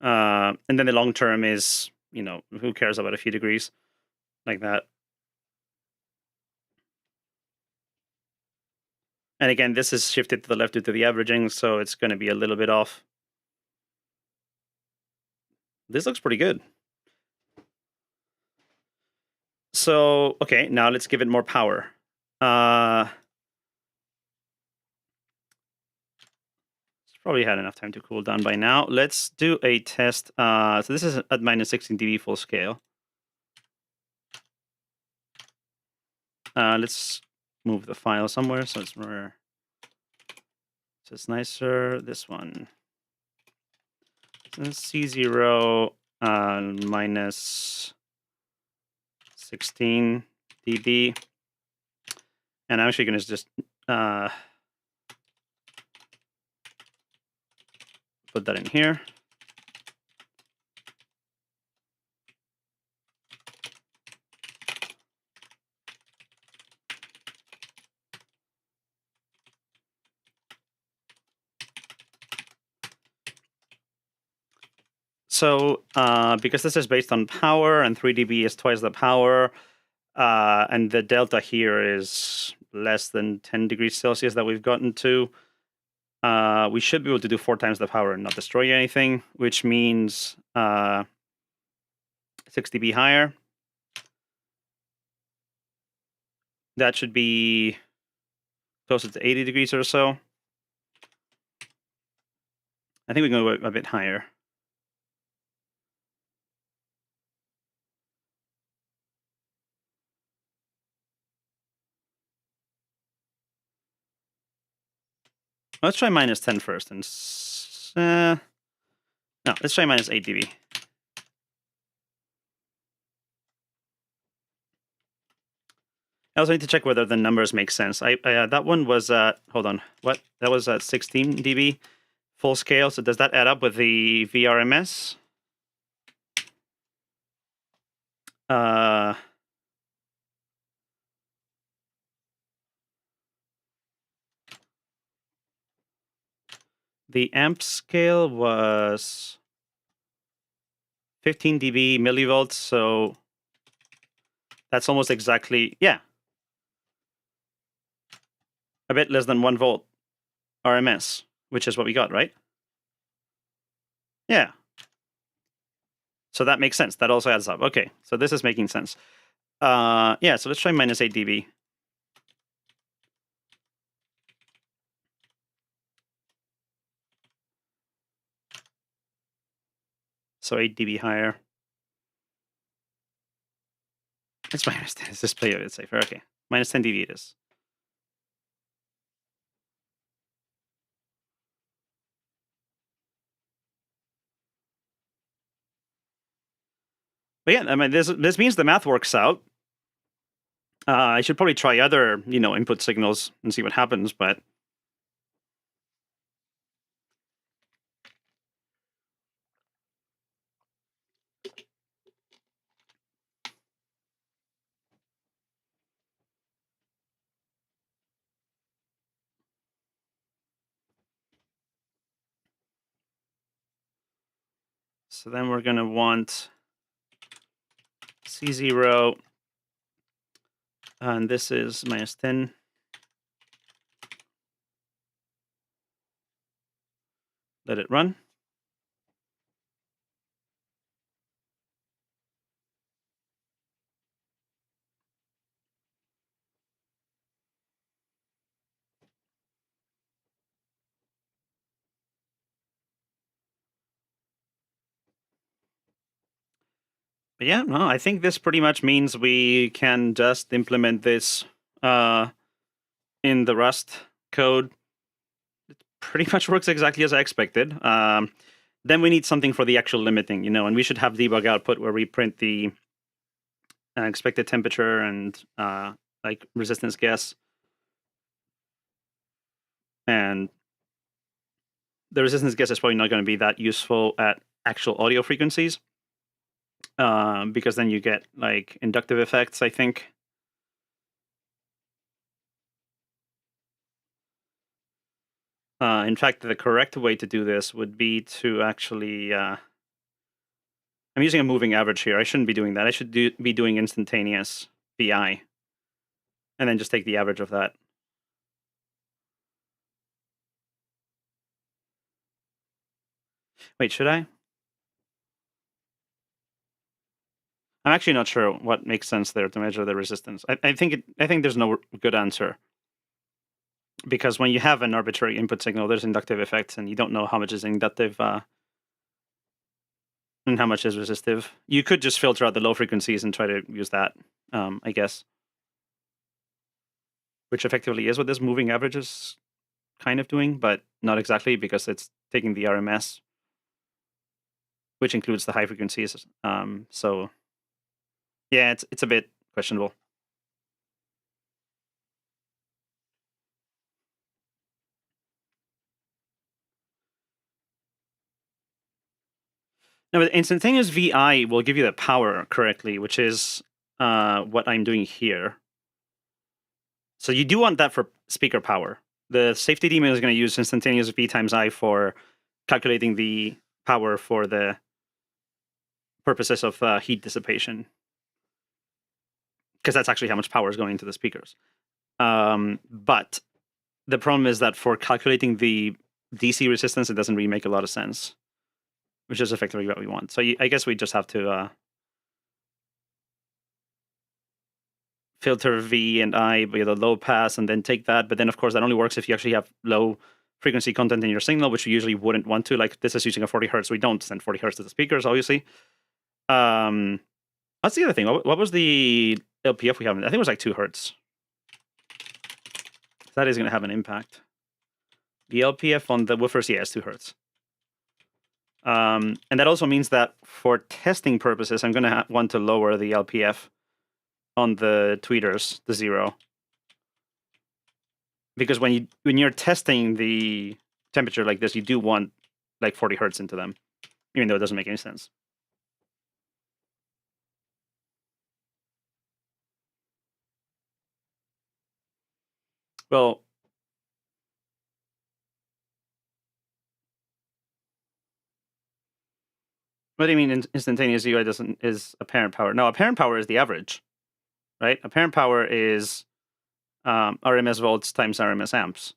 Speaker 1: And then the long term is, who cares about a few degrees like that. And again, this is shifted to the left due to the averaging, so it's going to be a little bit off. This looks pretty good. So, okay, now let's give it more power. It's probably had enough time to cool down by now. Let's do a test. So this is at minus 16 dB full scale. Let's move the file somewhere so it's more... So it's nicer. This one. So C0 minus 16 dB. And I'm actually going to just put that in here. So because this is based on power and 3 dB is twice the power, and the delta here is less than 10 degrees Celsius that we've gotten to, we should be able to do 4 times the power and not destroy anything, which means 6 dB higher. That should be closer to 80 degrees or so. I think we can go a bit higher. Let's try minus 10 first. And no, let's try minus 8 dB. I also need to check whether the numbers make sense. That one was hold on, what? That was at 16 dB full scale. So does that add up with the VRMS? The amp scale was 15 dB millivolts, so that's almost exactly, yeah, a bit less than 1 volt RMS, which is what we got, right? Yeah. So that makes sense. That also adds up. Okay, so this is making sense. Yeah, so let's try minus 8 dB. So 8 dB higher. It's minus 10. Let's just play a bit safer. Okay, minus 10 dB it is. But yeah, I mean, this means the math works out. I should probably try other, input signals and see what happens, but... So then we're going to want C0, and this is minus 10. Let it run. But yeah, no, I think this pretty much means we can just implement this in the Rust code. It pretty much works exactly as I expected. Then we need something for the actual limiting, and we should have debug output where we print the expected temperature and like resistance guess. And the resistance guess is probably not going to be that useful at actual audio frequencies, because then you get like inductive effects, I think. In fact, the correct way to do this would be to actually... I'm using a moving average here. I shouldn't be doing that. I should be doing instantaneous VI. And then just take the average of that. Wait, should I? I'm actually not sure what makes sense there to measure the resistance. I think there's no good answer. Because when you have an arbitrary input signal, there's inductive effects, and you don't know how much is inductive and how much is resistive. You could just filter out the low frequencies and try to use that, I guess. Which effectively is what this moving average is kind of doing, but not exactly, because it's taking the RMS, which includes the high frequencies. So yeah, it's a bit questionable. No, but instantaneous VI will give you the power correctly, which is what I'm doing here. So you do want that for speaker power. The safety daemon is going to use instantaneous V times I for calculating the power for the purposes of heat dissipation, because that's actually how much power is going into the speakers. But the problem is that for calculating the DC resistance, it doesn't really make a lot of sense, which is effectively what we want. So I guess we just have to filter V and I with a low pass and then take that. But then, of course, that only works if you actually have low frequency content in your signal, which you usually wouldn't want to. Like, this is using a 40 hertz. We don't send 40 hertz to the speakers, obviously. What's the other thing? What was the LPF we have? I think it was like 2 hertz. That is going to have an impact. The LPF on the woofers, yeah, is 2 hertz. And that also means that for testing purposes, I'm going to want to lower the LPF on the tweeters to 0. Because when you're testing the temperature like this, you do want like 40 hertz into them, even though it doesn't make any sense. Well, what do you mean instantaneous UI is apparent power? No, apparent power is the average, right? Apparent power is RMS volts times RMS amps.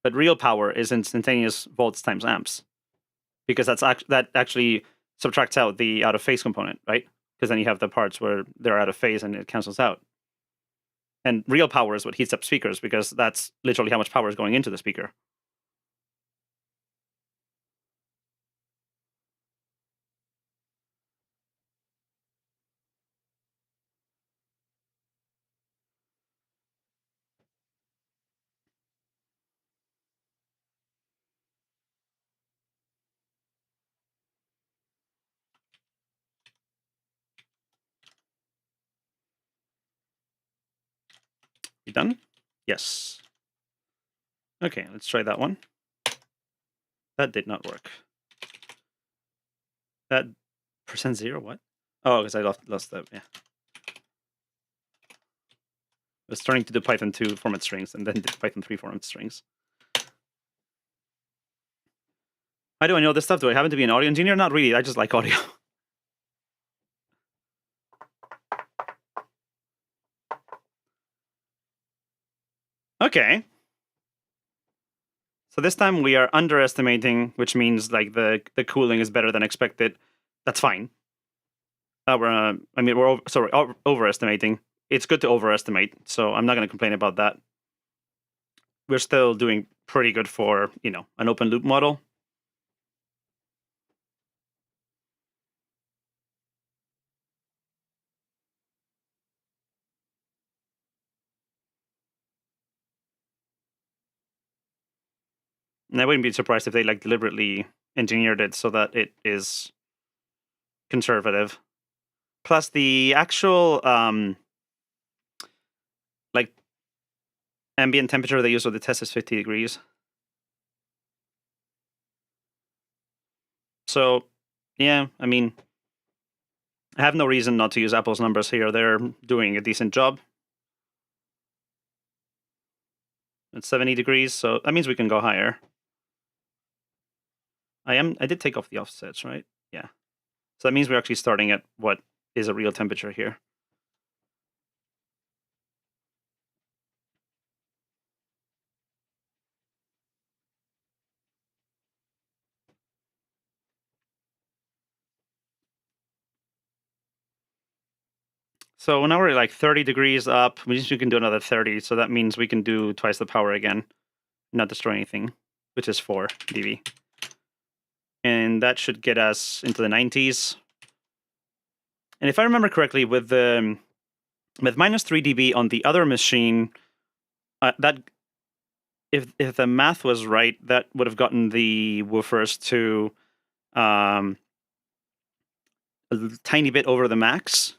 Speaker 1: But real power is instantaneous volts times amps, because that actually subtracts out the out of phase component, right? Because then you have the parts where they're out of phase and it cancels out. And real power is what heats up speakers, because that's literally how much power is going into the speaker. You done? Yes. Okay, let's try that one. That did not work. That %0, what? Oh, because I lost that, yeah. I was starting to do Python 2 format strings and then did Python 3 format strings. How do I know this stuff? Do I happen to be an audio engineer? Not really, I just like audio. Okay. So this time we are underestimating, which means like the cooling is better than expected. That's fine. We're overestimating. It's good to overestimate, so I'm not going to complain about that. We're still doing pretty good for, an open loop model. And I wouldn't be surprised if they deliberately engineered it so that it is conservative. Plus the actual ambient temperature they use with the test is 50 degrees. So yeah, I mean, I have no reason not to use Apple's numbers here. They're doing a decent job. It's 70 degrees, so that means we can go higher. I did take off the offsets, right? Yeah. So that means we're actually starting at what is a real temperature here. So now we're like 30 degrees up. We can do another 30. So that means we can do twice the power again, not destroy anything, which is 4 dB. And that should get us into the 90s. And if I remember correctly, with minus 3 dB on the other machine, that if the math was right, that would have gotten the woofers to a tiny bit over the max.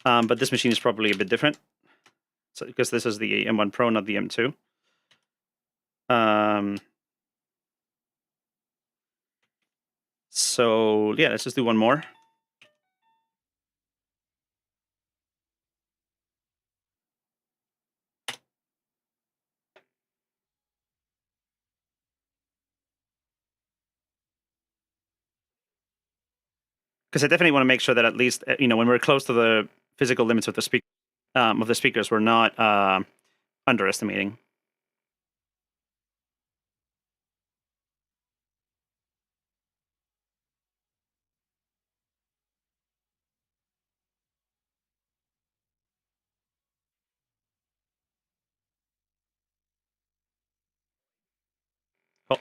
Speaker 1: But this machine is probably a bit different, so because this is the M1 Pro, not the M2. So yeah, let's just do one more. Because I definitely want to make sure that at least when we're close to the physical limits of the speakers, we're not underestimating.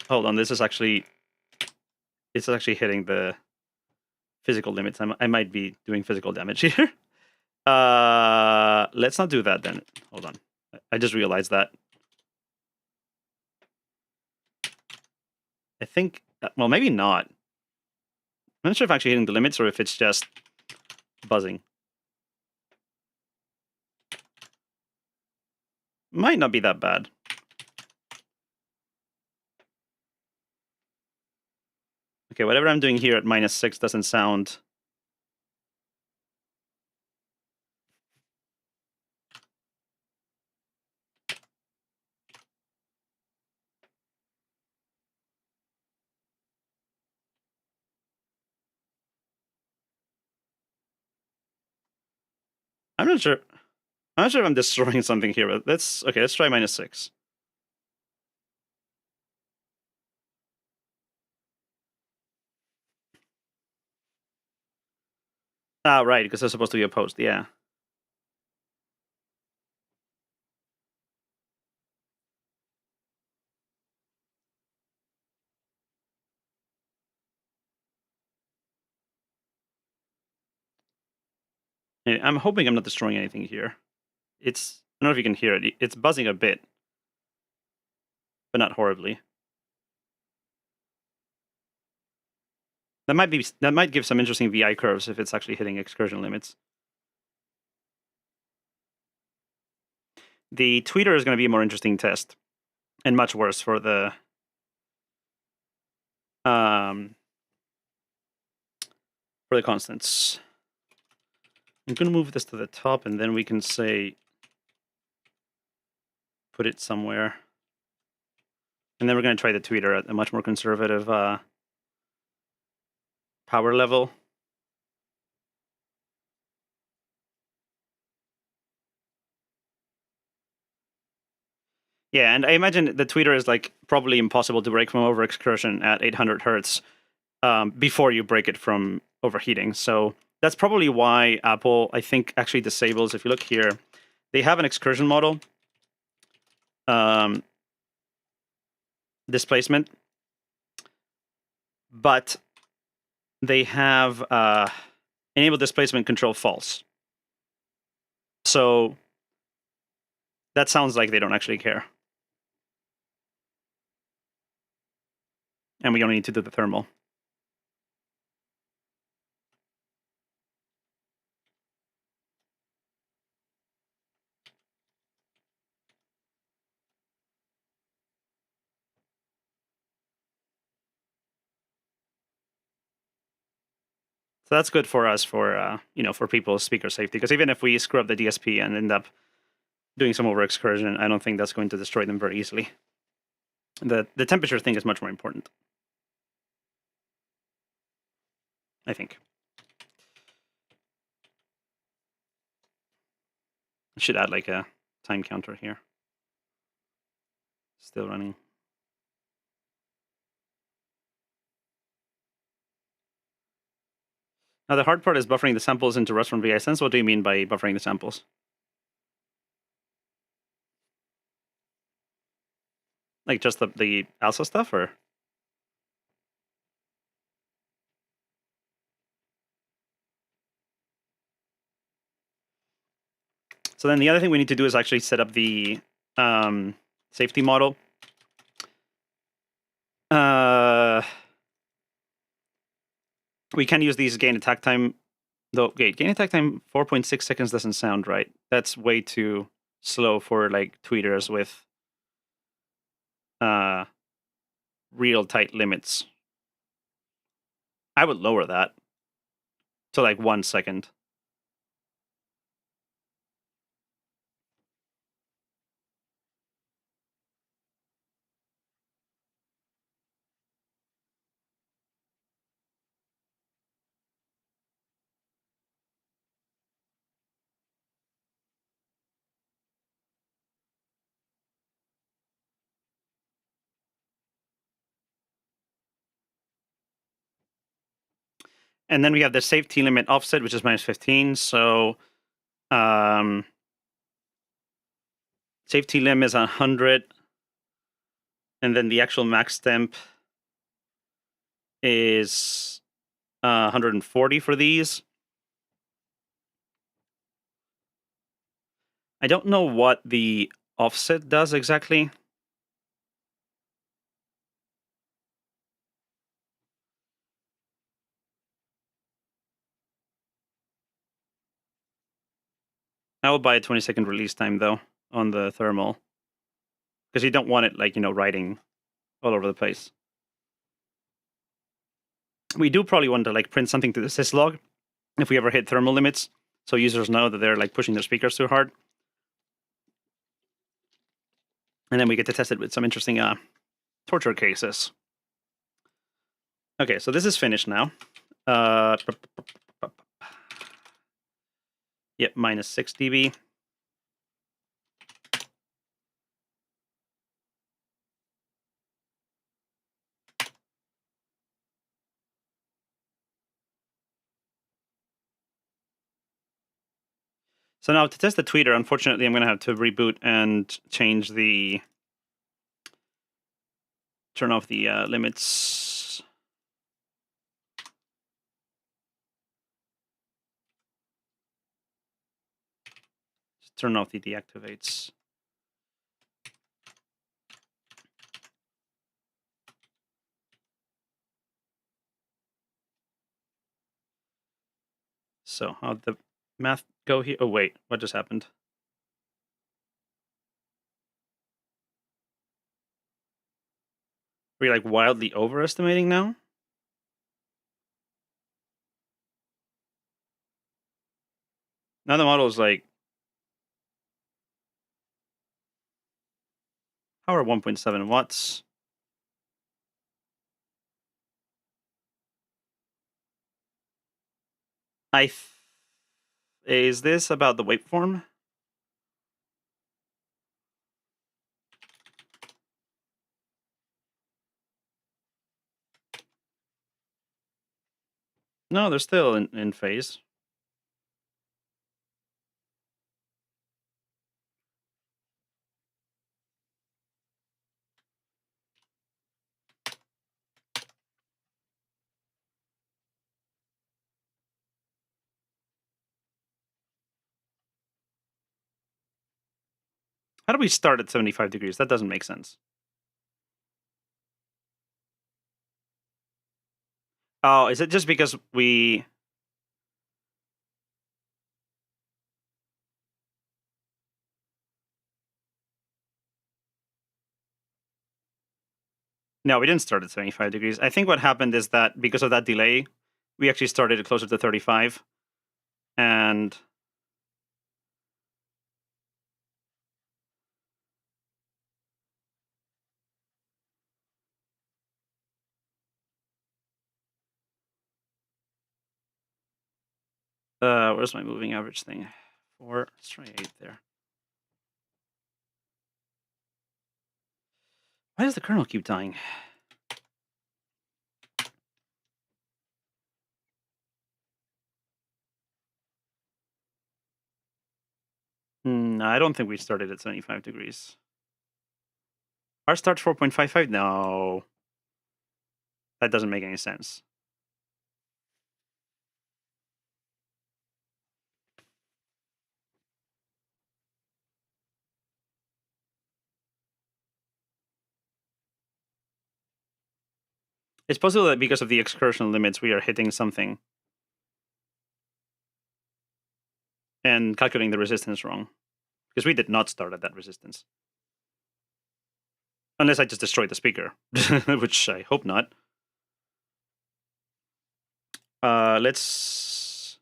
Speaker 1: Hold on, this is actually hitting the physical limits. I might be doing physical damage here. Let's not do that then. Hold on, I just realized that. I think, well, maybe not. I'm not sure if I'm actually hitting the limits or if it's just buzzing. Might not be that bad. Okay, whatever I'm doing here at -6 doesn't sound... I'm not sure. I'm not sure if I'm destroying something here, but let's try -6. Ah, right, because they're supposed to be opposed, yeah. I'm hoping I'm not destroying anything here. I don't know if you can hear it. It's buzzing a bit, but not horribly. That might give some interesting VI curves if it's actually hitting excursion limits. The tweeter is going to be a more interesting test, and much worse for the constants. I'm going to move this to the top, and then we can say put it somewhere. And then we're going to try the tweeter at a much more conservative power level. Yeah, and I imagine the tweeter is like probably impossible to break from over excursion at 800 hertz before you break it from overheating. So that's probably why Apple, I think, actually disables. If you look here, they have an excursion model displacement, but they have enable displacement control false. So that sounds like they don't actually care. And we only need to do the thermal. So that's good for us for for people's speaker safety, because even if we screw up the DSP and end up doing some over excursion, I don't think that's going to destroy them very easily. The temperature thing is much more important, I think. I should add like a time counter here. Still running. Now the hard part is buffering the samples into Rust from VISense. What do you mean by buffering the samples? Like just the ALSA stuff, or? So then the other thing we need to do is actually set up the safety model. We can use these gain attack time, though. Okay, gain attack time 4.6 seconds doesn't sound right. That's way too slow for like tweeters with real tight limits. I would lower that to like 1 second. And then we have the safety limit offset, which is -15. So safety limit is 100. And then the actual max temp is 140 for these. I don't know what the offset does exactly. I will buy a 20-second release time, though, on the thermal. Because you don't want it, like, writing all over the place. We do probably want to, like, print something to the syslog if we ever hit thermal limits, so users know that they're, like, pushing their speakers too hard. And then we get to test it with some interesting torture cases. Okay, so this is finished now. Yep, -6 dB. So now to test the tweeter, unfortunately, I'm going to have to reboot and change the... turn off the limits. Just turn off the deactivates. So how'd the math go here? Oh, wait, what just happened? Are we like wildly overestimating now? Now the model is like power 1.7 watts. Is this about the waveform? No, they're still in phase. How do we start at 75 degrees? That doesn't make sense. Oh, is it just because we... No, we didn't start at 75 degrees. I think what happened is that because of that delay, we actually started closer to 35. And Where's my moving average thing? 4. Let's try 8 there. Why does the kernel keep dying? No, I don't think we started at 75 degrees. Our start's 4.55? No. That doesn't make any sense. It's possible that because of the excursion limits, we are hitting something and calculating the resistance wrong. Because we did not start at that resistance. Unless I just destroyed the speaker, which I hope not. Let's...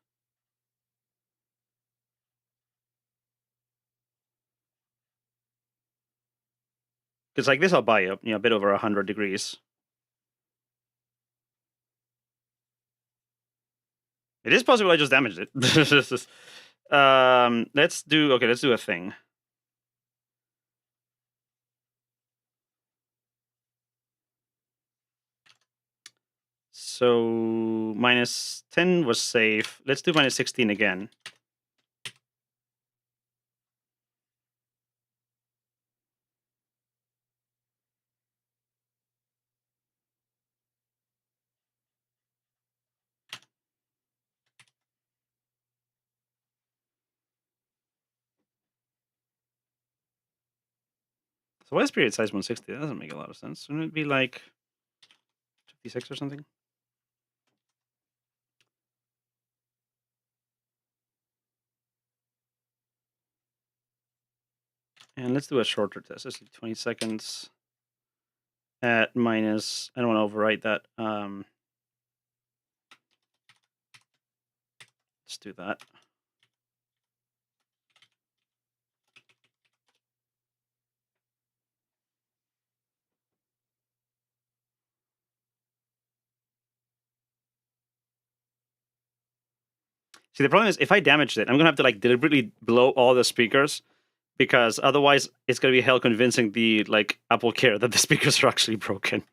Speaker 1: Because like this, I'll buy a bit over 100 degrees. It is possible I just damaged it. Let's do a thing. So minus 10 was safe. Let's do minus 16 again. So why is period size 160? That doesn't make a lot of sense. Wouldn't it be like 56 or something? And let's do a shorter test. Let's do 20 seconds at minus... I don't want to overwrite that. Let's do that. See, the problem is if I damaged it, I'm gonna have to like deliberately blow all the speakers, because otherwise it's gonna be hell convincing the like Apple Care that the speakers are actually broken.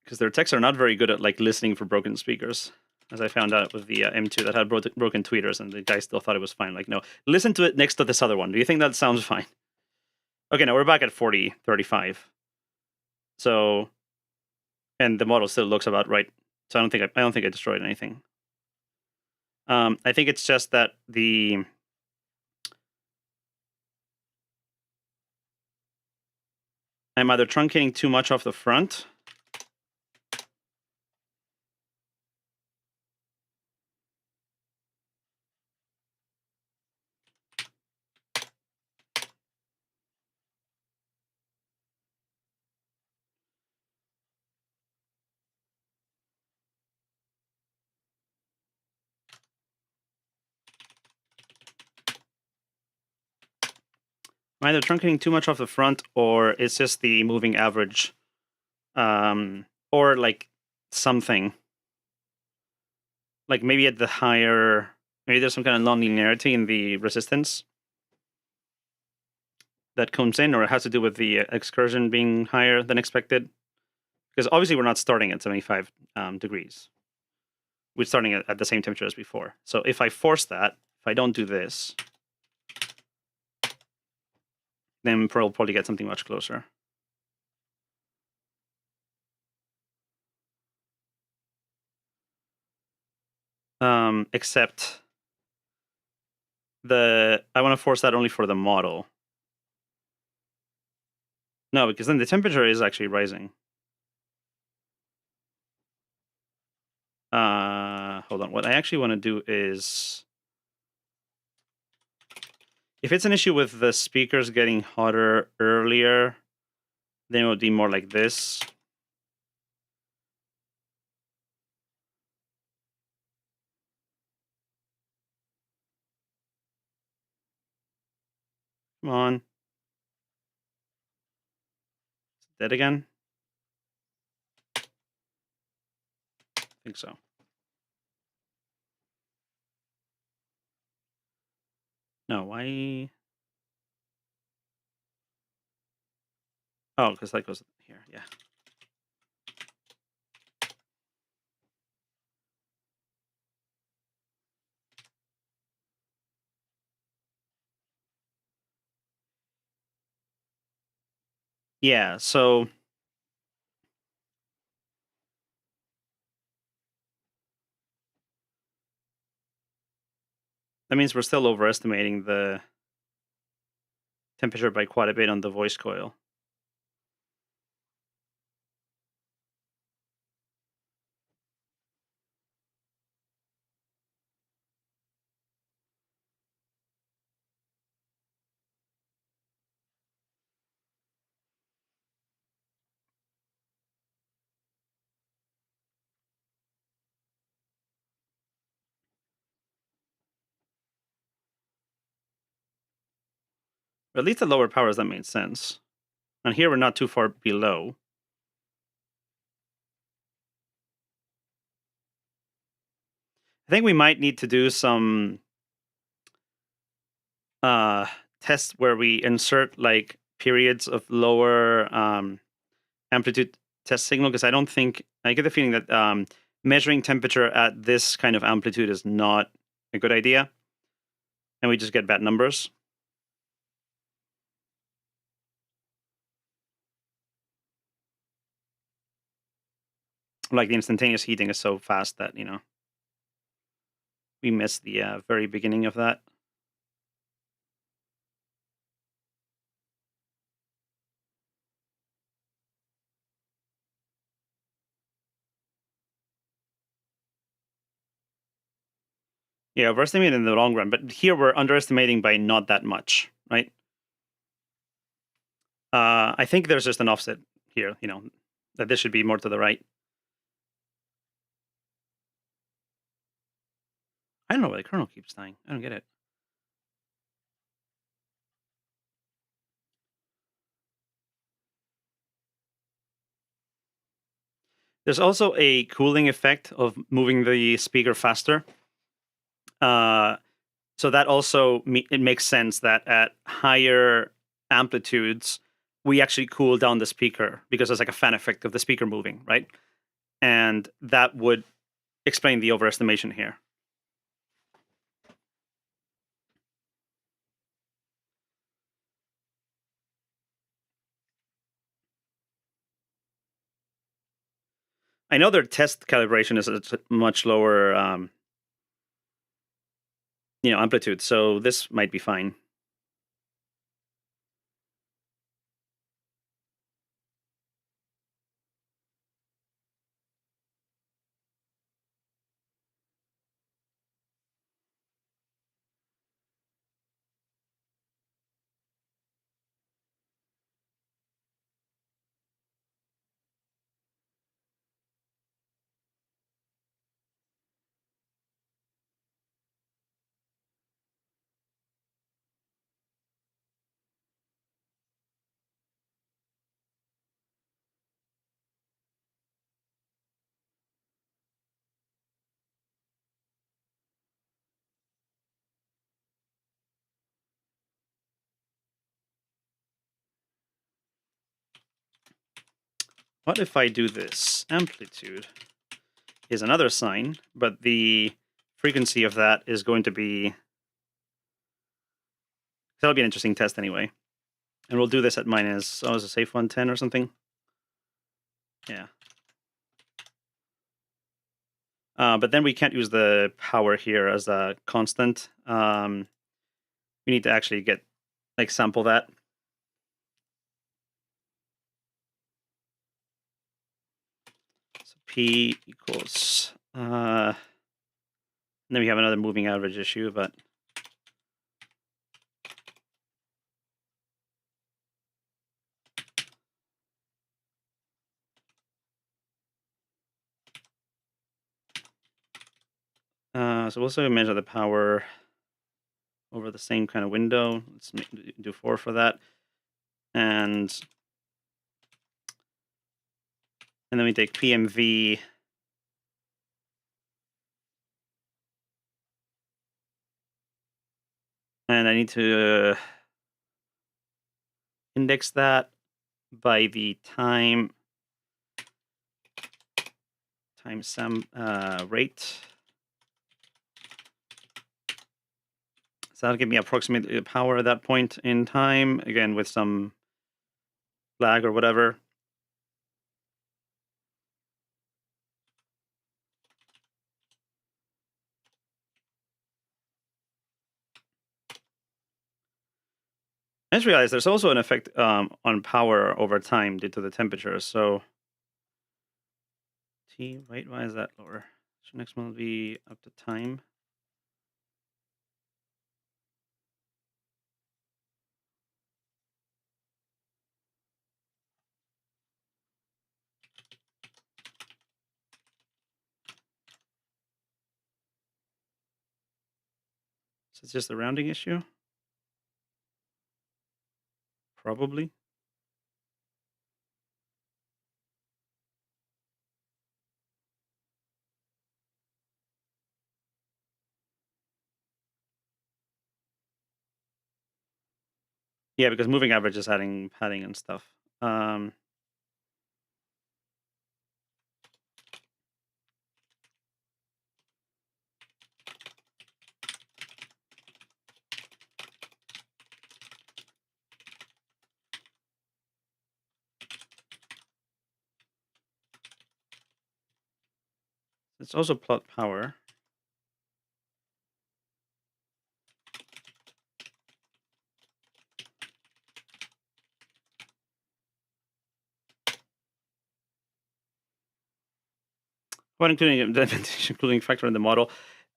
Speaker 1: Because their techs are not very good at like listening for broken speakers, as I found out with the M2 that had broken tweeters, and the guy still thought it was fine. Like, no, listen to it next to this other one. Do you think that sounds fine? Okay, now we're back at 40, 35. So, and the model still looks about right. So I don't think I destroyed anything. I think it's just that I'm either truncating too much off the front. I'm either truncating too much off the front, or it's just the moving average, or like something. Like maybe at the higher, maybe there's some kind of non-linearity in the resistance that comes in, or it has to do with the excursion being higher than expected. Because obviously we're not starting at 75 degrees. We're starting at the same temperature as before. So if I force that, if I don't do this, then we'll probably get something much closer. Except I want to force that only for the model. No, because then the temperature is actually rising. Hold on. What I actually want to do is, if it's an issue with the speakers getting hotter earlier, then it would be more like this. Come on. Dead again? think so. No, why? Oh, because that goes here. Yeah. Yeah, so that means we're still overestimating the temperature by quite a bit on the voice coil. But at least at lower powers, that made sense. And here we're not too far below. I think we might need to do some tests where we insert like periods of lower amplitude test signal, because I don't think, I get the feeling that measuring temperature at this kind of amplitude is not a good idea, and we just get bad numbers. Like the instantaneous heating is so fast that, you know, we miss the very beginning of that. Yeah, overestimating in the long run, but here we're underestimating by not that much, right? I think there's just an offset here, you know, that this should be more to the right. I don't know why the kernel keeps dying. I don't get it. There's also a cooling effect of moving the speaker faster. So that also it makes sense that at higher amplitudes, we actually cool down the speaker because there's like a fan effect of the speaker moving, right? And that would explain the overestimation here. I know their test calibration is at a much lower, amplitude, so this might be fine. What if I do this? Amplitude is another sign, but the frequency of that is going to be... That'll be an interesting test anyway. And we'll do this at minus, is it safe 110 or something? Yeah. But then we can't use the power here as a constant. We need to actually sample that. So P equals... and then we have another moving average issue, but... so we'll also measure the power over the same kind of window. Let's do 4 for that. And then we take PMV And I need to index that by the time some rate. So that'll give me approximate power at that point in time, again with some lag or whatever. I just realized there's also an effect on power over time due to the temperature. So wait, why is that lower? So next one will be up to time. So it's just a rounding issue? Probably. Yeah, because moving average is adding padding and stuff. Let's also plot power. When including the including factor in the model.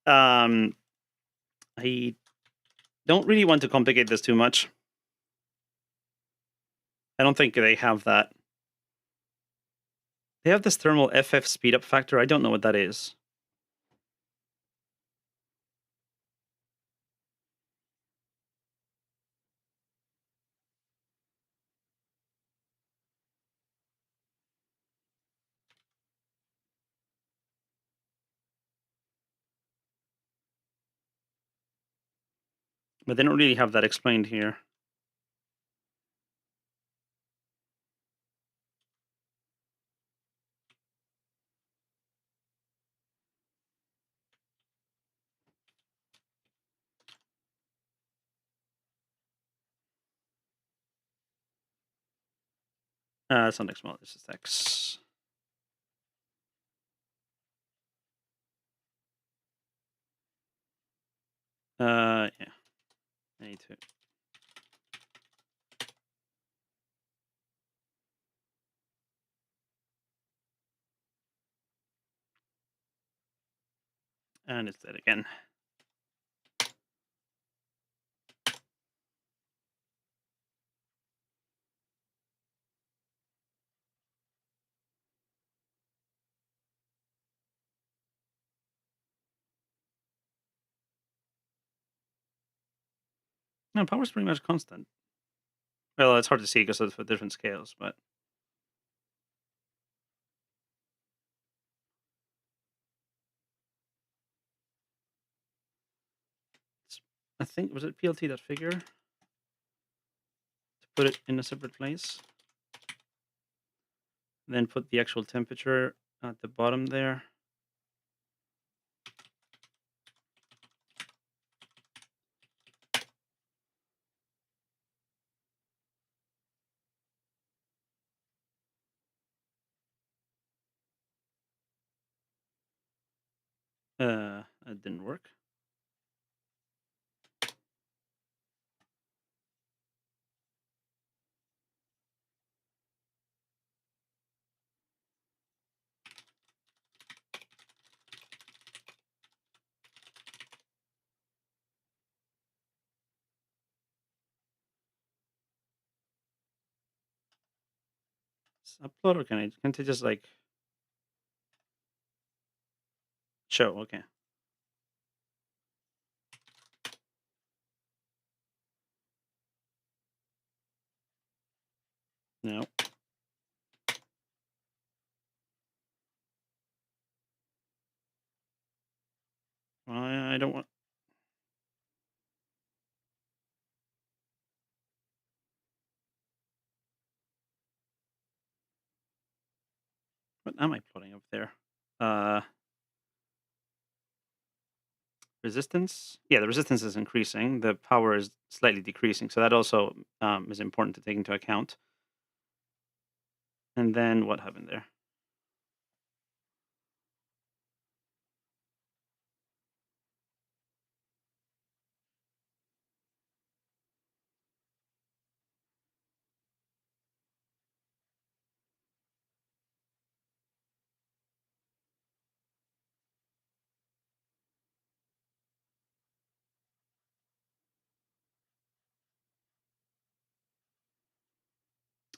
Speaker 1: I don't really want to complicate this too much. I don't think they have that. They have this thermal FF speedup factor. I don't know what that is. But they don't really have that explained here. It's not XML, this is X. Yeah. I need to. And it's dead again. No, power's pretty much constant. Well, it's hard to see because of the different scales, but I think, was it plt.figure? To put it in a separate place. Then put the actual temperature at the bottom there. It didn't work. Upload, or can't I just like show? Okay. No. I don't want. What am I plotting up there? Resistance. Yeah, the resistance is increasing. The power is slightly decreasing. So that also is important to take into account. And then what happened there?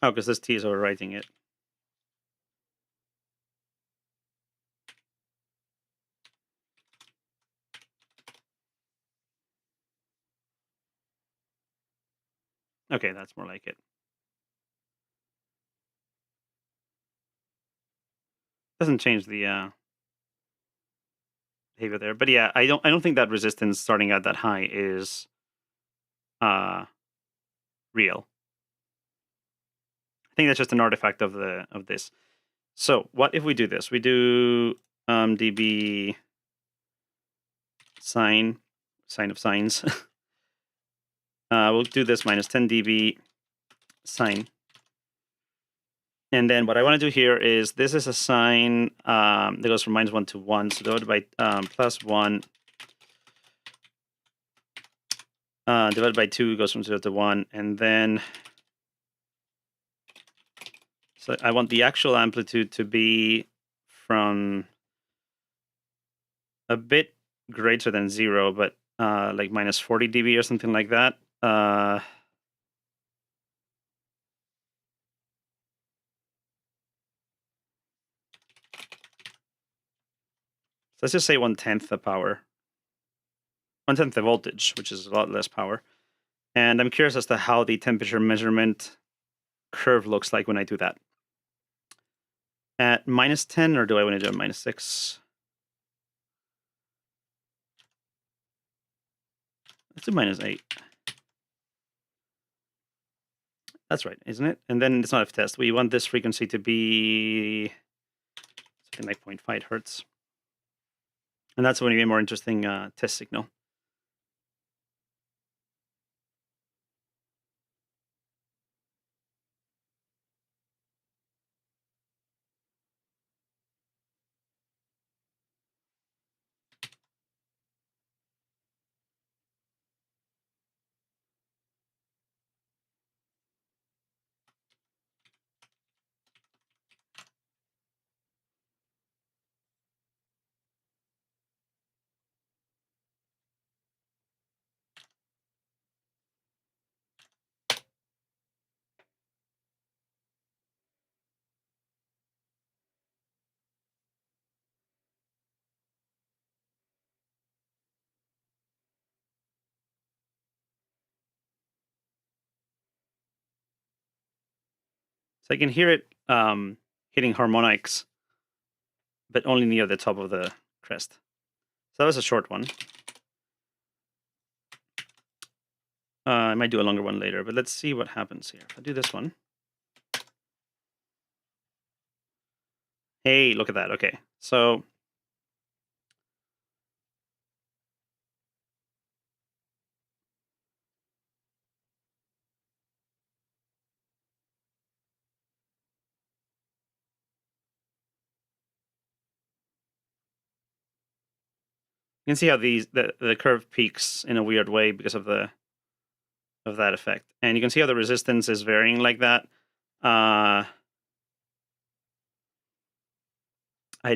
Speaker 1: Oh, because this T is overwriting it. Okay, that's more like it. Doesn't change the behavior there. But yeah, I don't think that resistance starting at that high is real. I think that's just an artifact of this. So what if we do this? We do dB sine of sines. We'll do this minus 10 dB sine. And then what I want to do here is this is a sine that goes from -1 to 1. So divided by +1 divided by 2 goes from 0 to 1. And then so I want the actual amplitude to be from a bit greater than 0, but like minus 40 dB or something like that. So let's just say 1/10 the power. 1/10 the voltage, which is a lot less power. And I'm curious as to how the temperature measurement curve looks like when I do that. At -10, or do I want to do a -6? Let's do -8. That's right, isn't it? And then it's not a test. We want this frequency to be something like 0.5 hertz. And that's when you get a more interesting test signal. So I can hear it hitting harmonics, but only near the top of the crest. So that was a short one. I might do a longer one later, but let's see what happens here. If I do this one. Hey, look at that. Okay, so you can see how the curve peaks in a weird way because of that effect, and you can see how the resistance is varying like that. I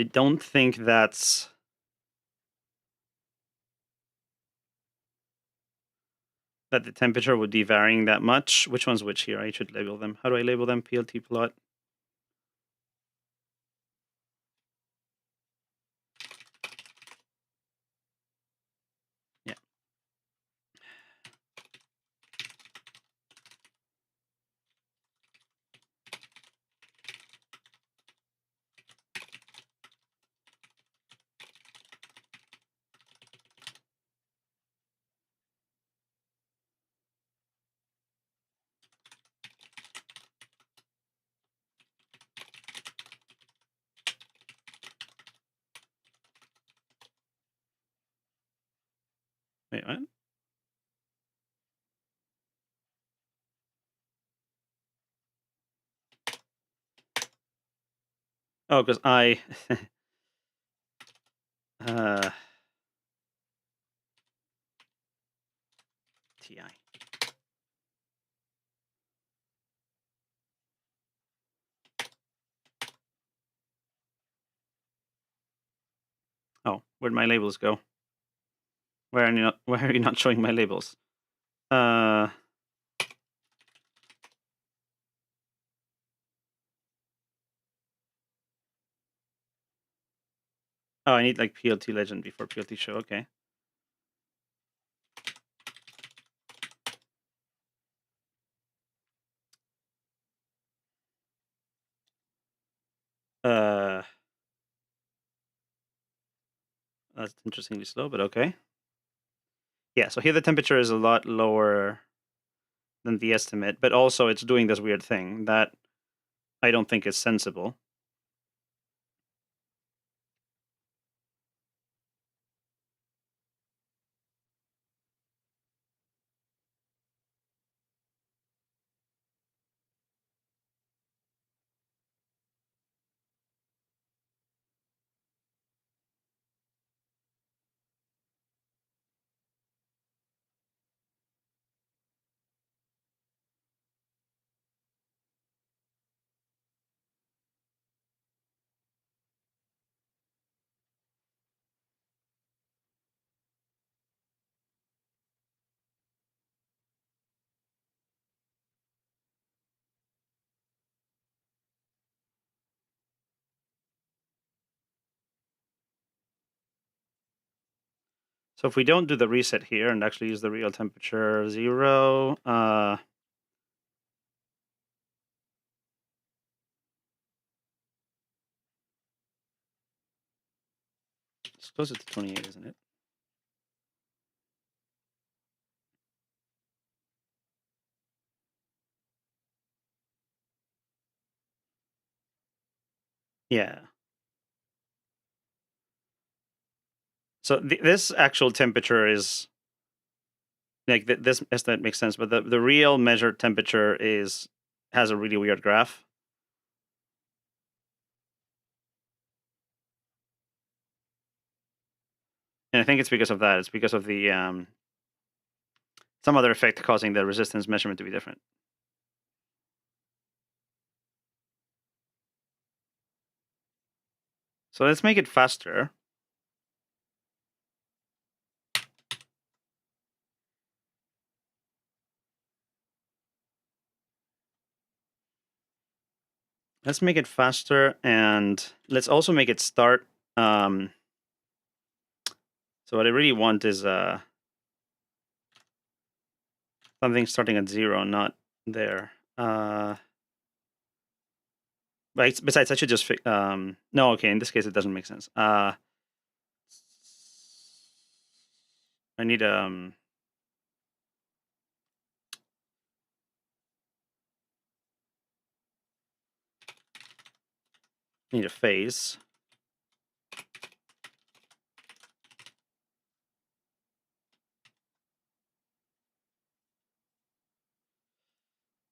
Speaker 1: don't think that the temperature would be varying that much. Which one's which here? I should label them. How do I label them? PLT plot. Yeah. Wait, what? Oh, because I TI. Oh, where'd my labels go? Why are you not showing my labels? Oh, I need like PLT legend before PLT show. Okay. That's interestingly slow, but okay. Yeah, so here the temperature is a lot lower than the estimate, but also it's doing this weird thing that I don't think is sensible. So if we don't do the reset here and actually use the real temperature 0, it's closer to 28, isn't it? Yeah. So this actual temperature is like this estimate makes sense, but the real measured temperature has a really weird graph. And I think it's because of that. It's because of the some other effect causing the resistance measurement to be different. So let's make it faster. Let's make it faster, and let's also make it start. So what I really want is something starting at 0, not there. Besides, I should just no. Okay, in this case, it doesn't make sense. I need need a phase.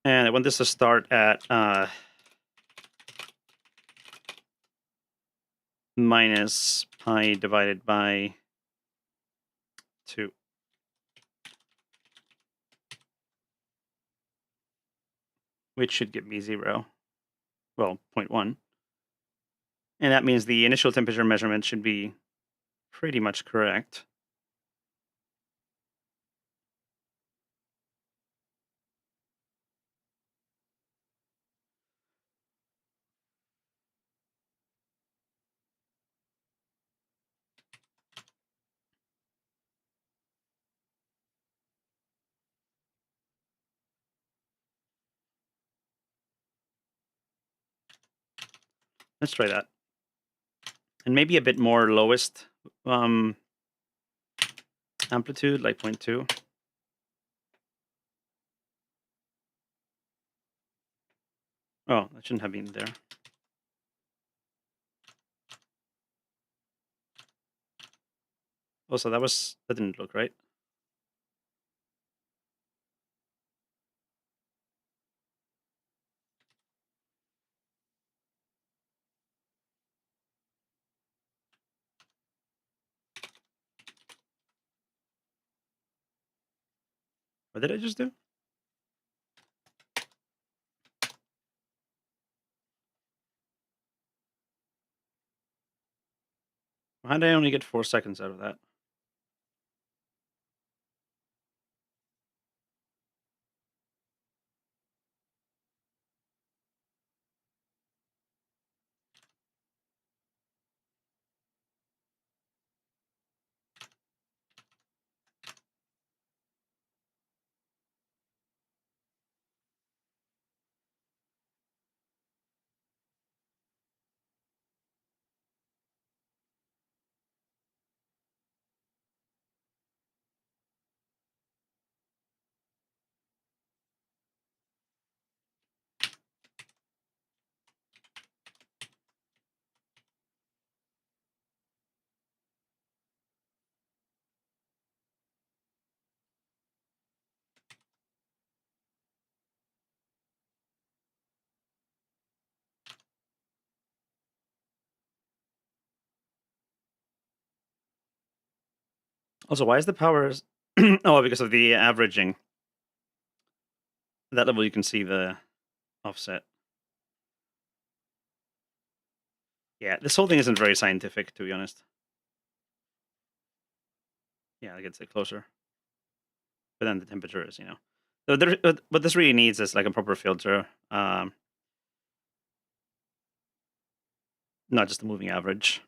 Speaker 1: And I want this to start at minus pi divided by 2. Which should give me 0. Well, 0.1. And that means the initial temperature measurement should be pretty much correct. Let's try that. And maybe a bit more lowest amplitude, like 0.2. Oh, that shouldn't have been there. Also, that didn't look right. What did I just do? Why did I only get 4 seconds out of that? Also, why is the power... oh, because of the averaging. At that level, you can see the offset. Yeah, this whole thing isn't very scientific, to be honest. Yeah, I could say closer. But then the temperature is, So what this really needs is like a proper filter, not just a moving average.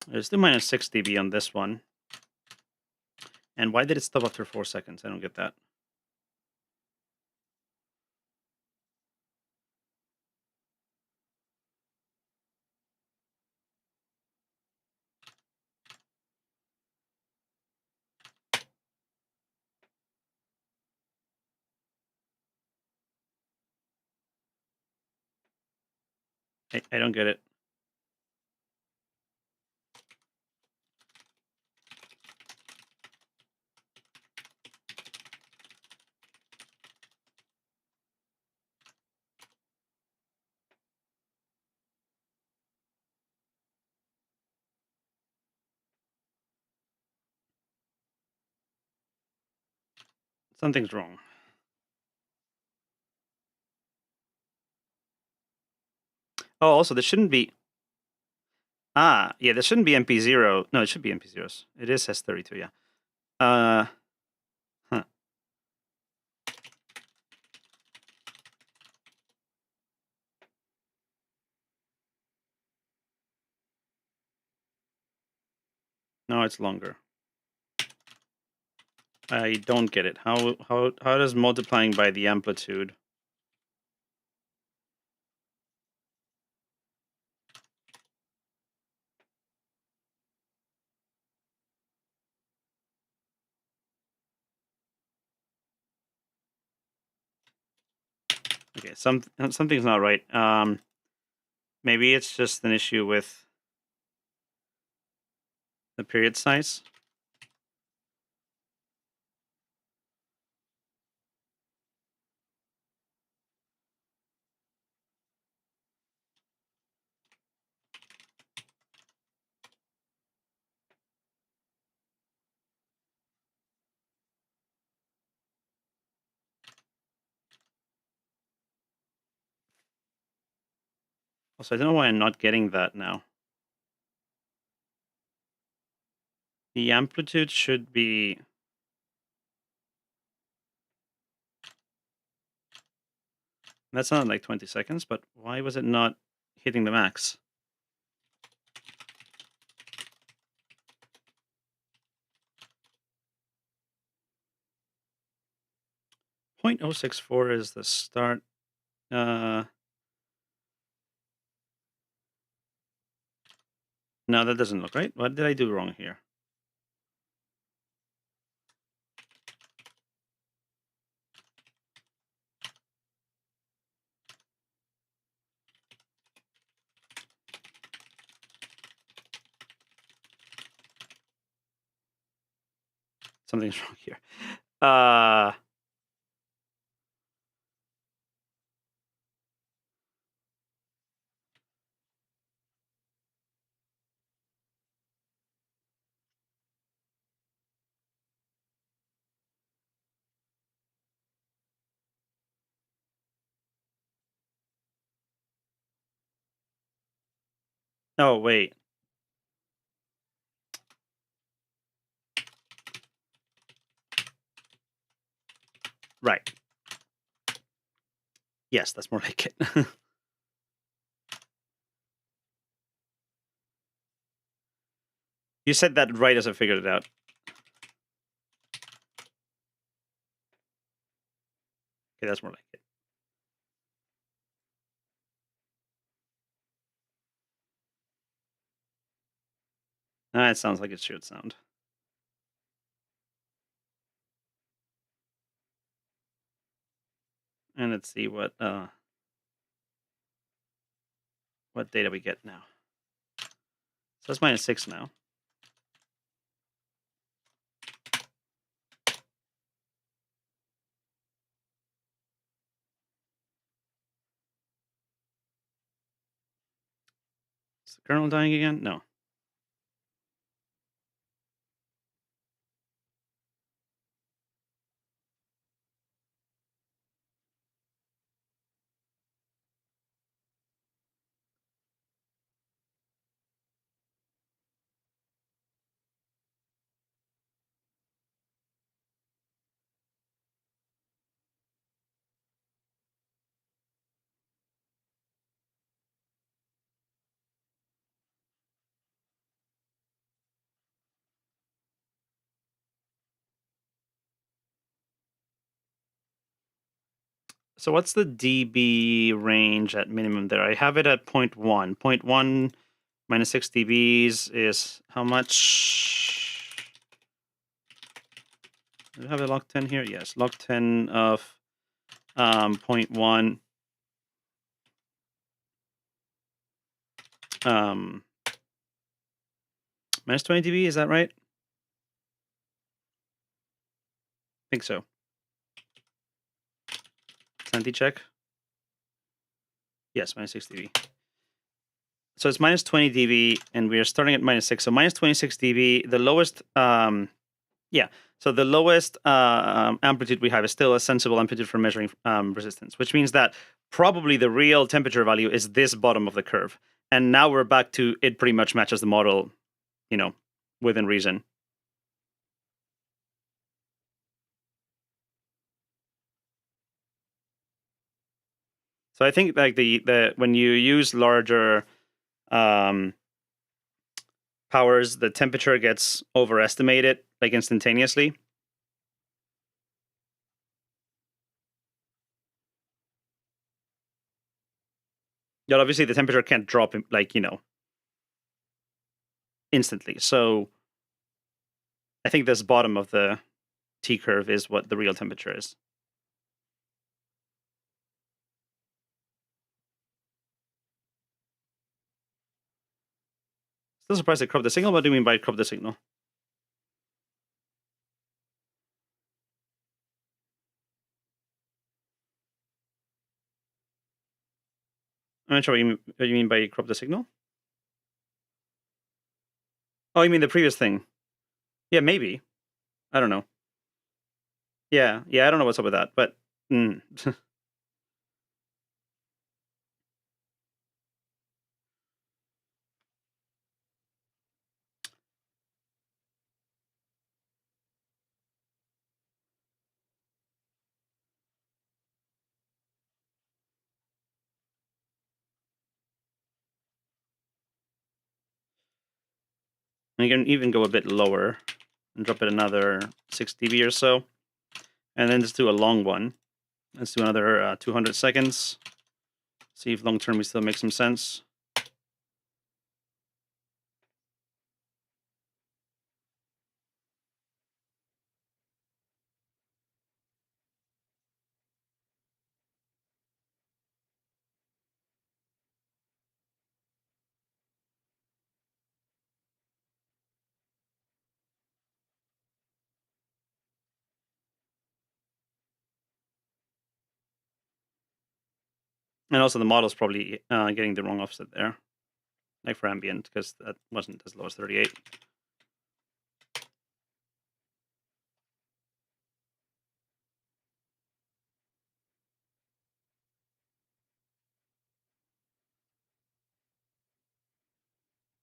Speaker 1: There's still minus 6 dB on this one. And why did it stop after 4 seconds? I don't get that. I don't get it. Something's wrong. Oh, also, this shouldn't be... yeah, this shouldn't be MP0. No, it should be MP0s. It is S32, yeah. Huh. No, it's longer. I don't get it. How does multiplying by the amplitude... Okay, something's not right. Maybe it's just an issue with the period size. Also, I don't know why I'm not getting that now. The amplitude should be... That's not like 20 seconds, but why was it not hitting the max? .064 is the start. No, that doesn't look right. What did I do wrong here? Something's wrong here. Oh, wait. Right. Yes, that's more like it. You said that right as I figured it out. Okay, that's more like it. It sounds like it should sound. And let's see what data we get now. So that's -6 now. Is the kernel dying again? No. So what's the dB range at minimum there? I have it at 0.1. 0.1 -6 dBs is how much? Do I have a log 10 here? Yes, log 10 of 0.1. -20 dB, is that right? I think so. Sanity check. Yes, -6 dB. So it's -20 dB, and we are starting at -6. So -26 dB. The lowest, yeah. So the lowest amplitude we have is still a sensible amplitude for measuring resistance, which means that probably the real temperature value is this bottom of the curve. And now we're back to it pretty much matches the model, within reason. So I think like the when you use larger powers, the temperature gets overestimated like instantaneously. Yeah, obviously the temperature can't drop like instantly. So I think this bottom of the T curve is what the real temperature is. Still surprised they cropped the signal. What do you mean by crop the signal? I'm not sure what you mean by crop the signal. Oh, you mean the previous thing? Yeah, maybe. I don't know. Yeah, I don't know what's up with that, but you can even go a bit lower and drop it another 6 dB or so, and then just do a long one. Let's do another 200 seconds. See if long term we still make some sense. And also the model's probably getting the wrong offset there, like for ambient, because that wasn't as low as 38.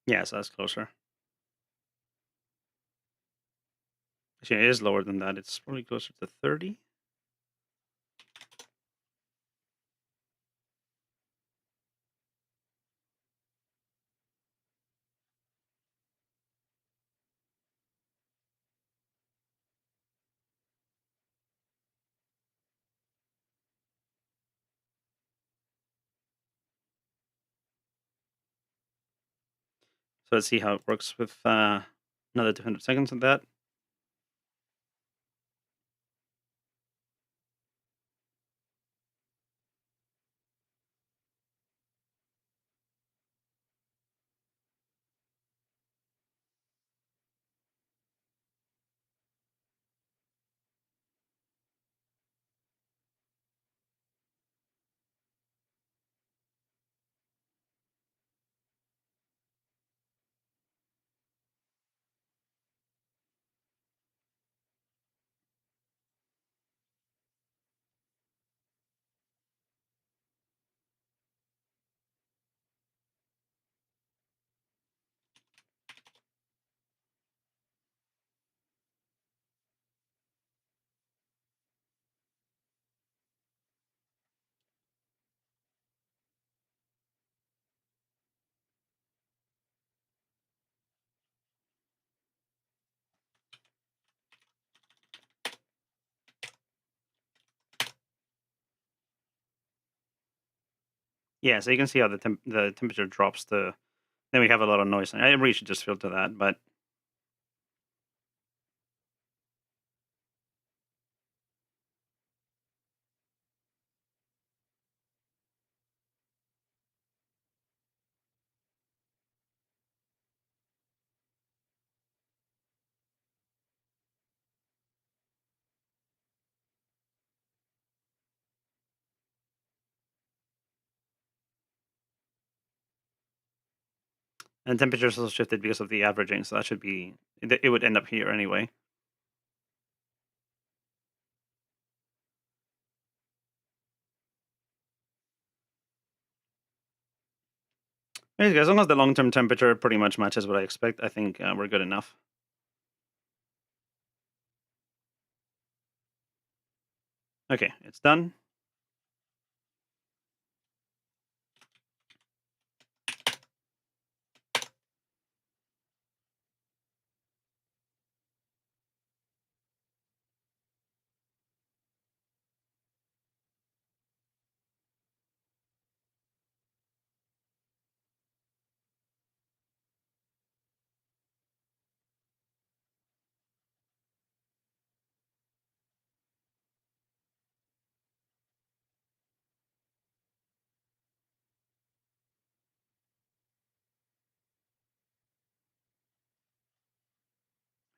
Speaker 1: Yeah, so that's closer. Actually, it is lower than that. It's probably closer to 30. So let's see how it works with another 200 seconds of that. Yeah, so you can see how the temperature drops to. Then we have a lot of noise. I really should just filter that, but and the temperature is also shifted because of the averaging, so that should be it would end up here anyway. Anyways, as long as the long-term temperature pretty much matches what I expect, I think we're good enough. Okay, it's done.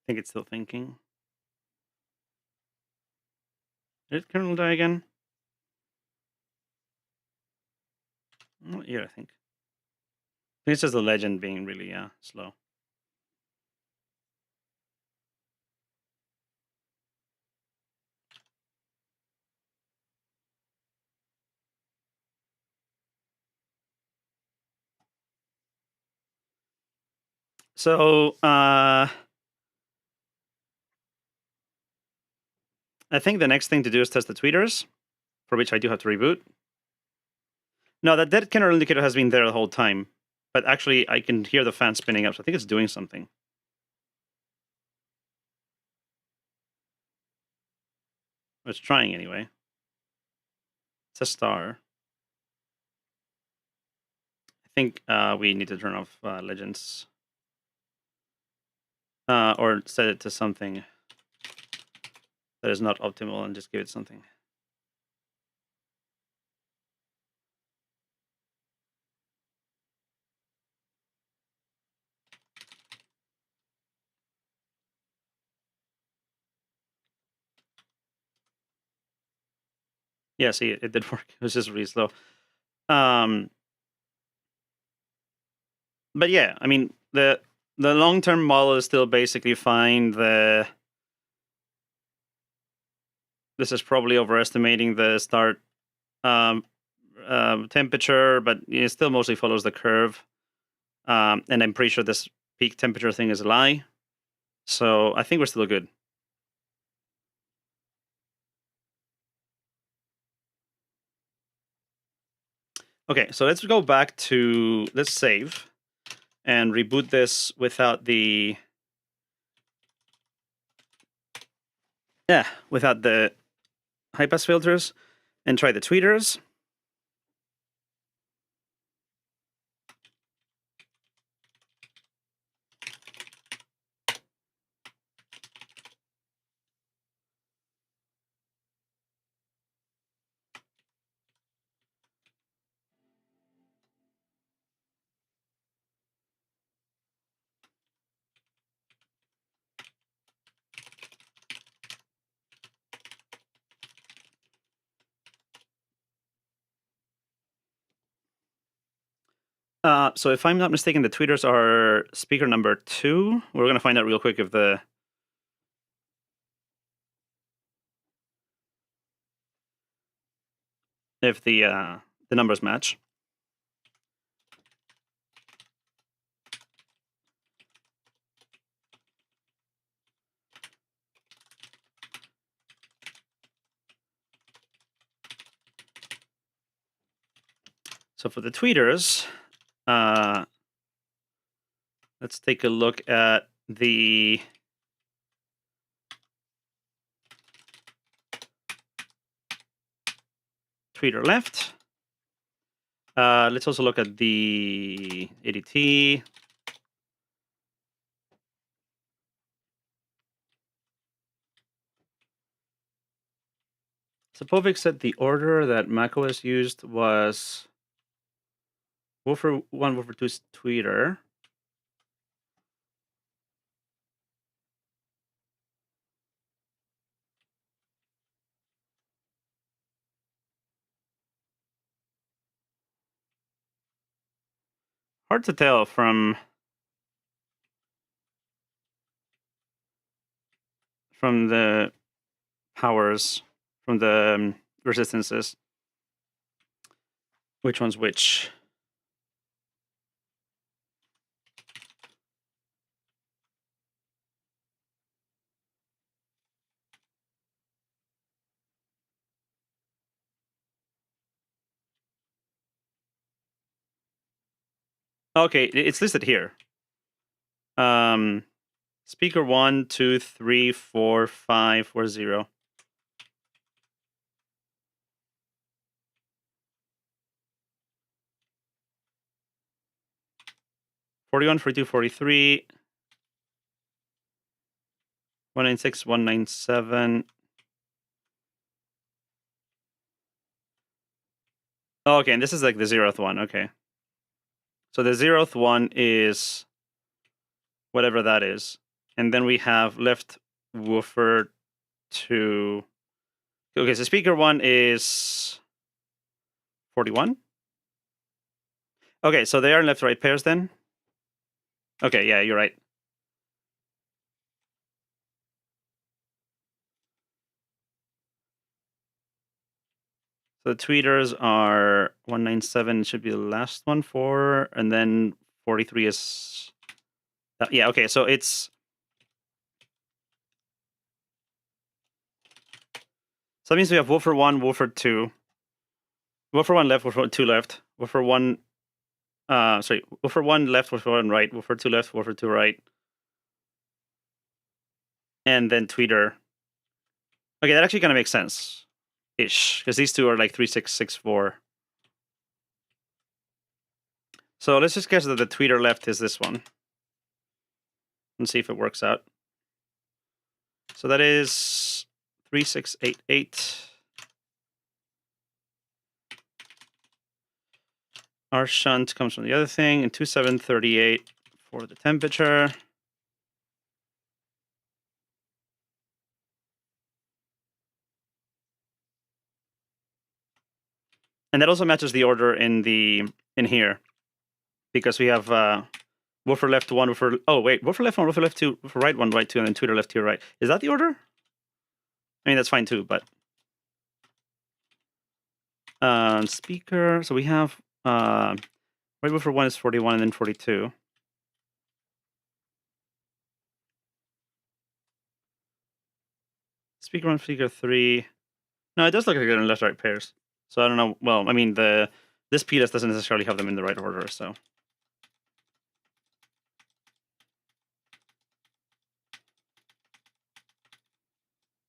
Speaker 1: I think it's still thinking. Did Kernel die again? Not yet, I think. It's just the legend being really slow. So I think the next thing to do is test the tweeters, for which I do have to reboot. No, that dead kernel indicator has been there the whole time, but actually I can hear the fan spinning up, so I think it's doing something. It's trying anyway. It's a star. I think we need to turn off legends. Or set it to something that is not optimal and just give it something. Yeah, see, it did work. It was just really slow. But yeah, I mean, the long-term model is still basically fine. This is probably overestimating the start temperature, but it still mostly follows the curve. And I'm pretty sure this peak temperature thing is a lie. So I think we're still good. Okay, so let's go back to, let's save and reboot this without the, without the high-pass filters, and try the tweeters. So if I'm not mistaken, the tweeters are speaker number 2. We're going to find out real quick if the numbers match. So for the tweeters, let's take a look at the tweeter left. Let's also look at the ADT. So Povik said the order that macOS used was woofer 1, woofer 2 tweeter. Hard to tell from the powers, from the resistances, which one's which. Okay, it's listed here. Speaker 1, 2, 3, 4, 5, 4, 0. '41, 42, 43. 196, 197. Oh, okay, and this is like the 0th one. Okay. So the 0th one is whatever that is. And then we have left woofer 2. Okay, so speaker 1 is 41. Okay, so they are in left-right pairs then? Okay, yeah, you're right. So the tweeters are 197 should be the last one, 4, and then 43 is... yeah, okay, so it's... So that means we have woofer 1, woofer 2. Woofer 1 left, woofer 2 left. Woofer 1... woofer 1 left, woofer 1 right. Woofer 2 left, woofer 2 right. And then tweeter. Okay, that actually kind of makes sense. Ish. Because these two are like 3, 6, 6, 4. So let's just guess that the tweeter left is this one. And see if it works out. So that is 3688. Our shunt comes from the other thing, and 2738 for the temperature. And that also matches the order in here, because we have woofer left 1, woofer... Oh, wait, woofer left 1, woofer left 2, woofer right 1, right 2, and then tweeter left 2, right. Is that the order? I mean, that's fine too, but... speaker, so we have... right woofer 1 is 41 and then 42. Speaker 1, speaker 3. No, it does look like they're in left-right pairs. So I don't know. Well, I mean, this PDS doesn't necessarily have them in the right order, so.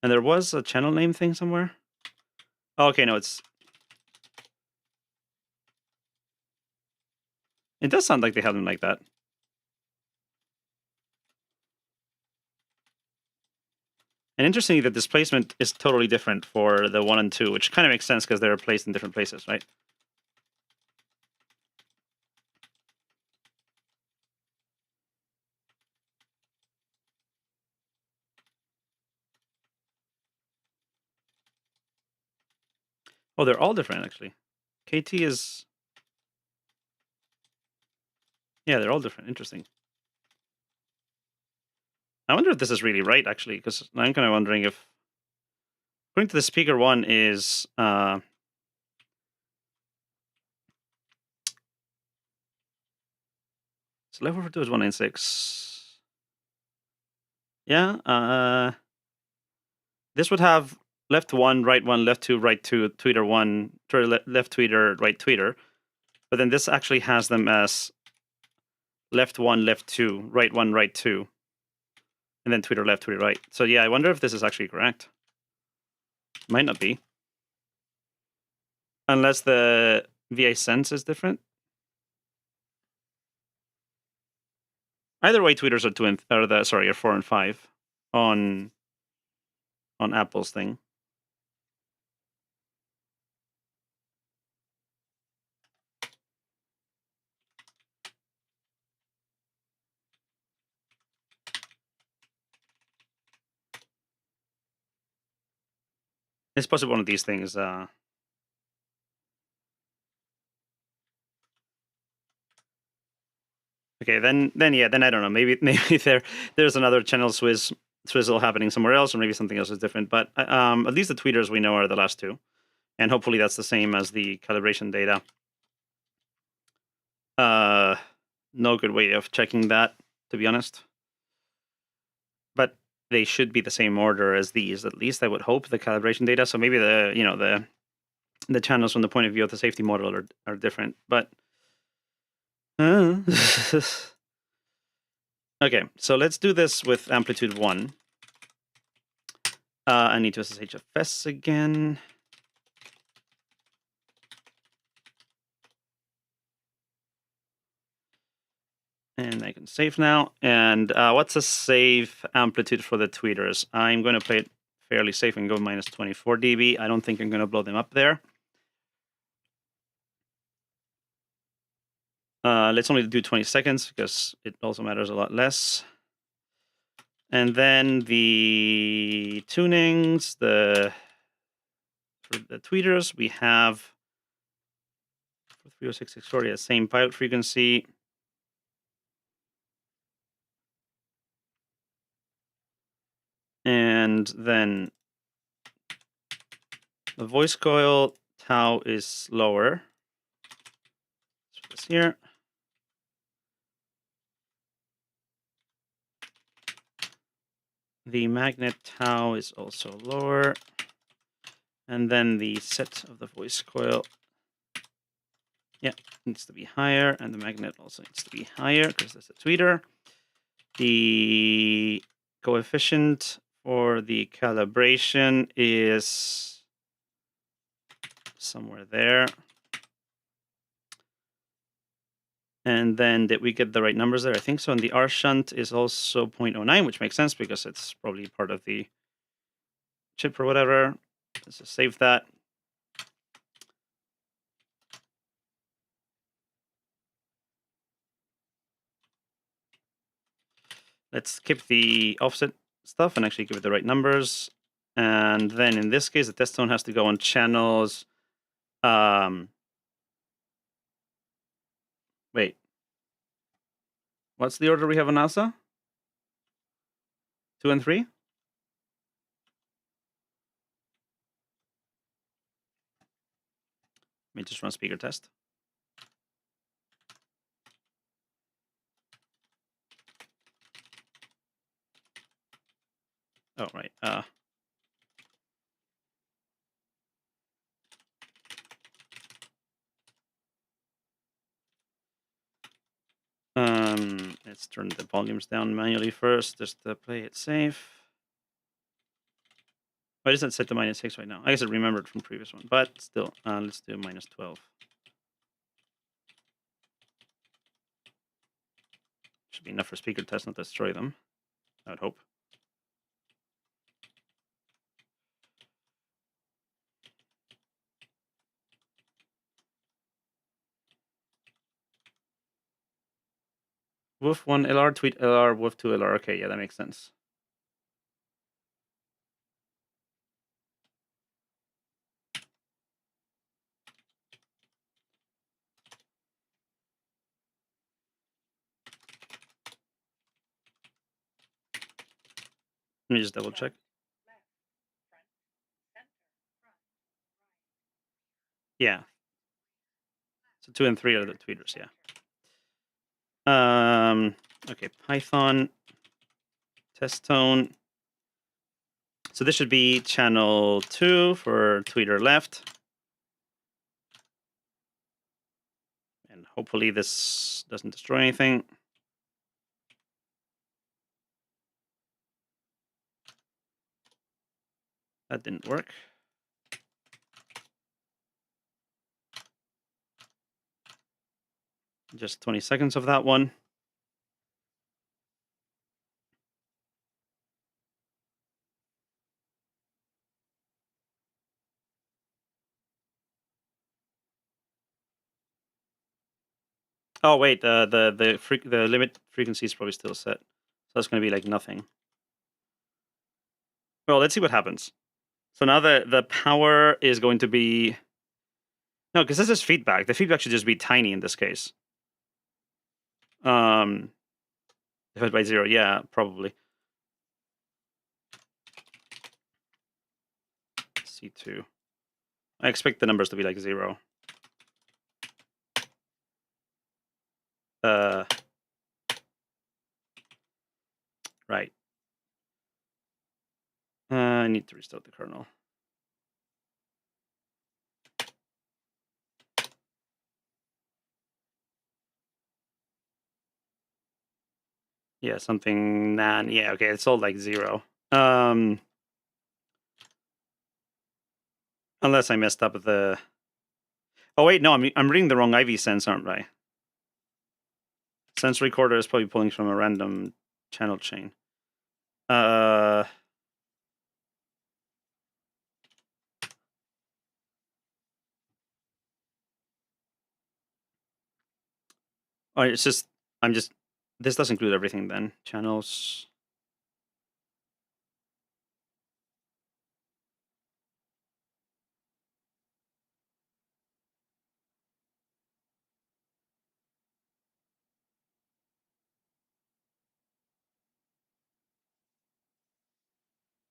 Speaker 1: And there was a channel name thing somewhere. Oh, okay, no, it does sound like they have them like that. And interestingly, the displacement is totally different for the 1 and 2, which kind of makes sense because they're placed in different places, right? Oh, they're all different, actually. KT is... Yeah, they're all different. Interesting. I wonder if this is really right, actually, because I'm kind of wondering if... According to the speaker 1 is... so left over 2 is 196. Yeah, this would have left 1, left 2, right 2, tweeter 1, left tweeter, right tweeter. But then this actually has them as left 1, left 2, right 1, right 2. And then tweeter left, tweeter right. So yeah, I wonder if this is actually correct. Might not be. Unless the VA sense is different. Either way, tweeters are 2 and are 4 and 5 on Apple's thing. It's possible one of these things. Okay, then I don't know. Maybe there's another channel swizzle happening somewhere else, or maybe something else is different. But at least the tweeters we know are the last two, and hopefully that's the same as the calibration data. No good way of checking that, to be honest. But they should be the same order as these. At least I would hope the calibration data. So maybe the channels from the point of view of the safety model are different. But okay, so let's do this with amplitude 1. I need to SSHFS again. And I can save now. And what's a safe amplitude for the tweeters? I'm going to play it fairly safe and go minus 24 dB. I don't think I'm going to blow them up there. Let's only do 20 seconds because it also matters a lot less. And then the tunings, for the tweeters, we have 306/640, the same pilot frequency. And then the voice coil tau is lower. Let's put this here. The magnet tau is also lower. And then the set of the voice coil, needs to be higher. And the magnet also needs to be higher because there's a tweeter. The coefficient for the calibration is somewhere there. And then did we get the right numbers there? I think so. And the R shunt is also 0.09, which makes sense because it's probably part of the chip or whatever. Let's just save that. Let's skip the offset stuff and actually give it the right numbers. And then in this case, the test tone has to go on channels. Wait. What's the order we have on NASA? 2 and 3? Let me just run speaker test. Oh, right. Let's turn the volumes down manually first, just to play it safe. Why does that set to -6 right now? I guess it remembered from previous one, but still, let's do -12. Should be enough for speaker test, not to destroy them, I would hope. Woof 1 LR, tweet LR, woof 2 LR. Okay, yeah, that makes sense. Let me just double check. Yeah. So 2 and 3 are the tweeters, yeah. Okay, Python, test tone. So this should be channel 2 for tweeter left. And hopefully this doesn't destroy anything. That didn't work. Just 20 seconds of that one. Oh wait, the limit frequency is probably still set, so that's going to be like nothing. Well, let's see what happens. So now the power is going to be no, because this is feedback. The feedback should just be tiny in this case. Divided by 0, yeah, probably. C2. I expect the numbers to be like 0. Right. I need to restart the kernel. Yeah, something nan. Yeah, okay, it's all like 0. Unless I messed up the. Oh wait, no, I'm reading the wrong IV sense, aren't I? Sense recorder is probably pulling from a random channel chain. Oh, it's just this does include everything then. Channels.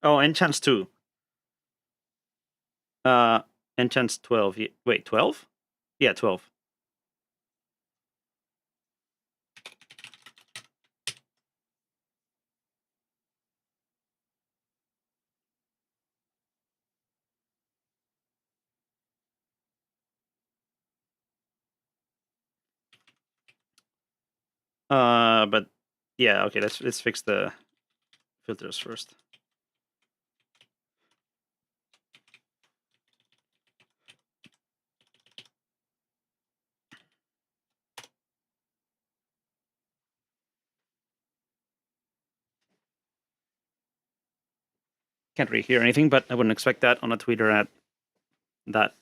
Speaker 1: Oh, enchants 2. Enchants 12. Wait, 12? Yeah, 12. But yeah, okay, let's fix the filters first. Can't really hear anything, but I wouldn't expect that on a tweeter at that.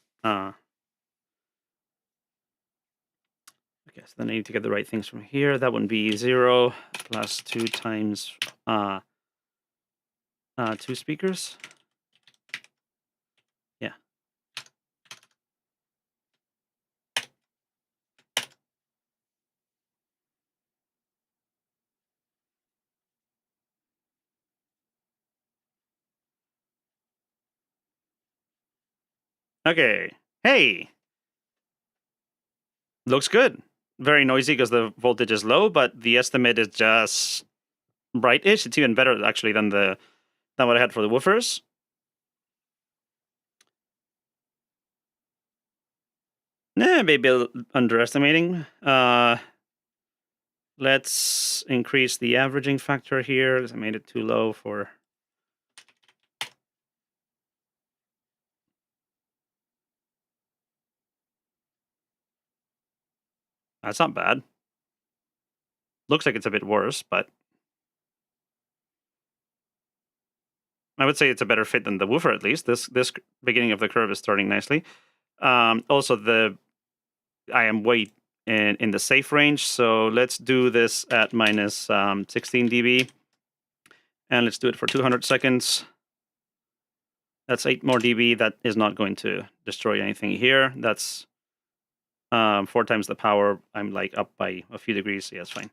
Speaker 1: Okay, so then I need to get the right things from here. That would be 0 plus 2 times 2 speakers. Yeah. Okay. Hey, looks good. Very noisy because the voltage is low, but the estimate is just brightish. It's even better actually than what I had for the woofers. Maybe underestimating. Let's increase the averaging factor here because I made it too low for... That's not bad. Looks like it's a bit worse, but I would say it's a better fit than the woofer at least. This beginning of the curve is starting nicely. Also, I am way in the safe range, so let's do this at minus 16 dB. And let's do it for 200 seconds. That's 8 more dB. That is not going to destroy anything here. That's 4 times the power. I'm like up by a few degrees. Yeah, it's fine.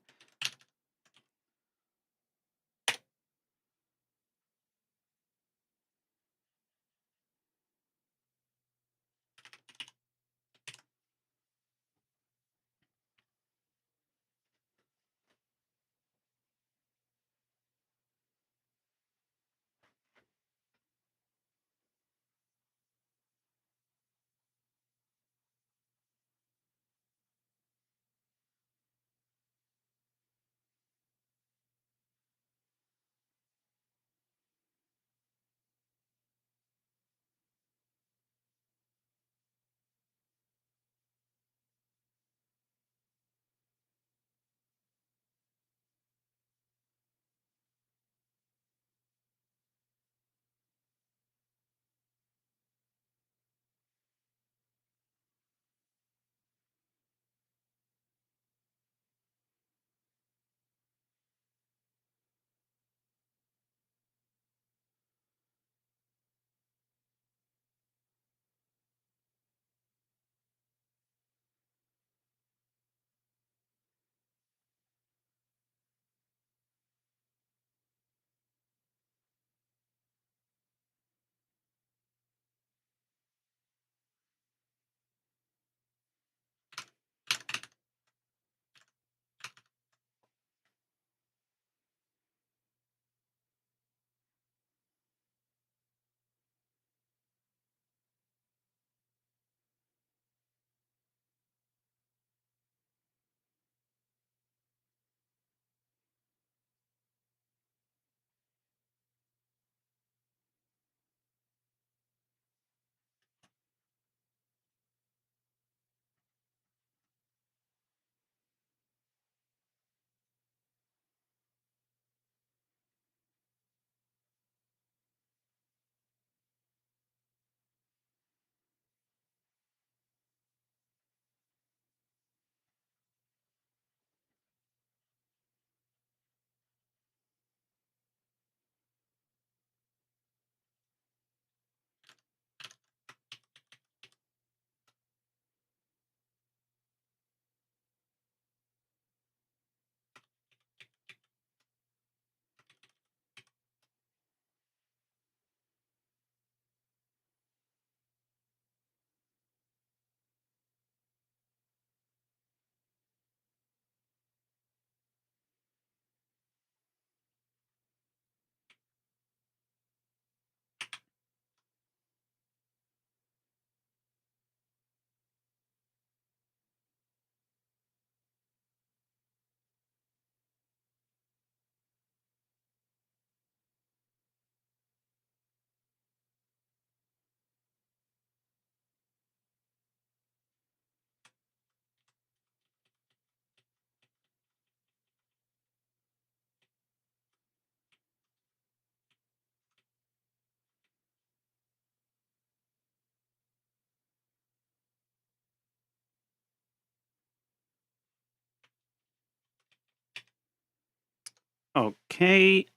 Speaker 1: Okay,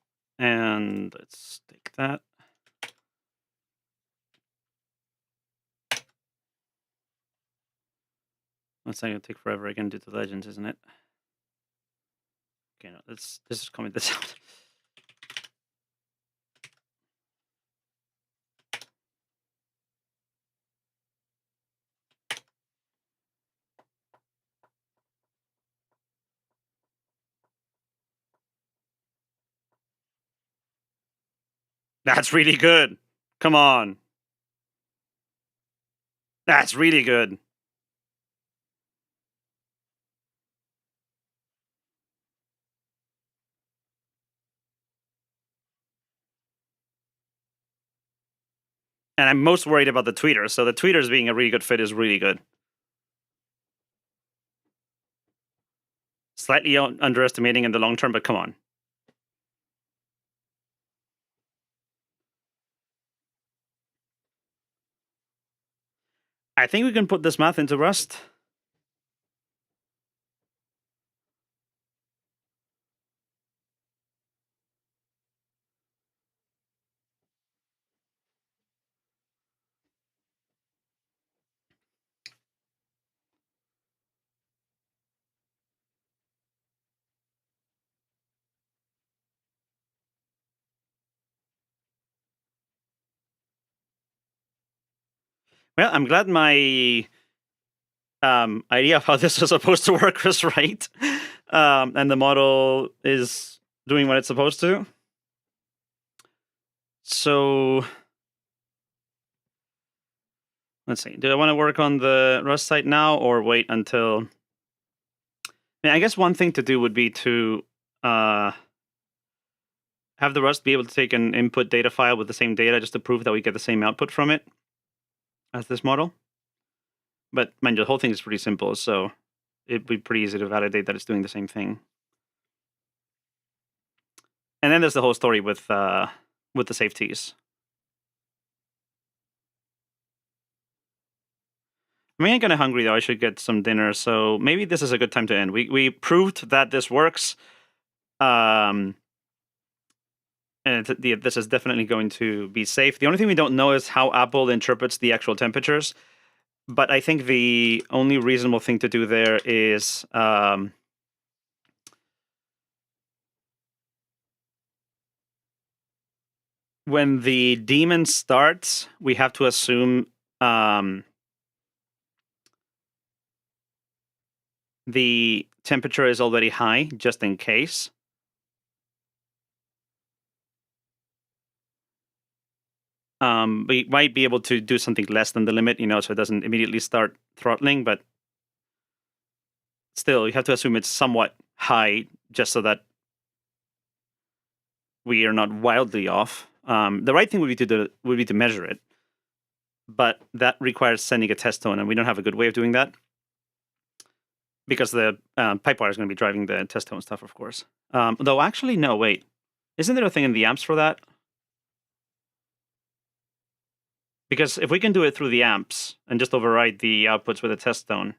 Speaker 1: and let's take that. That's not going to take forever again due to legends, isn't it? Okay, no, let's just comment this out. That's really good. Come on. That's really good. And I'm most worried about the tweeters. So the tweeters being a really good fit is really good. Slightly underestimating in the long term, but come on. I think we can put this math into Rust. Well, I'm glad my idea of how this is supposed to work was right. And the model is doing what it's supposed to. So let's see. Do I want to work on the Rust site now or wait until... I guess one thing to do would be to have the Rust be able to take an input data file with the same data just to prove that we get the same output from it as this model. But mind you, the whole thing is pretty simple, so it'd be pretty easy to validate that it's doing the same thing. And then there's the whole story with the safeties. I'm getting kind of hungry though. I should get some dinner, so maybe this is a good time to end. We proved that this works, and this is definitely going to be safe. The only thing we don't know is how Apple interprets the actual temperatures. But I think the only reasonable thing to do there is when the daemon starts, we have to assume the temperature is already high, just in case. We might be able to do something less than the limit, so it doesn't immediately start throttling, but still, you have to assume it's somewhat high, just so that we are not wildly off. The right thing would be to measure it, but that requires sending a test tone, and we don't have a good way of doing that because the pipewire is going to be driving the test tone stuff, of course. Though, actually, no, wait. Isn't there a thing in the amps for that? Because if we can do it through the amps and just override the outputs with a test tone,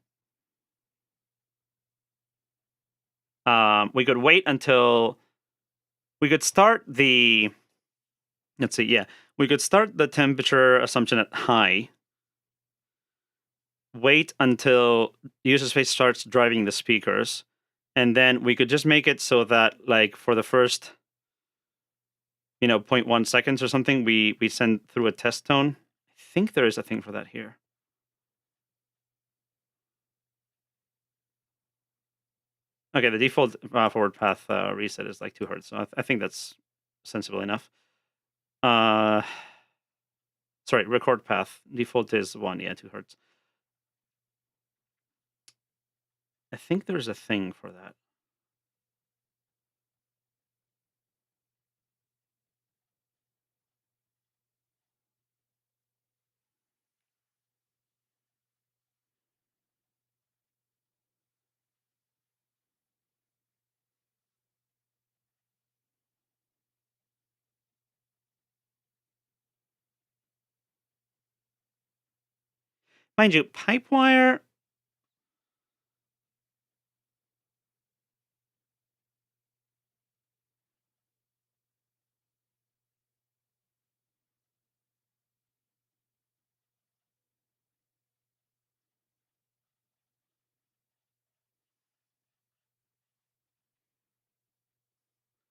Speaker 1: we could wait until we could start the... Let's see, yeah. We could start the temperature assumption at high, wait until user space starts driving the speakers, and then we could just make it so that, like, for the first, 0.1 seconds or something, we send through a test tone. I think there is a thing for that here. Okay, the default forward path reset is like 2 hertz, so I think that's sensible enough. Sorry, record path. Default is 1, yeah, 2 hertz. I think there's a thing for that. Mind you, Pipewire...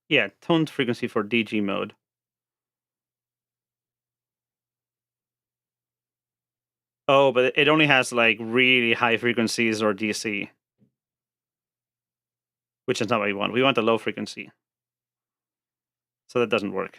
Speaker 1: Yeah, toned frequency for DG mode. Oh, but it only has, like, really high frequencies or DC. Which is not what we want. We want a low frequency. So that doesn't work.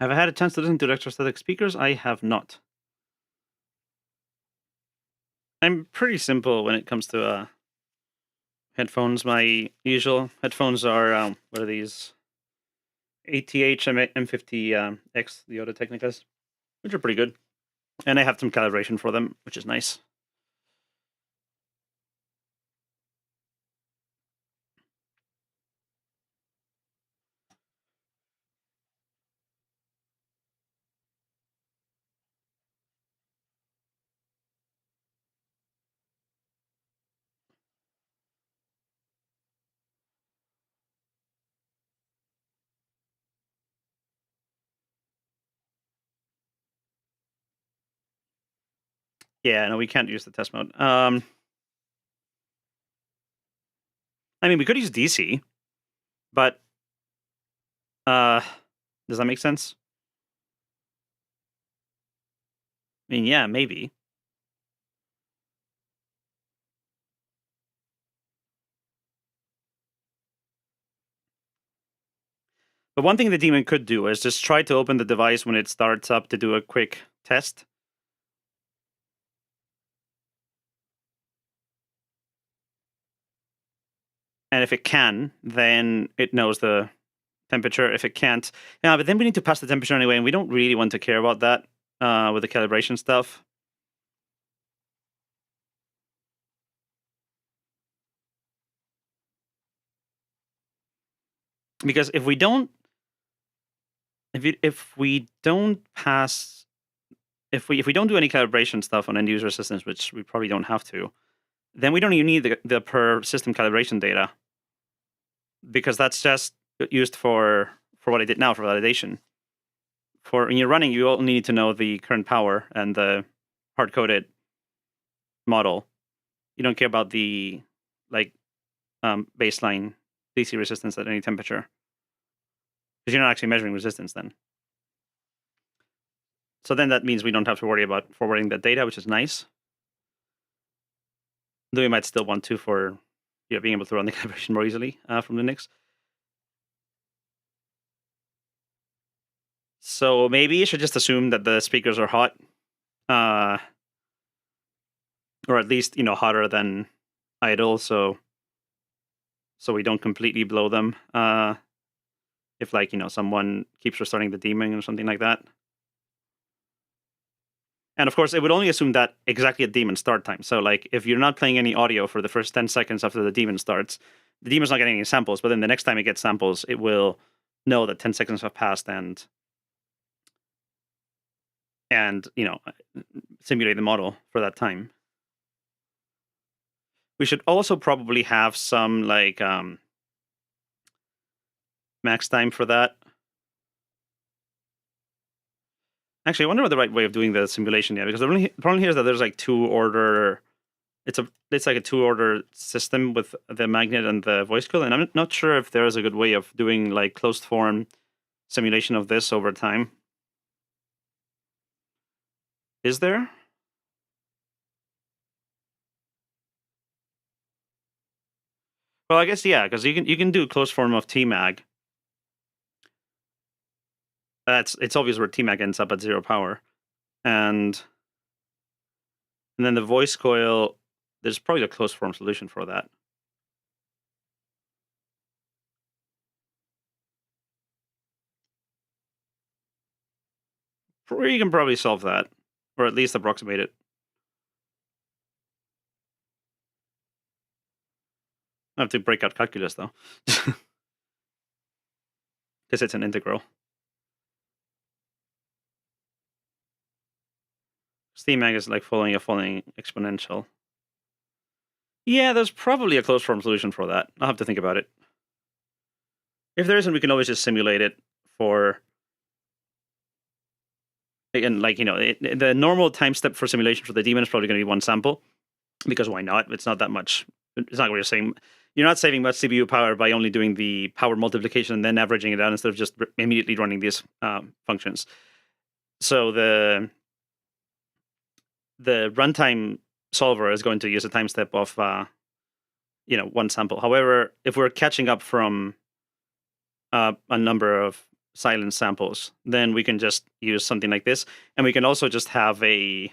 Speaker 1: Have I had a chance to listen to electrostatic speakers? I have not. I'm pretty simple when it comes to headphones. My usual headphones are what are these? ATH M50X, the Audio Technicas, which are pretty good. And I have some calibration for them, which is nice. Yeah, no, we can't use the test mode. I mean, we could use DC, but does that make sense? I mean, yeah, maybe. But one thing the daemon could do is just try to open the device when it starts up to do a quick test. And if it can, then it knows the temperature. If it can't, yeah, but then we need to pass the temperature anyway, and we don't really want to care about that with the calibration stuff. Because if we don't pass, if we don't do any calibration stuff on end user systems, which we probably don't have to, then we don't even need the per system calibration data, because that's just used for what I did now for validation. For when you're running, you only need to know the current power and the hard coded model. You don't care about the baseline DC resistance at any temperature, because you're not actually measuring resistance then. So then that means we don't have to worry about forwarding that data, which is nice. Though we might still want to for being able to run the calibration more easily from Linux. So maybe you should just assume that the speakers are hot, or at least hotter than idle, so we don't completely blow them. If someone keeps restarting the daemon or something like that. And of course, it would only assume that exactly at daemon start time. So if you're not playing any audio for the first 10 seconds after the daemon starts, the daemon's not getting any samples, but then the next time it gets samples, it will know that 10 seconds have passed and simulate the model for that time. We should also probably have some max time for that. Actually, I wonder what the right way of doing the simulation is, because the problem here is that there's two order. It's like a 2-order system with the magnet and the voice coil, and I'm not sure if there is a good way of doing closed form simulation of this over time. Is there? Well, I guess yeah, because you can do closed form of Tmag. It's obvious where Tmag ends up at 0 power, and then the voice coil. There's probably a closed form solution for that. You can probably solve that, or at least approximate it. I have to break out calculus though, because it's an integral. Tmag is following a falling exponential. Yeah, there's probably a closed form solution for that. I'll have to think about it. If there isn't, we can always just simulate it for. And the normal time step for simulation for the daemon is probably going to be 1 sample, because why not? It's not that much. It's not what you're saying. You're not saving much CPU power by only doing the power multiplication and then averaging it out instead of just immediately running these functions. So the runtime solver is going to use a time step of 1 sample. However, if we're catching up from a number of silent samples, then we can just use something like this, and we can also just have a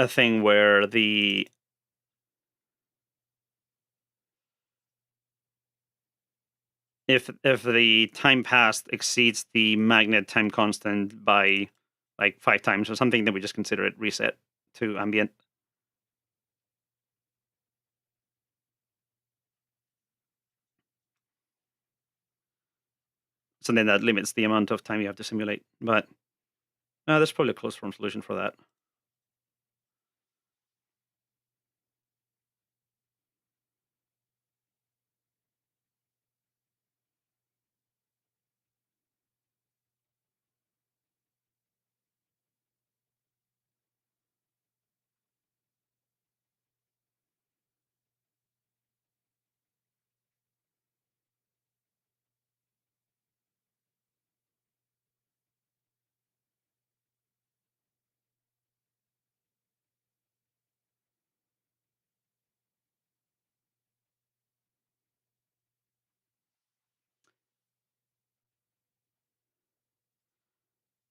Speaker 1: thing where the if the time passed exceeds the magnet time constant by like 5 times or something, then we just consider it reset to ambient. So then that limits the amount of time you have to simulate. But there's probably a closed form solution for that.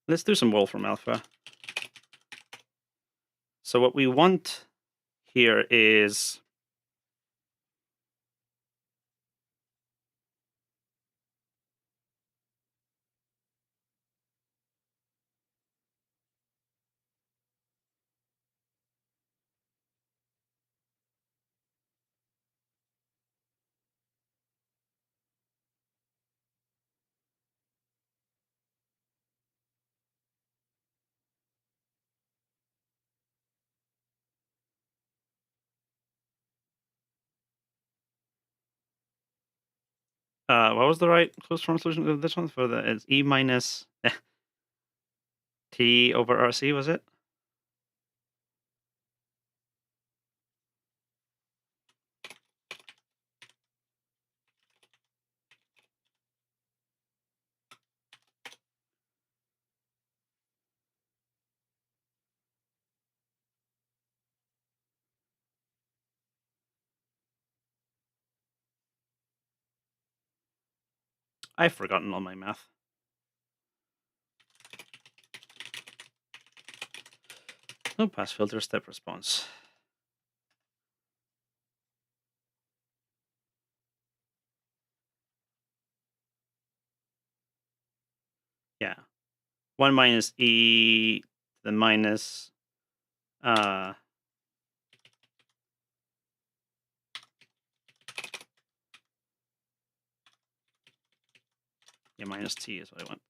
Speaker 1: Let's do some Wolfram Alpha. So what we want here is what was the right closed form solution of this one? For the it's E minus T over RC, was it? I've forgotten all my math. No pass filter, step response. Yeah. 1 minus E to the minus yeah, minus T is what I want.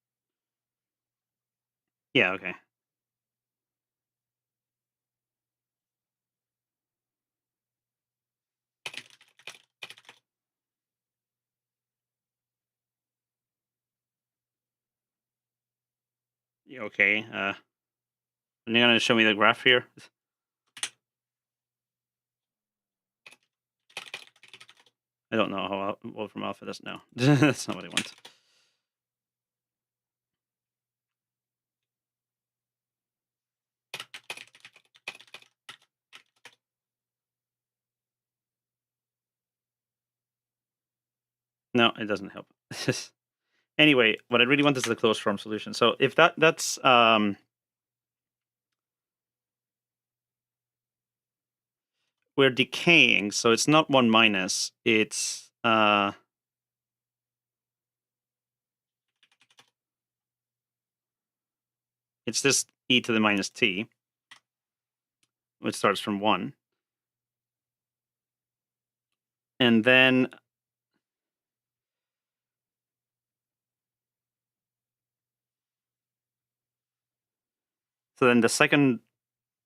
Speaker 1: Yeah, okay. Yeah, okay. And you're gonna show me the graph here? I don't know how Wolfram Alpha does now. That's not what I want. No, it doesn't help. Anyway, what I really want is the closed form solution. So if that's we're decaying, so it's not 1 minus, it's this E to the minus T, which starts from 1. And then so then the second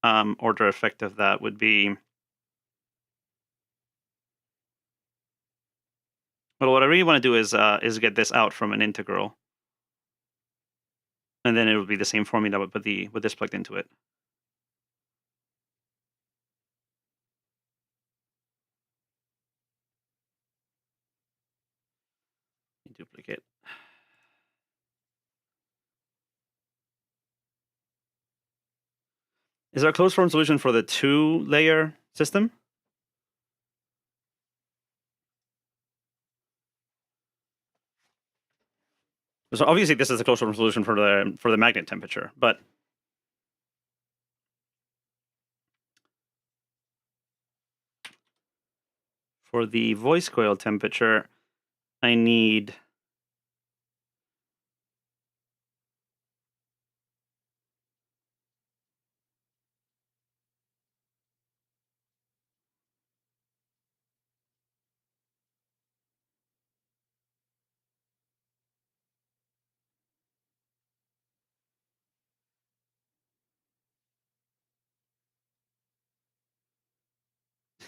Speaker 1: order effect of that would be, well, what I really want to do is get this out from an integral, and then it would be the same formula with this plugged into it. Duplicate. Is there a closed form solution for the 2-layer system? So obviously this is a closed form solution for the magnet temperature, but for the voice coil temperature, I need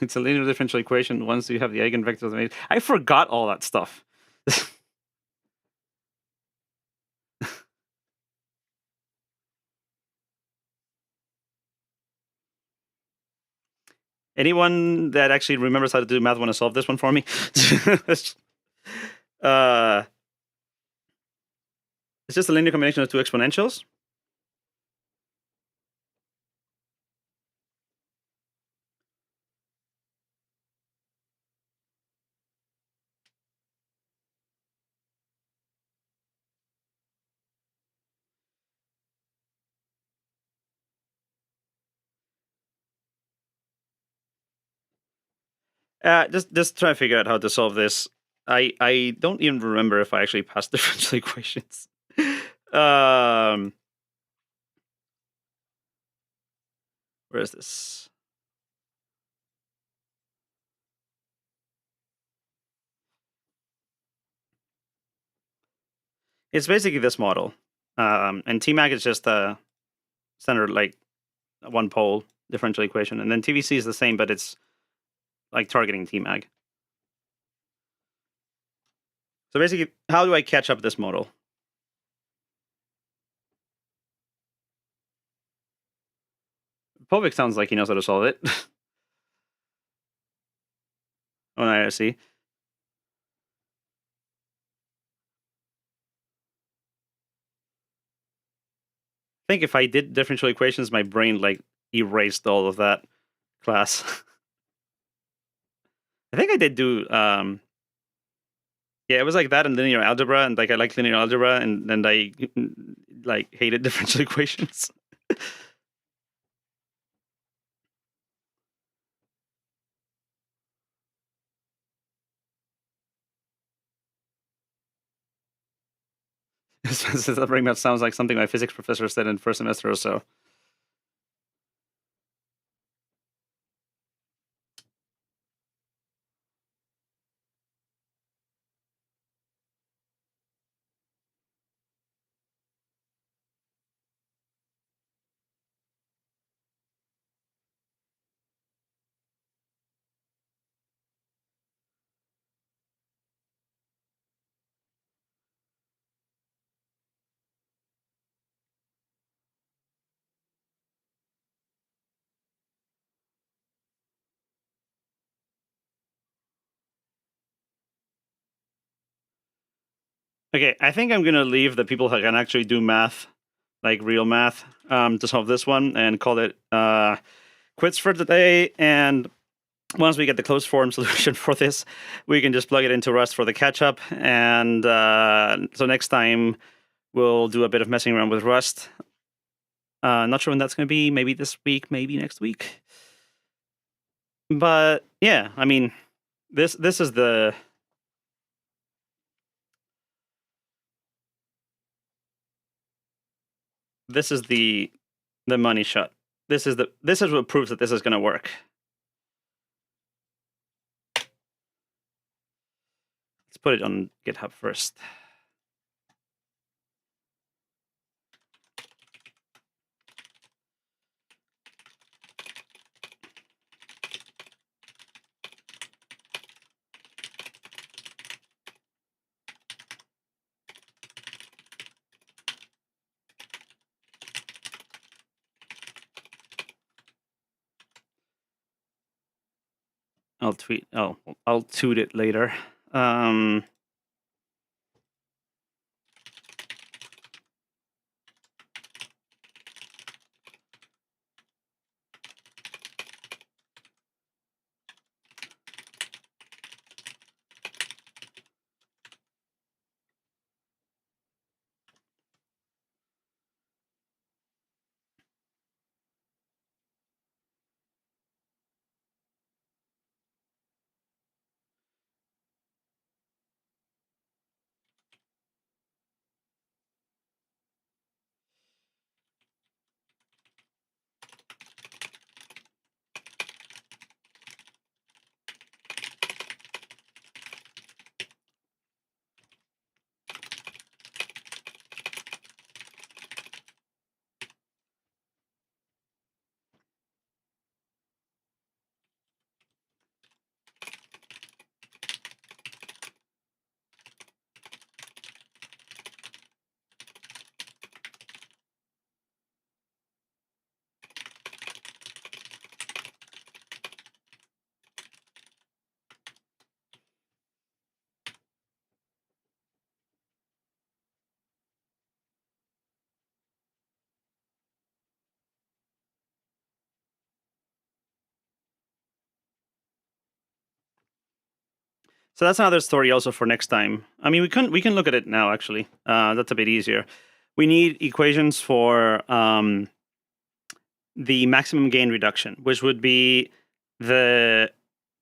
Speaker 1: it's a linear differential equation once you have the eigenvectors made. I forgot all that stuff. Anyone that actually remembers how to do math want to solve this one for me? uh, it's just a linear combination of two exponentials. Just try to figure out how to solve this. I don't even remember if I actually passed differential equations. Where is this? It's basically this model, and Tmag is just a standard like one pole differential equation, and then TVC is the same, but it's like targeting Tmag. So basically, how do I catch up this model? Povik sounds like he knows how to solve it on IRC. I think if I did differential equations, my brain like erased all of that class. I think I did do yeah, it was like that in linear algebra, and like I like linear algebra, and then I like hated differential equations. That pretty much sounds like something my physics professor said in first semester or so. Okay, I think I'm gonna leave the people who can actually do math, like real math, to solve this one, and call it quits for today. And once we get the closed form solution for this, we can just plug it into Rust for the catch up. And so next time we'll do a bit of messing around with Rust. Not sure when that's going to be. Maybe this week, maybe next week. But yeah, I mean, this is the money shot. This is what proves that this is going to work. Let's put it on GitHub first. I'll tweet. Oh, I'll toot it later. So that's another story also for next time. I mean, we can look at it now, actually. That's a bit easier. We need equations for the maximum gain reduction, which would be the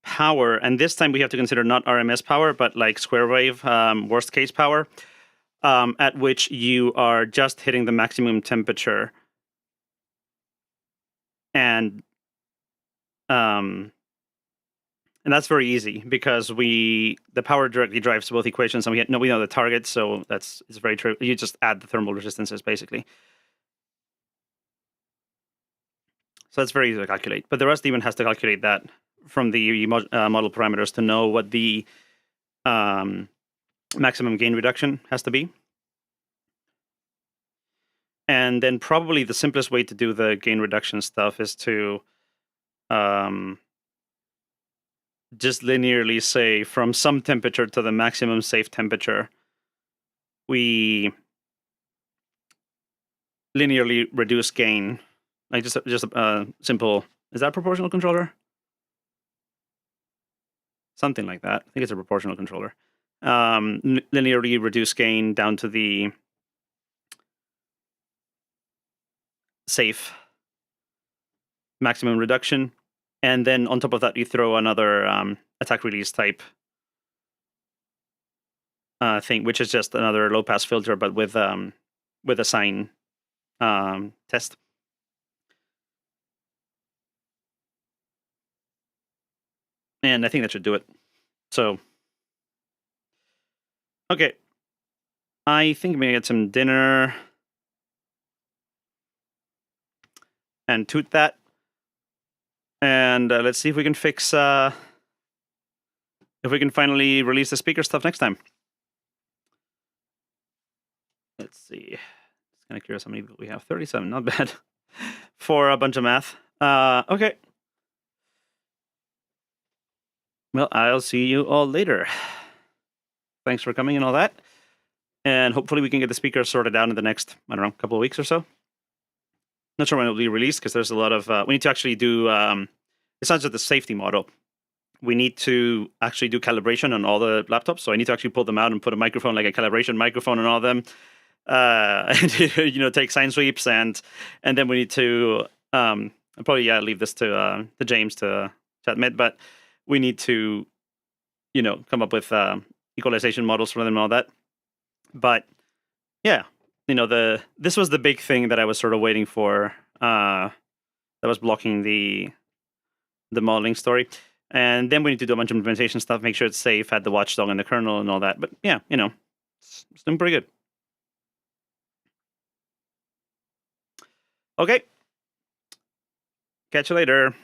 Speaker 1: power. And this time we have to consider not RMS power, but like square wave, worst case power, at which you are just hitting the maximum temperature. And that's very easy because the power directly drives both equations, and we know the target, so it's very true. You just add the thermal resistances basically. So that's very easy to calculate. But the rest even has to calculate that from the model parameters to know what the maximum gain reduction has to be. And then probably the simplest way to do the gain reduction stuff is to just linearly say from some temperature to the maximum safe temperature, we linearly reduce gain. Like just a simple, is that a proportional controller? Something like that. I think it's a proportional controller. Linearly reduce gain down to the safe maximum reduction. And then on top of that, you throw another attack release type thing, which is just another low pass filter, but with a sine test. And I think that should do it. So, okay. I think I'm going to get some dinner and toot that. And let's see if we can fix, if we can finally release the speaker stuff next time. Let's see. Just kind of curious how many people we have. 37, not bad. For a bunch of math. Okay. Well, I'll see you all later. Thanks for coming and all that. And hopefully we can get the speaker sorted out in the next, I don't know, couple of weeks or so. Not sure when it'll be released because there's a lot of, we need to actually do, it's not just the safety model. We need to actually do calibration on all the laptops. So I need to actually pull them out and put a microphone, like a calibration microphone on all of them. And, take sine sweeps. And then we need to, I'll probably leave this to James to admit, but we need to, come up with equalization models for them and all that. But yeah, this was the big thing that I was sort of waiting for. That was blocking the modeling story. And then we need to do a bunch of implementation stuff, make sure it's safe, add the watchdog and the kernel and all that. But yeah, it's doing pretty good. Okay. Catch you later.